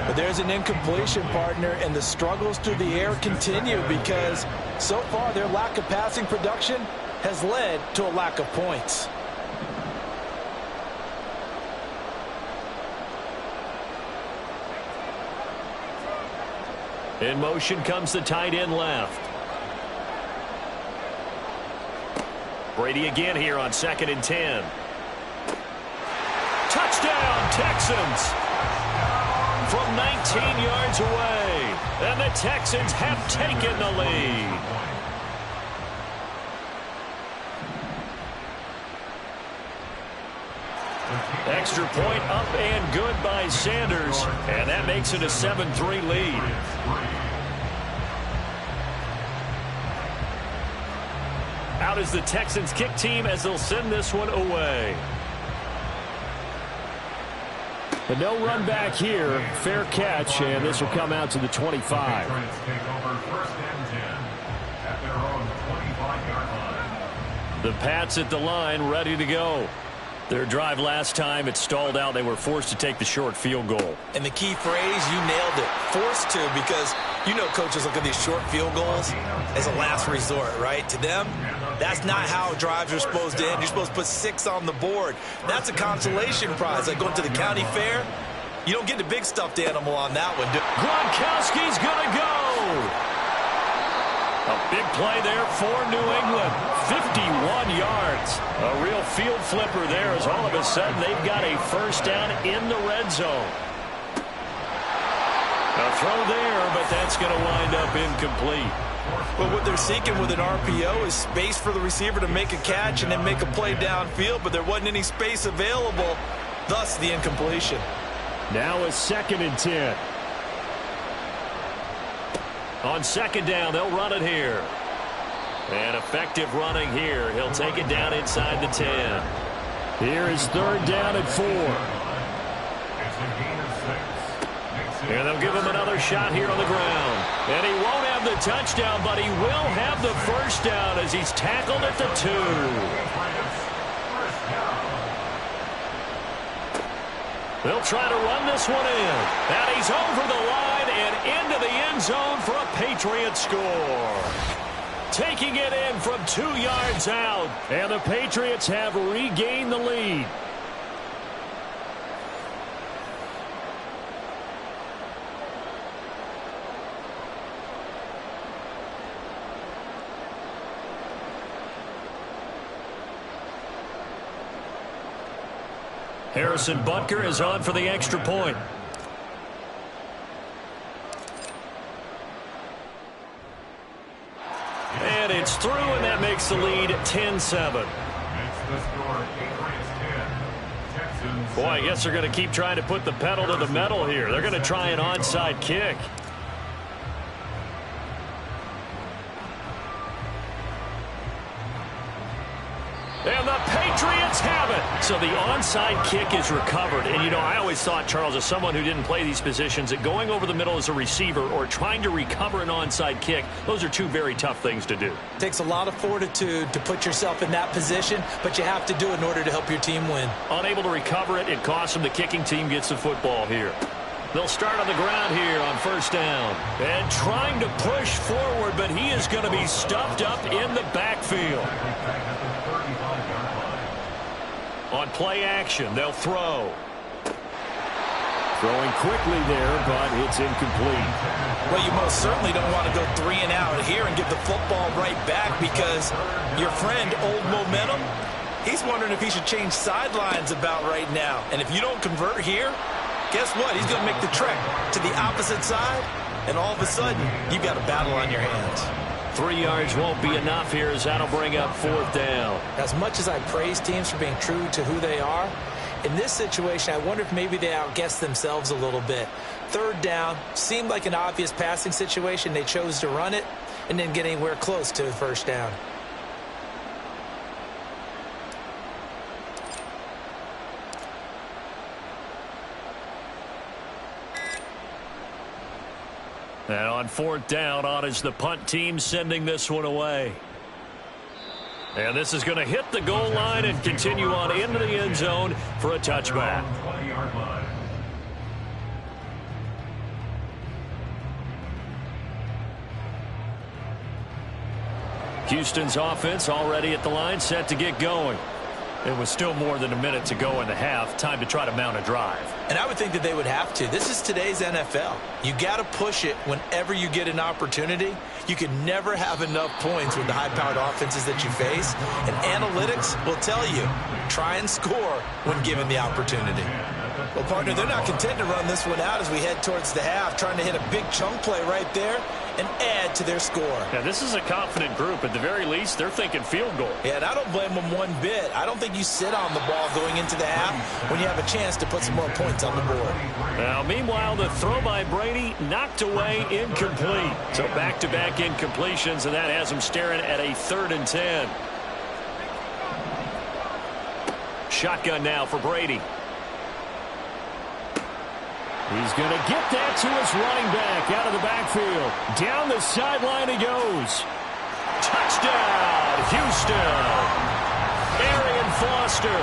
G: But there's an incompletion, partner, and the struggles through the air continue because so far their lack of passing production has led to a lack of points.
A: In motion comes the tight end left. Brady again here on 2nd and 10. Touchdown, Texans! From 19 yards away. And the Texans have taken the lead. Extra point up and good by Sanders. And that makes it a 7-3 lead. Out is the Texans kick team as they'll send this one away.
E: And no run back here. Fair catch, and this will come out to the 25.
A: The Pats at the line, ready to go. Their drive last time, it stalled out. They were forced to take the short field goal.
C: And the key phrase, you nailed it, forced to, because you know coaches look at these short field goals as a last resort, right? To them, that's not how drives are supposed to end. You're supposed to put 6 on the board. That's a consolation prize. Like going to the county fair, you don't get the big stuffed animal on that one.
A: Gronkowski's going to go. A big play there for New England. 51 yards. A real field flipper there as all of a sudden they've got a first down in the red zone. A throw there, but that's going to wind up incomplete.
G: But what they're seeking with an RPO is space for the receiver to make a catch and then make a play downfield, but there wasn't any space available, thus the incompletion.
E: Now a 2nd and 10.
A: On 2nd down, they'll run it here. And effective running here. He'll take it down inside the 10.
E: Here is 3rd down and 4.
A: And they'll give him another shot here on the ground. And he won't have the touchdown, but he will have the first down as he's tackled at the 2. They'll try to run this one in. And he's over the line and into the end zone for a Patriot score. Taking it in from 2 yards out. And the Patriots have regained the lead. Harrison Butker is on for the extra point. And it's through, and that makes the lead 10-7. Boy, I guess they're going to keep trying to put the pedal to the metal here. They're going to try an onside kick. And the Patriots have it. So the onside kick is recovered. And, you know, I always thought, Charles, as someone who didn't play these positions, that going over the middle as a receiver or trying to recover an onside kick, those are two very tough things to do.
C: It takes a lot of fortitude to put yourself in that position, but you have to do it in order to help your team win.
A: Unable to recover it, it costs them. The kicking team gets the football here. They'll start on the ground here on first down. And trying to push forward, but he is going to be stuffed up in the backfield. On play action, they'll throw.
E: Throwing quickly there, but it's incomplete.
C: Well, you most certainly don't want to go 3 and out here and give the football right back, because your friend, Old Momentum, he's wondering if he should change sidelines about right now. And if you don't convert here, guess what? He's going to make the trek to the opposite side, and all of a sudden, you've got a battle on your hands.
A: 3 yards won't be enough here, as that'll bring up fourth down.
C: As much as I praise teams for being true to who they are, in this situation, I wonder if maybe they outguessed themselves a little bit. Third down seemed like an obvious passing situation. They chose to run it and didn't get anywhere close to the first down.
A: And on fourth down, on is the punt team, sending this one away. And this is going to hit the goal line and continue on into the end zone for a touchback. Houston's offense already at the line, set to get going. It was still more than a minute to go in the half. Time to try to mount a drive.
C: And I would think that they would have to. This is today's NFL. You got to push it whenever you get an opportunity. You can never have enough points with the high-powered offenses that you face. And analytics will tell you, try and score when given the opportunity. Well, partner, they're not content to run this one out as we head towards the half, trying to hit a big chunk play right there and add to their score.
A: Yeah, this is a confident group. At the very least, they're thinking field goal.
C: Yeah, and I don't blame them one bit. I don't think you sit on the ball going into the half when you have a chance to put some more points on the board.
A: Now, meanwhile, the throw by Brady knocked away, incomplete. So back-to-back incompletions, and that has them staring at a 3rd and 10. Shotgun now for Brady.
E: He's going to get that to his running back out of the backfield. Down the sideline he goes.
A: Touchdown, Houston. Arian Foster,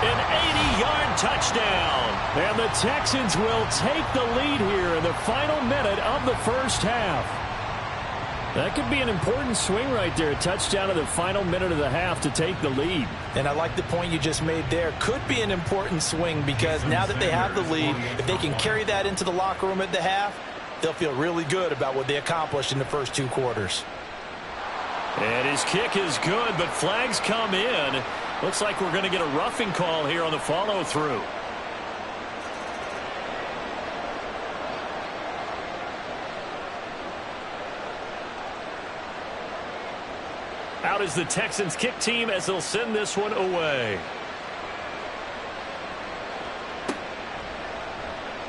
A: an 80-yard touchdown.
E: And the Texans will take the lead here in the final minute of the first half. That could be an important swing right there. A touchdown in the final minute of the half to take the lead.
C: And I like the point you just made there. Could be an important swing, because now that they have the lead, if they can carry that into the locker room at the half, they'll feel really good about what they accomplished in the first 2 quarters.
A: And his kick is good, but flags come in. Looks like we're going to get a roughing call here on the follow-through. Out is the Texans kick team as they'll send this one away.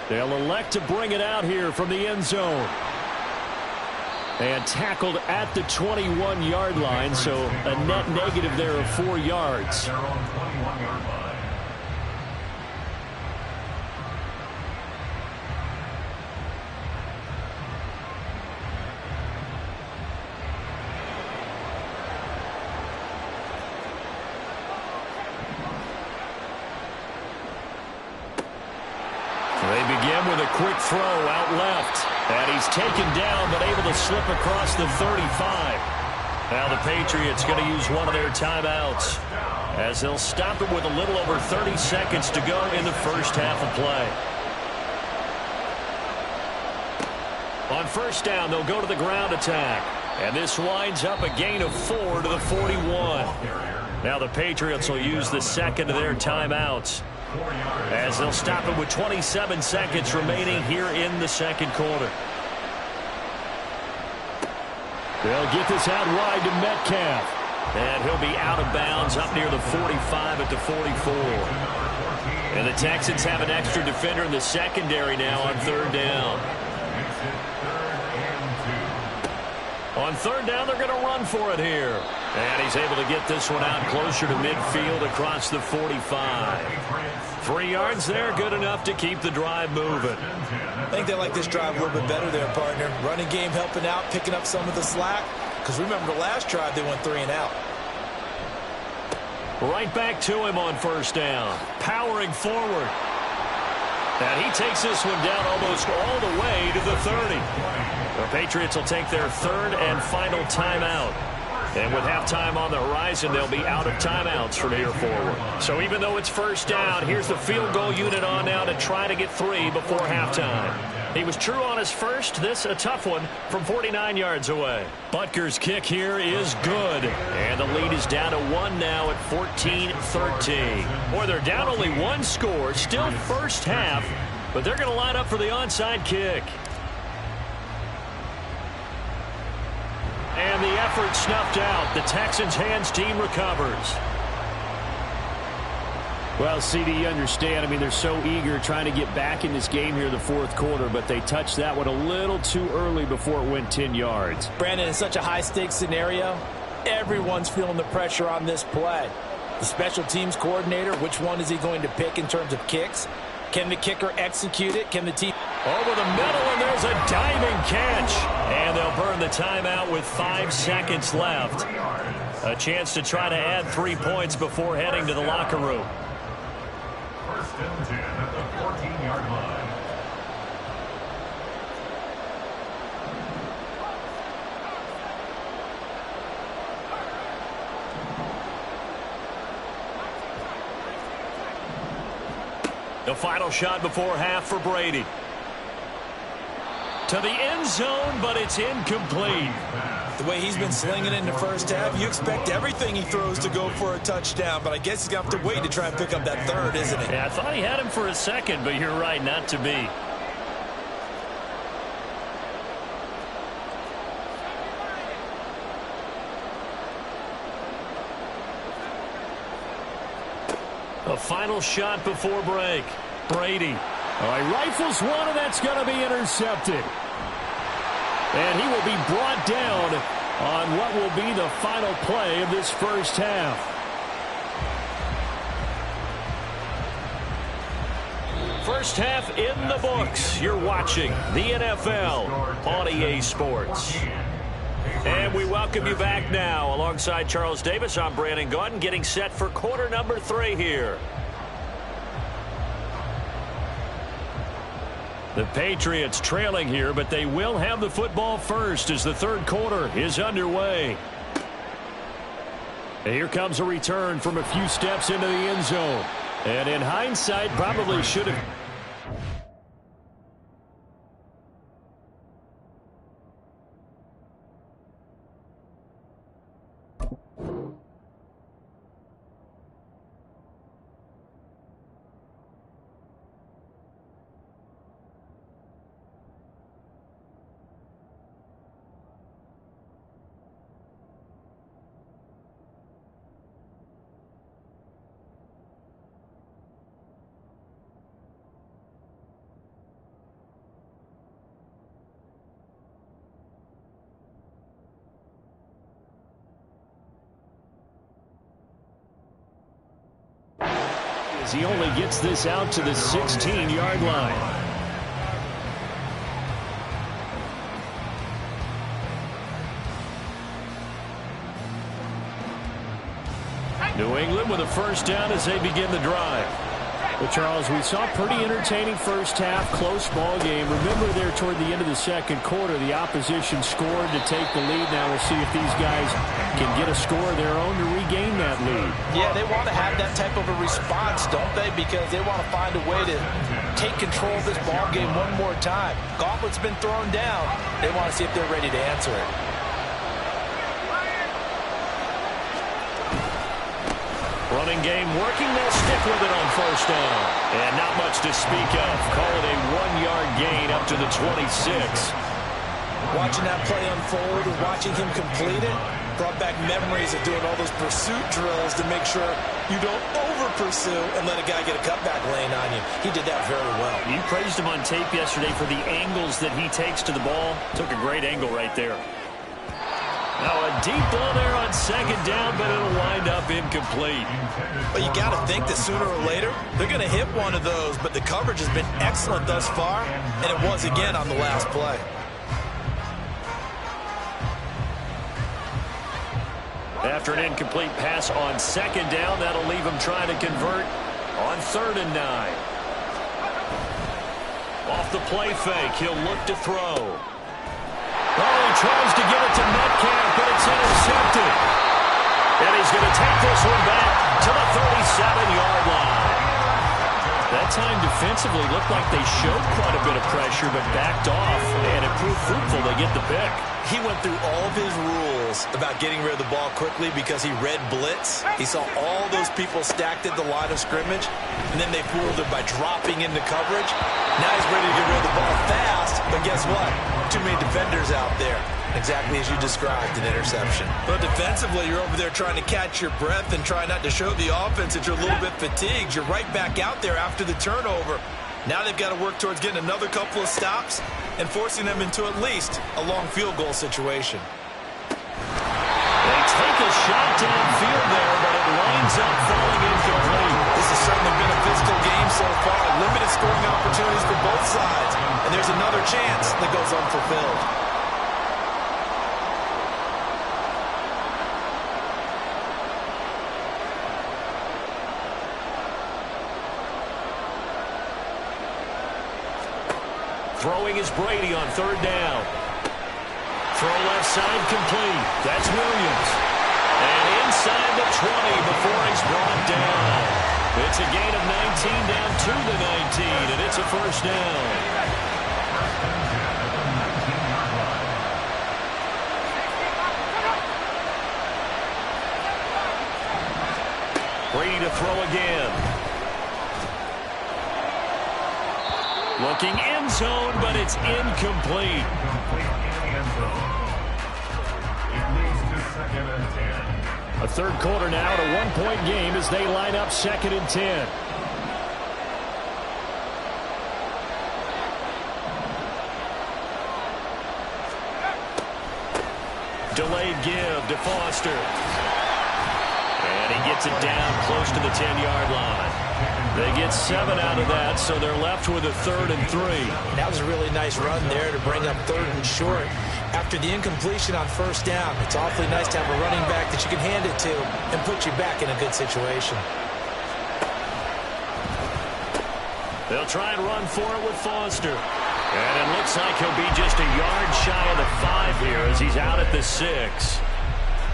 E: They'll elect to bring it out here from the end zone. And tackled at the 21-yard line, so a net negative there of 4 yards.
F: Their own 21-yard line.
E: quick throw out left. And he's taken down, but able to slip across the 35. Now the Patriots going to use one of their timeouts, as they'll stop it with a little over 30 seconds to go in the first half of play. On first down, they'll go to the ground attack. And this winds up a gain of 4 to the 41. Now the Patriots will use the second of their timeouts, as they'll stop it with 27 seconds remaining here in the second quarter. They'll get this out wide to Metcalf. And he'll be out of bounds up near the 45 at the 44. And the Texans have an extra defender in the secondary now on third down. On third down, they're going to run for it here. And he's able to get this one out closer to midfield across the 45. 3 yards there, good enough to keep the drive moving.
C: I think they like this drive a little bit better there, partner. Running game helping out, picking up some of the slack. Because remember, the last drive, they went 3 and out.
E: Right back to him on first down. Powering forward. And he takes this one down almost all the way to the 30. The Patriots will take their third and final timeout. And with halftime on the horizon, they'll be out of timeouts from here forward. So even though it's first down, here's the field goal unit on now to try to get 3 before halftime. He was true on his first. This a tough one from 49 yards away. Butker's kick here is good. And the lead is down to 1 now at 14-13. Boy, they're down only 1 score. Still first half. But they're going to line up for the onside kick. And the effort snuffed out. The Texans' hands team recovers.
H: Well, CD, you understand. I mean, they're so eager trying to get back in this game here in the fourth quarter, but they touched that one a little too early before it went 10 yards.
G: Brandon, in such a high-stakes scenario, everyone's feeling the pressure on this play. The special teams coordinator, which one is he going to pick in terms of kicks? Can the kicker execute it? Can the team...
E: Over the middle, and there's a diving catch. And they'll burn the timeout with 5 seconds left. A chance to try to add 3 points before heading to the locker room.
F: First and 10 at the 14-yard line.
E: The final shot before half for Brady. To the end zone, but it's incomplete.
C: The way he's been slinging it in the first half, you expect everything he throws to go for a touchdown, but I guess he's going to have to wait to try and pick up that third, isn't he?
E: Yeah, I thought he had him for a second, but you're right, not to be. A final shot before break. Brady.
H: All right, rifles one, and that's going to be intercepted. And he will be brought down on what will be the final play of this first half.
E: First half in the books. You're watching the NFL on EA Sports. And we welcome you back now. Alongside Charles Davis, I'm Brandon Gaudin, getting set for quarter number 3 here. The Patriots trailing here, but they will have the football first as the third quarter is underway. And here comes a return from a few steps into the end zone. And in hindsight, probably should have... He only gets this out to the 16-yard line. New England with a first down as they begin the drive.
H: Well, Charles, we saw a pretty entertaining first half, close ball game. Remember there toward the end of the second quarter, the opposition scored to take the lead. Now we'll see if these guys can get a score of their own to regain that lead.
G: Yeah, they want to have that type of a response, don't they? Because they want to find a way to take control of this ball game one more time. Gauntlet's been thrown down. They want to see if they're ready to answer it.
A: Running game working. They'll stick with it on first down. And not much to speak of. Call it a 1-yard gain up to the 26.
C: Watching that play unfold and watching him complete it brought back memories of doing all those pursuit drills to make sure you don't over-pursue and let a guy get a cutback lane on you. He did that very well.
A: You praised him on tape yesterday for the angles that he takes to the ball. Took a great angle right there. Now a deep ball there on second down, but it'll wind up incomplete.
C: But you got to think that sooner or later, they're going to hit one of those, but the coverage has been excellent thus far, and it was again on the last play.
A: After an incomplete pass on second down, that'll leave him trying to convert on 3rd and 9. Off the play fake, he'll look to throw. Oh, he tries to get it to Metcalf, but it's intercepted. And he's going to take this one back to the 37-yard line. That time defensively looked like they showed quite a bit of pressure, but backed off, and it proved fruitful. They get the pick.
C: He went through all of his rules about getting rid of the ball quickly because he read blitz. He saw all those people stacked at the line of scrimmage, and then they fooled him by dropping into coverage. Now he's ready to get rid of the ball fast, but guess what? Too many defenders out there. Exactly as you described, an interception. But defensively, you're over there trying to catch your breath and try not to show the offense that you're a little bit fatigued. You're right back out there after the turnover. Now they've got to work towards getting another couple of stops and forcing them into at least a long field goal situation.
A: They take a shot downfield there, but it winds up falling incomplete.
C: This has certainly been a physical game so far. Limited scoring opportunities for both sides. And there's another chance that goes unfulfilled.
A: Throwing is Brady on 3rd down. Throw left side complete. That's Williams. And inside the 20 before he's brought down. It's a gain of 19 down to the 19, and it's a first down. Brady to throw again. Looking end zone, but it's incomplete.
H: A third quarter now at a 1-point game as they line up 2nd and 10.
A: Delayed give to Foster. And he gets it down close to the 10-yard line. They get 7 out of that, so they're left with a 3rd and 3.
C: That was a really nice run there to bring up 3rd and short. After the incompletion on first down, it's awfully nice to have a running back that you can hand it to and put you back in a good situation.
A: They'll try and run for it with Foster. And it looks like he'll be just a yard shy of the 5 here as he's out at the 6.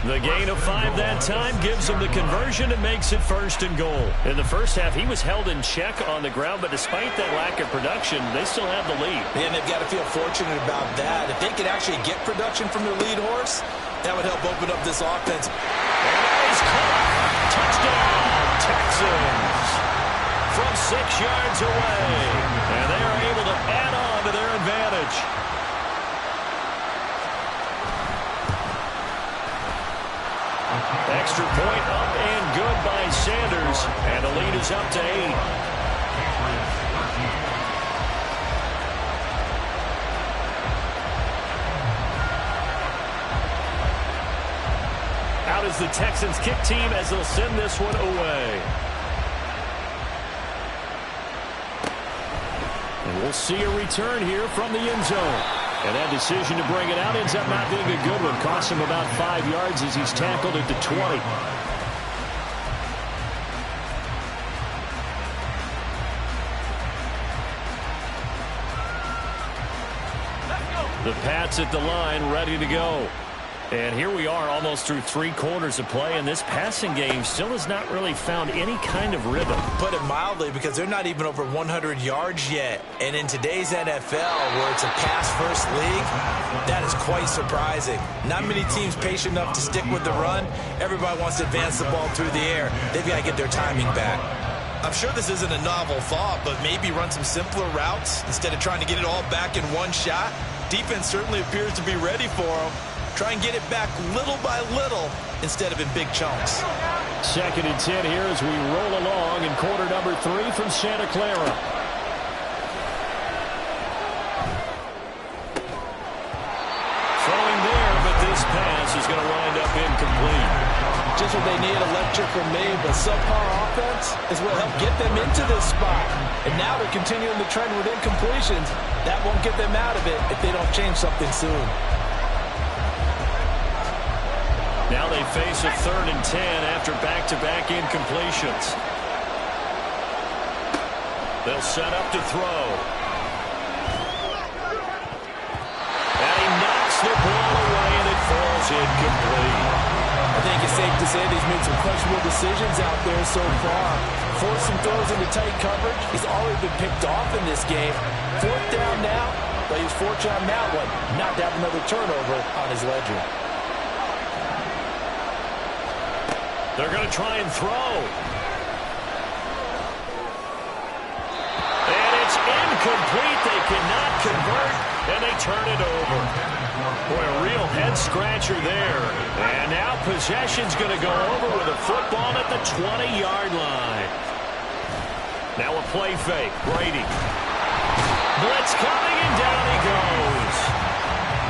A: The gain of 5 that time gives him the conversion and makes it 1st and goal. In the first half, he was held in check on the ground, but despite that lack of production, they still have the lead.
C: And they've got to feel fortunate about that. If they could actually get production from their lead horse, that would help open up this offense.
A: And he's caught. Touchdown, Texans. From 6 yards away. And they are able to add on to their advantage. Extra point up and good by Sanders. And the lead is up to 8. Out is the Texans kick team as they'll send this one away.
H: And we'll see a return here from the end zone. And that decision to bring it out ends up not being a good one. Costs him about 5 yards as he's tackled at the 20.
A: The Pats at the line, ready to go. And here we are almost through 3 quarters of play, and this passing game still has not really found any kind of rhythm.
C: Put it mildly, because they're not even over 100 yards yet. And in today's NFL, where it's a pass-first league, that is quite surprising. Not many teams patient enough to stick with the run. Everybody wants to advance the ball through the air. They've got to get their timing back. I'm sure this isn't a novel thought, but maybe run some simpler routes instead of trying to get it all back in one shot. Defense certainly appears to be ready for them. Try and get it back little by little instead of in big chunks.
H: 2nd and 10 here as we roll along in quarter number 3 from Santa Clara.
A: Throwing there, but this pass is going to wind up incomplete.
G: Just what they need, electric from me, but subpar offense is what helped get them into this spot. And now they're continuing the trend with incompletions. That won't get them out of it if they don't change something soon.
A: Now they face a 3rd and 10 after back-to-back incompletions. They'll set up to throw. And he knocks the ball away, and it falls incomplete.
G: I think it's safe to say that he's made some questionable decisions out there so far. Forced some throws into tight coverage. He's already been picked off in this game. 4th down now, but he was fortunate on that one, not to have another turnover on his ledger.
A: They're going to try and throw. And it's incomplete. They cannot convert, and they turn it over. Boy, a real head-scratcher there. And now possession's going to go over with a football at the 20-yard line. Now a play fake. Brady. Blitz coming, and down he goes.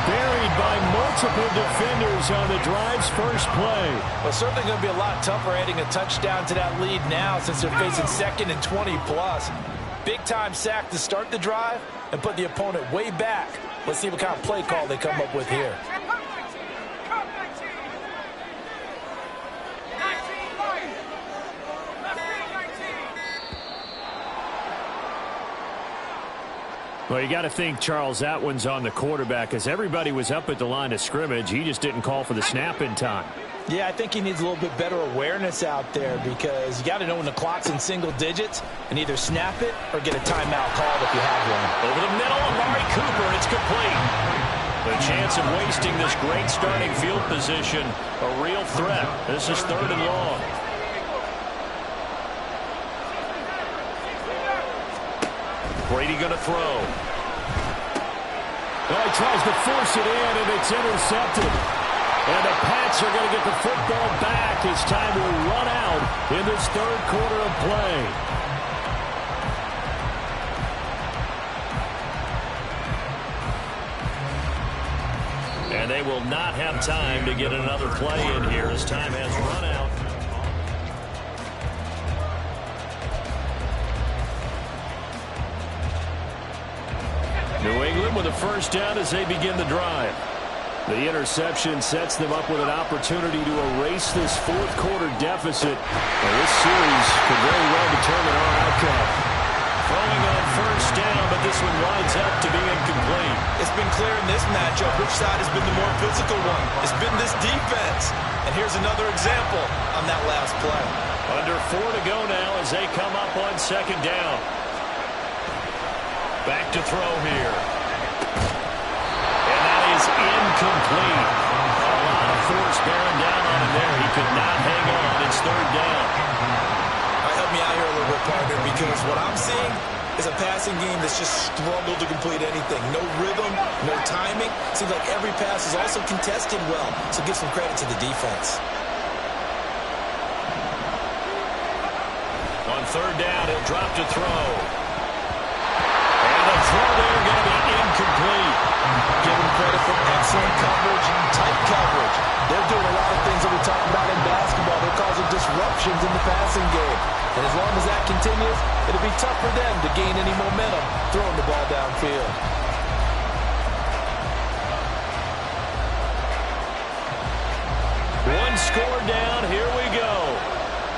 H: Buried by multiple defenders on the drive's first play.
G: Well, certainly going to be a lot tougher adding a touchdown to that lead now since they're facing 2nd and 20+. Big-time sack to start the drive and put the opponent way back. Let's see what kind of play call they come up with here.
H: Well, you got to think, Charles, that one's on the quarterback, as everybody was up at the line of scrimmage. He just didn't call for the snap in time.
G: Yeah, I think he needs a little bit better awareness out there, because you got to know when the clock's in single digits and either snap it or get a timeout called if you have one.
A: Over the middle, Amari Cooper. It's complete. The chance of wasting this great starting field position, a real threat. This is 3rd and long. Brady going to throw.
H: Well, he tries to force it in, and it's intercepted. And the Pats are going to get the football back as time will run out in this 3rd quarter of play.
A: And they will not have time to get another play in here as time has run out. New England with a 1st down as they begin the drive.
H: The interception sets them up with an opportunity to erase this 4th quarter deficit. And this series could very well determine our outcome.
A: Throwing on 1st down, but this one winds up to be incomplete.
C: It's been clear in this matchup which side has been the more physical one. It's been this defense. And here's another example on that last play.
A: Under 4 to go now as they come up on 2nd down. Back to throw here. And that is incomplete. A lot of force bearing down on him there. He could not hang on. It's 3rd down.
C: Help me out here a little bit, partner, because what I'm seeing is a passing game that's just struggled to complete anything. No rhythm, no timing. Seems like every pass is also contested well, so give some credit to the defense.
A: On 3rd down, he'll drop to throw. The throw there going to be incomplete.
G: Give them credit for excellent coverage, tight coverage. They're doing a lot of things that we talk about in basketball. They're causing disruptions in the passing game. And as long as that continues, it'll be tough for them to gain any momentum throwing the ball downfield.
A: One score down. Here we go.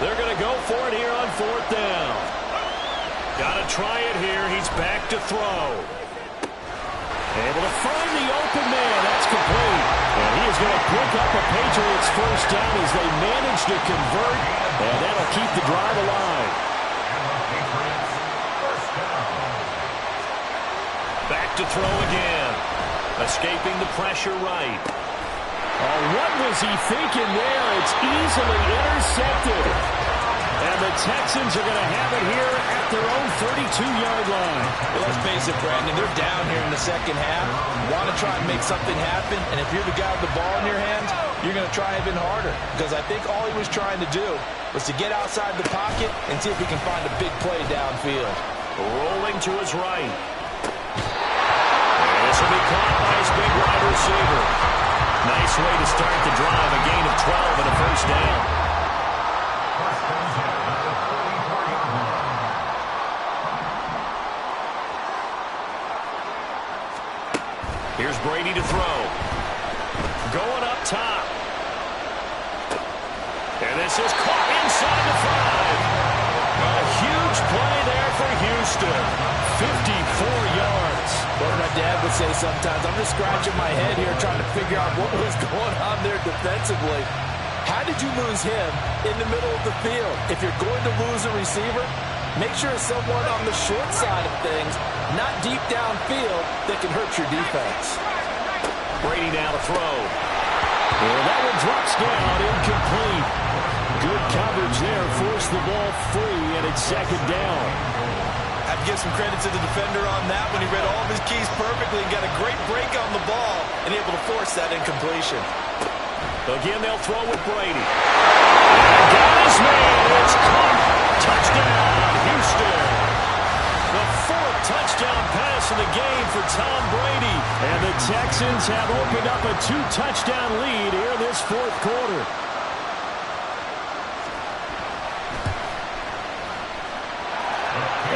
A: They're going to go for it here on 4th down. Got to try it here. He's back to throw.
E: Able to find the open man. That's complete. And he is going to pick up a Patriots first down as they manage to convert. And that'll keep the drive alive.
A: Back to throw again. Escaping the pressure right.
E: Oh, what was he thinking there? It's easily intercepted. And the Texans are going to have it here at their own 32-yard line.
B: Well, let's face it, Brandon, they're down here in the second half. Want to try and make something happen, and if you're the guy with the ball in your hands, you're going to try even harder. Because I think all he was trying to do was to get outside the pocket and see if he can find a big play downfield.
A: Rolling to his right. This will be caught by his big wide receiver. Nice way to start the drive, a gain of 12 and a first down. Here's Brady to throw. Going up top. And this is caught inside the 5. A huge play there for Houston. 54 yards.
G: What my dad would say sometimes, I'm just scratching my head here trying to figure out what was going on there defensively. How did you lose him in the middle of the field? If you're going to lose a receiver, make sure it's someone on the short side of things, not deep downfield, that can hurt your defense.
A: Brady now to throw.
E: And that one drops down, incomplete. Good coverage there, forced the ball free, and it's second down.
C: I have to give some credit to the defender on that when he read all of his keys perfectly and got a great break on the ball and able to force that incompletion.
A: Again, they'll throw with Brady. And got his man. It's caught. Touchdown, Houston. The 4th touchdown pass in the game for Tom Brady.
E: And the Texans have opened up a 2-touchdown lead here this 4th quarter.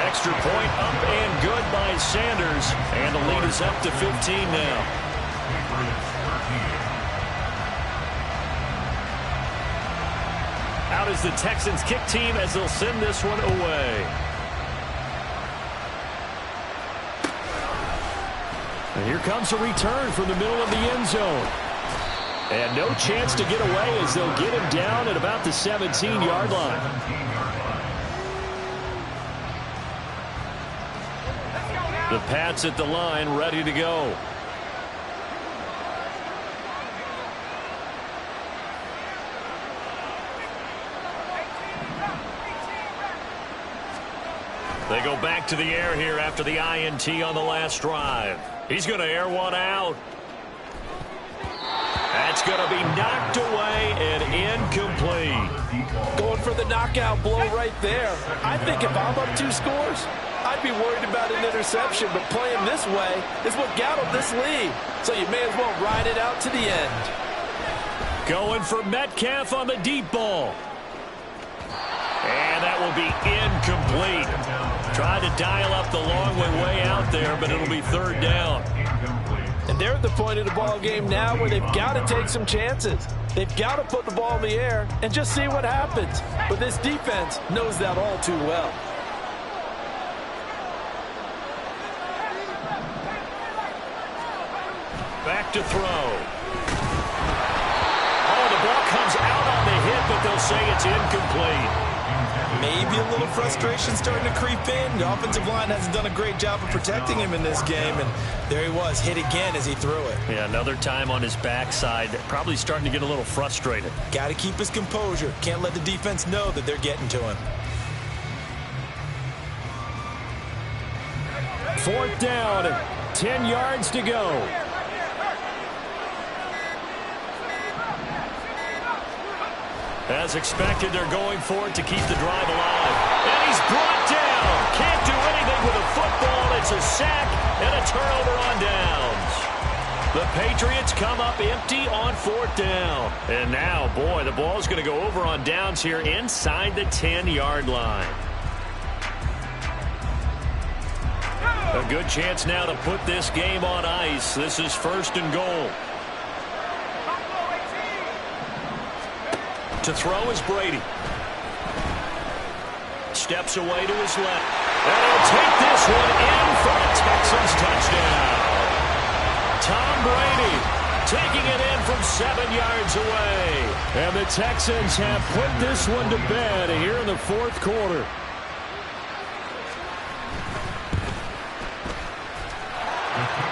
A: Extra point up and good by Sanders. And the lead is up to 15 now. Out is the Texans kick team as they'll send this one away.
E: And here comes a return from the middle of the end zone. And no chance to get away as they'll get him down at about the 17-yard line.
A: The Pats at the line, ready to go. They go back to the air here after the INT on the last drive. He's going to air one out. That's going to be knocked away and incomplete.
G: Going for the knockout blow right there. I think if I'm up 2 scores, I'd be worried about an interception, but playing this way is what got him this lead. So you may as well ride it out to the end.
E: Going for Metcalf on the deep ball.
A: And that will be incomplete. Tried to dial up the long way out there, but it'll be 3rd down.
G: And they're at the point of the ball game now where they've got to take some chances. They've got to put the ball in the air and just see what happens. But this defense knows that all too well.
A: Back to throw. Oh, the ball comes out on the hit, but they'll say it's incomplete.
C: Maybe a little frustration starting to creep in. The offensive line hasn't done a great job of protecting him in this game, and there he was, hit again as he threw it.
A: Yeah, another time on his backside, probably starting to get a little frustrated.
C: Got to keep his composure. Can't let the defense know that they're getting to him.
E: 4th down, 10 yards to go.
A: As expected, they're going for it to keep the drive alive. And he's brought down. Can't do anything with a football. It's a sack and a turnover on downs. The Patriots come up empty on 4th down. And now, boy, the ball's going to go over on downs here inside the 10-yard line. A good chance now to put this game on ice. This is 1st and goal. To throw is Brady. Steps away to his left. And he'll take this one in for a Texans touchdown. Tom Brady, taking it in from 7 yards away.
E: And the Texans have put this one to bed here in the fourth quarter.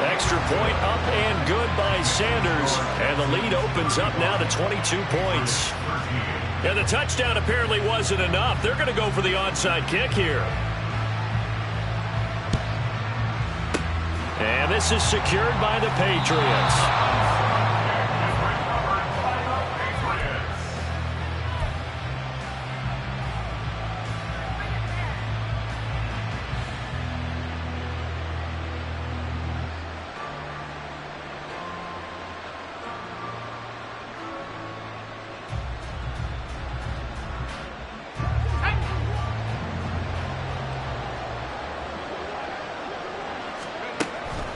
A: Extra point up and good by Sanders. And the lead opens up now to 22 points. And the touchdown apparently wasn't enough. They're going to go for the onside kick here. And this is secured by the Patriots.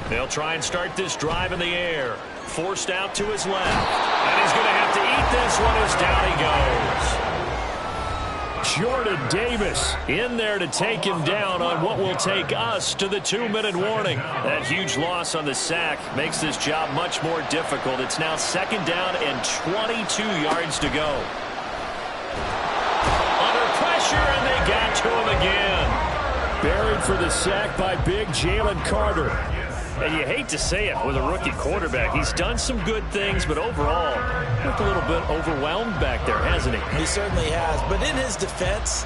A: They'll try and start this drive in the air. Forced out to his left. And he's going to have to eat this one as down he goes.
E: Jordan Davis in there to take him down on what will take us to the 2-minute warning.
A: That huge loss on the sack makes this job much more difficult. It's now 2nd down and 22 yards to go. Under pressure, and they got to him again.
E: Buried for the sack by big Jalen Carter.
A: And you hate to say it with a rookie quarterback. He's done some good things, but overall, looked a little bit overwhelmed back there, hasn't he?
C: He certainly has. But in his defense,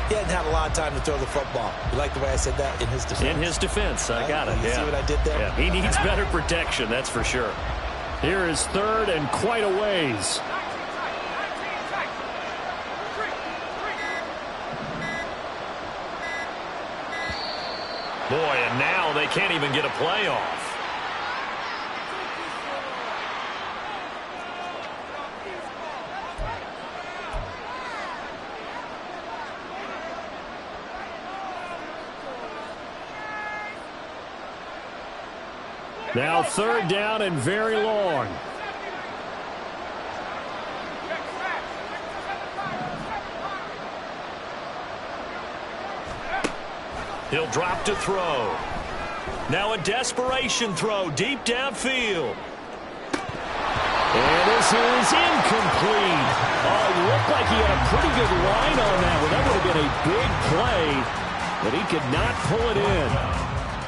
C: he hadn't had a lot of time to throw the football. You like the way I said that? In his defense.
A: In his defense. I got it.
C: You see what I did there?
A: Yeah, he needs better protection, that's for sure.
E: Here is 3rd and quite a ways.
A: Boy, and now they can't even get a play off.
E: Now 3rd down and very long.
A: He'll drop to throw. Now a desperation throw deep downfield.
E: And this is incomplete. Oh, it looked like he had a pretty good line on that one. That would have been a big play, but he could not pull it in.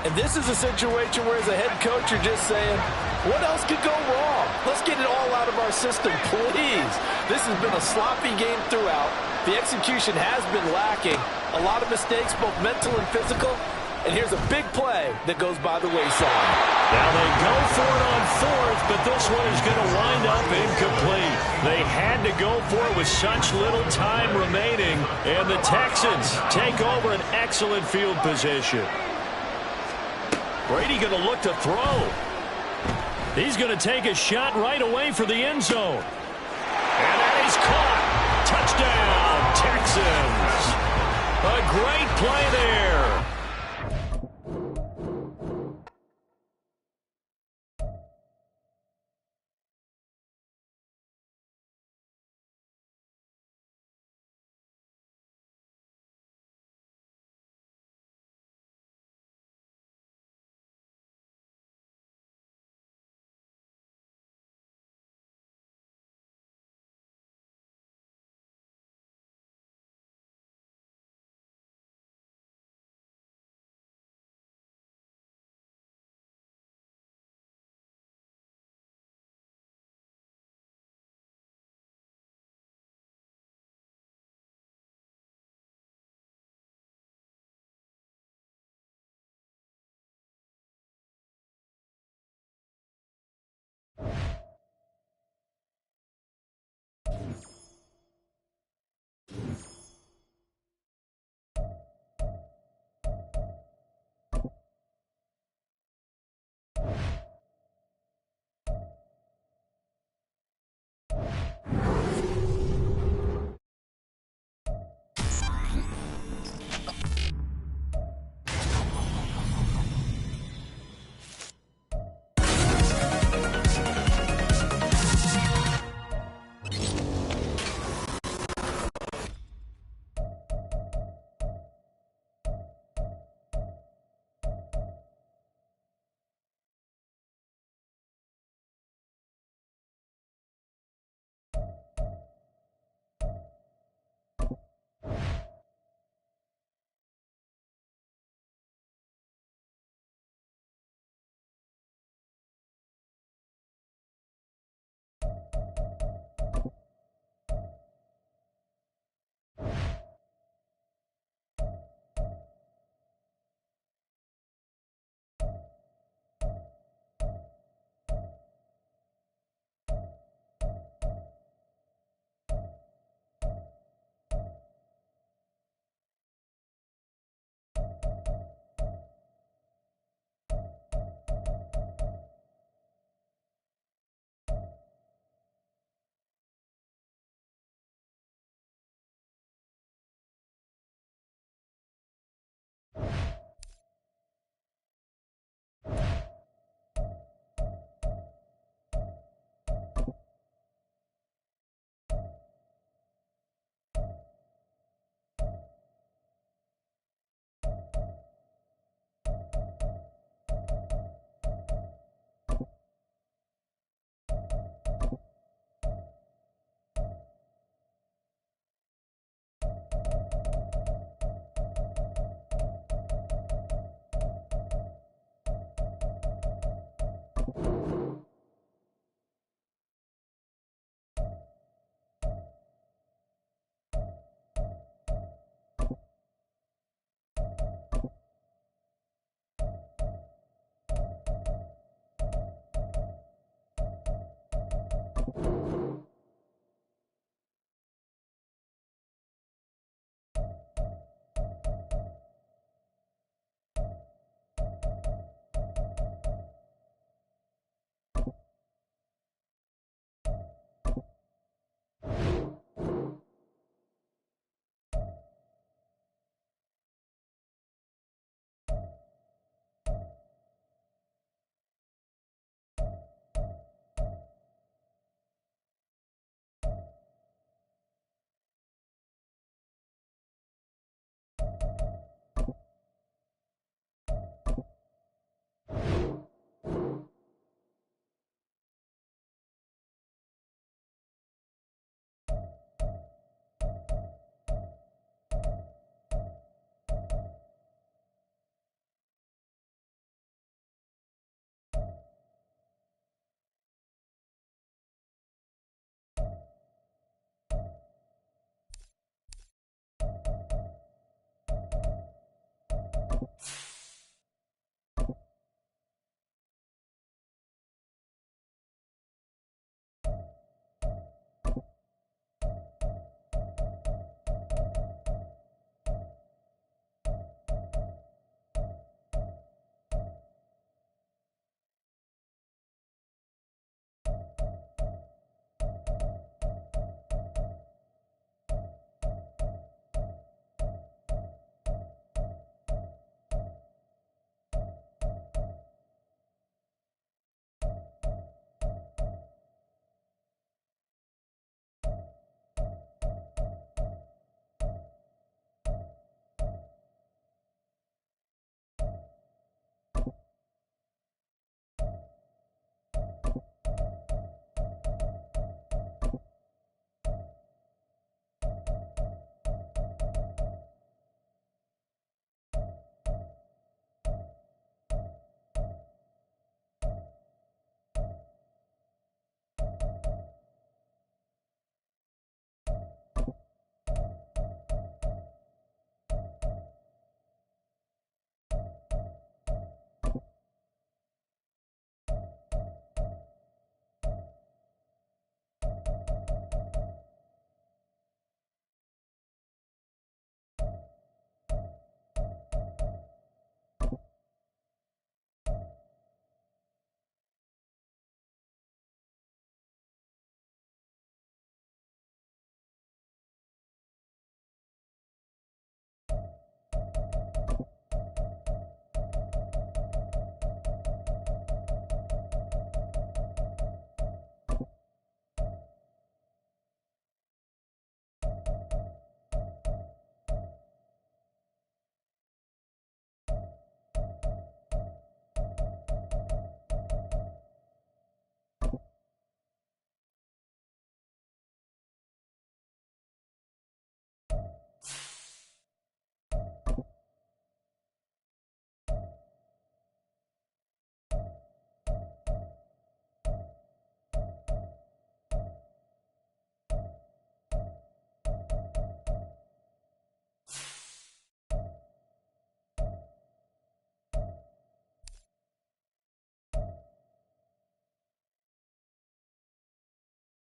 G: And this is a situation where as a head coach you're just saying, what else could go wrong? Let's get it all out of our system, please. This has been a sloppy game throughout. The execution has been lacking. A lot of mistakes, both mental and physical. And here's a big play that goes by the wayside.
A: Now they go for it on 4th, but this one is going to wind up incomplete. They had to go for it with such little time remaining, and the Texans take over an excellent field position. Brady going to look to throw. He's going to take a shot right away for the end zone. And that is caught. Touchdown, Texans. A great play there.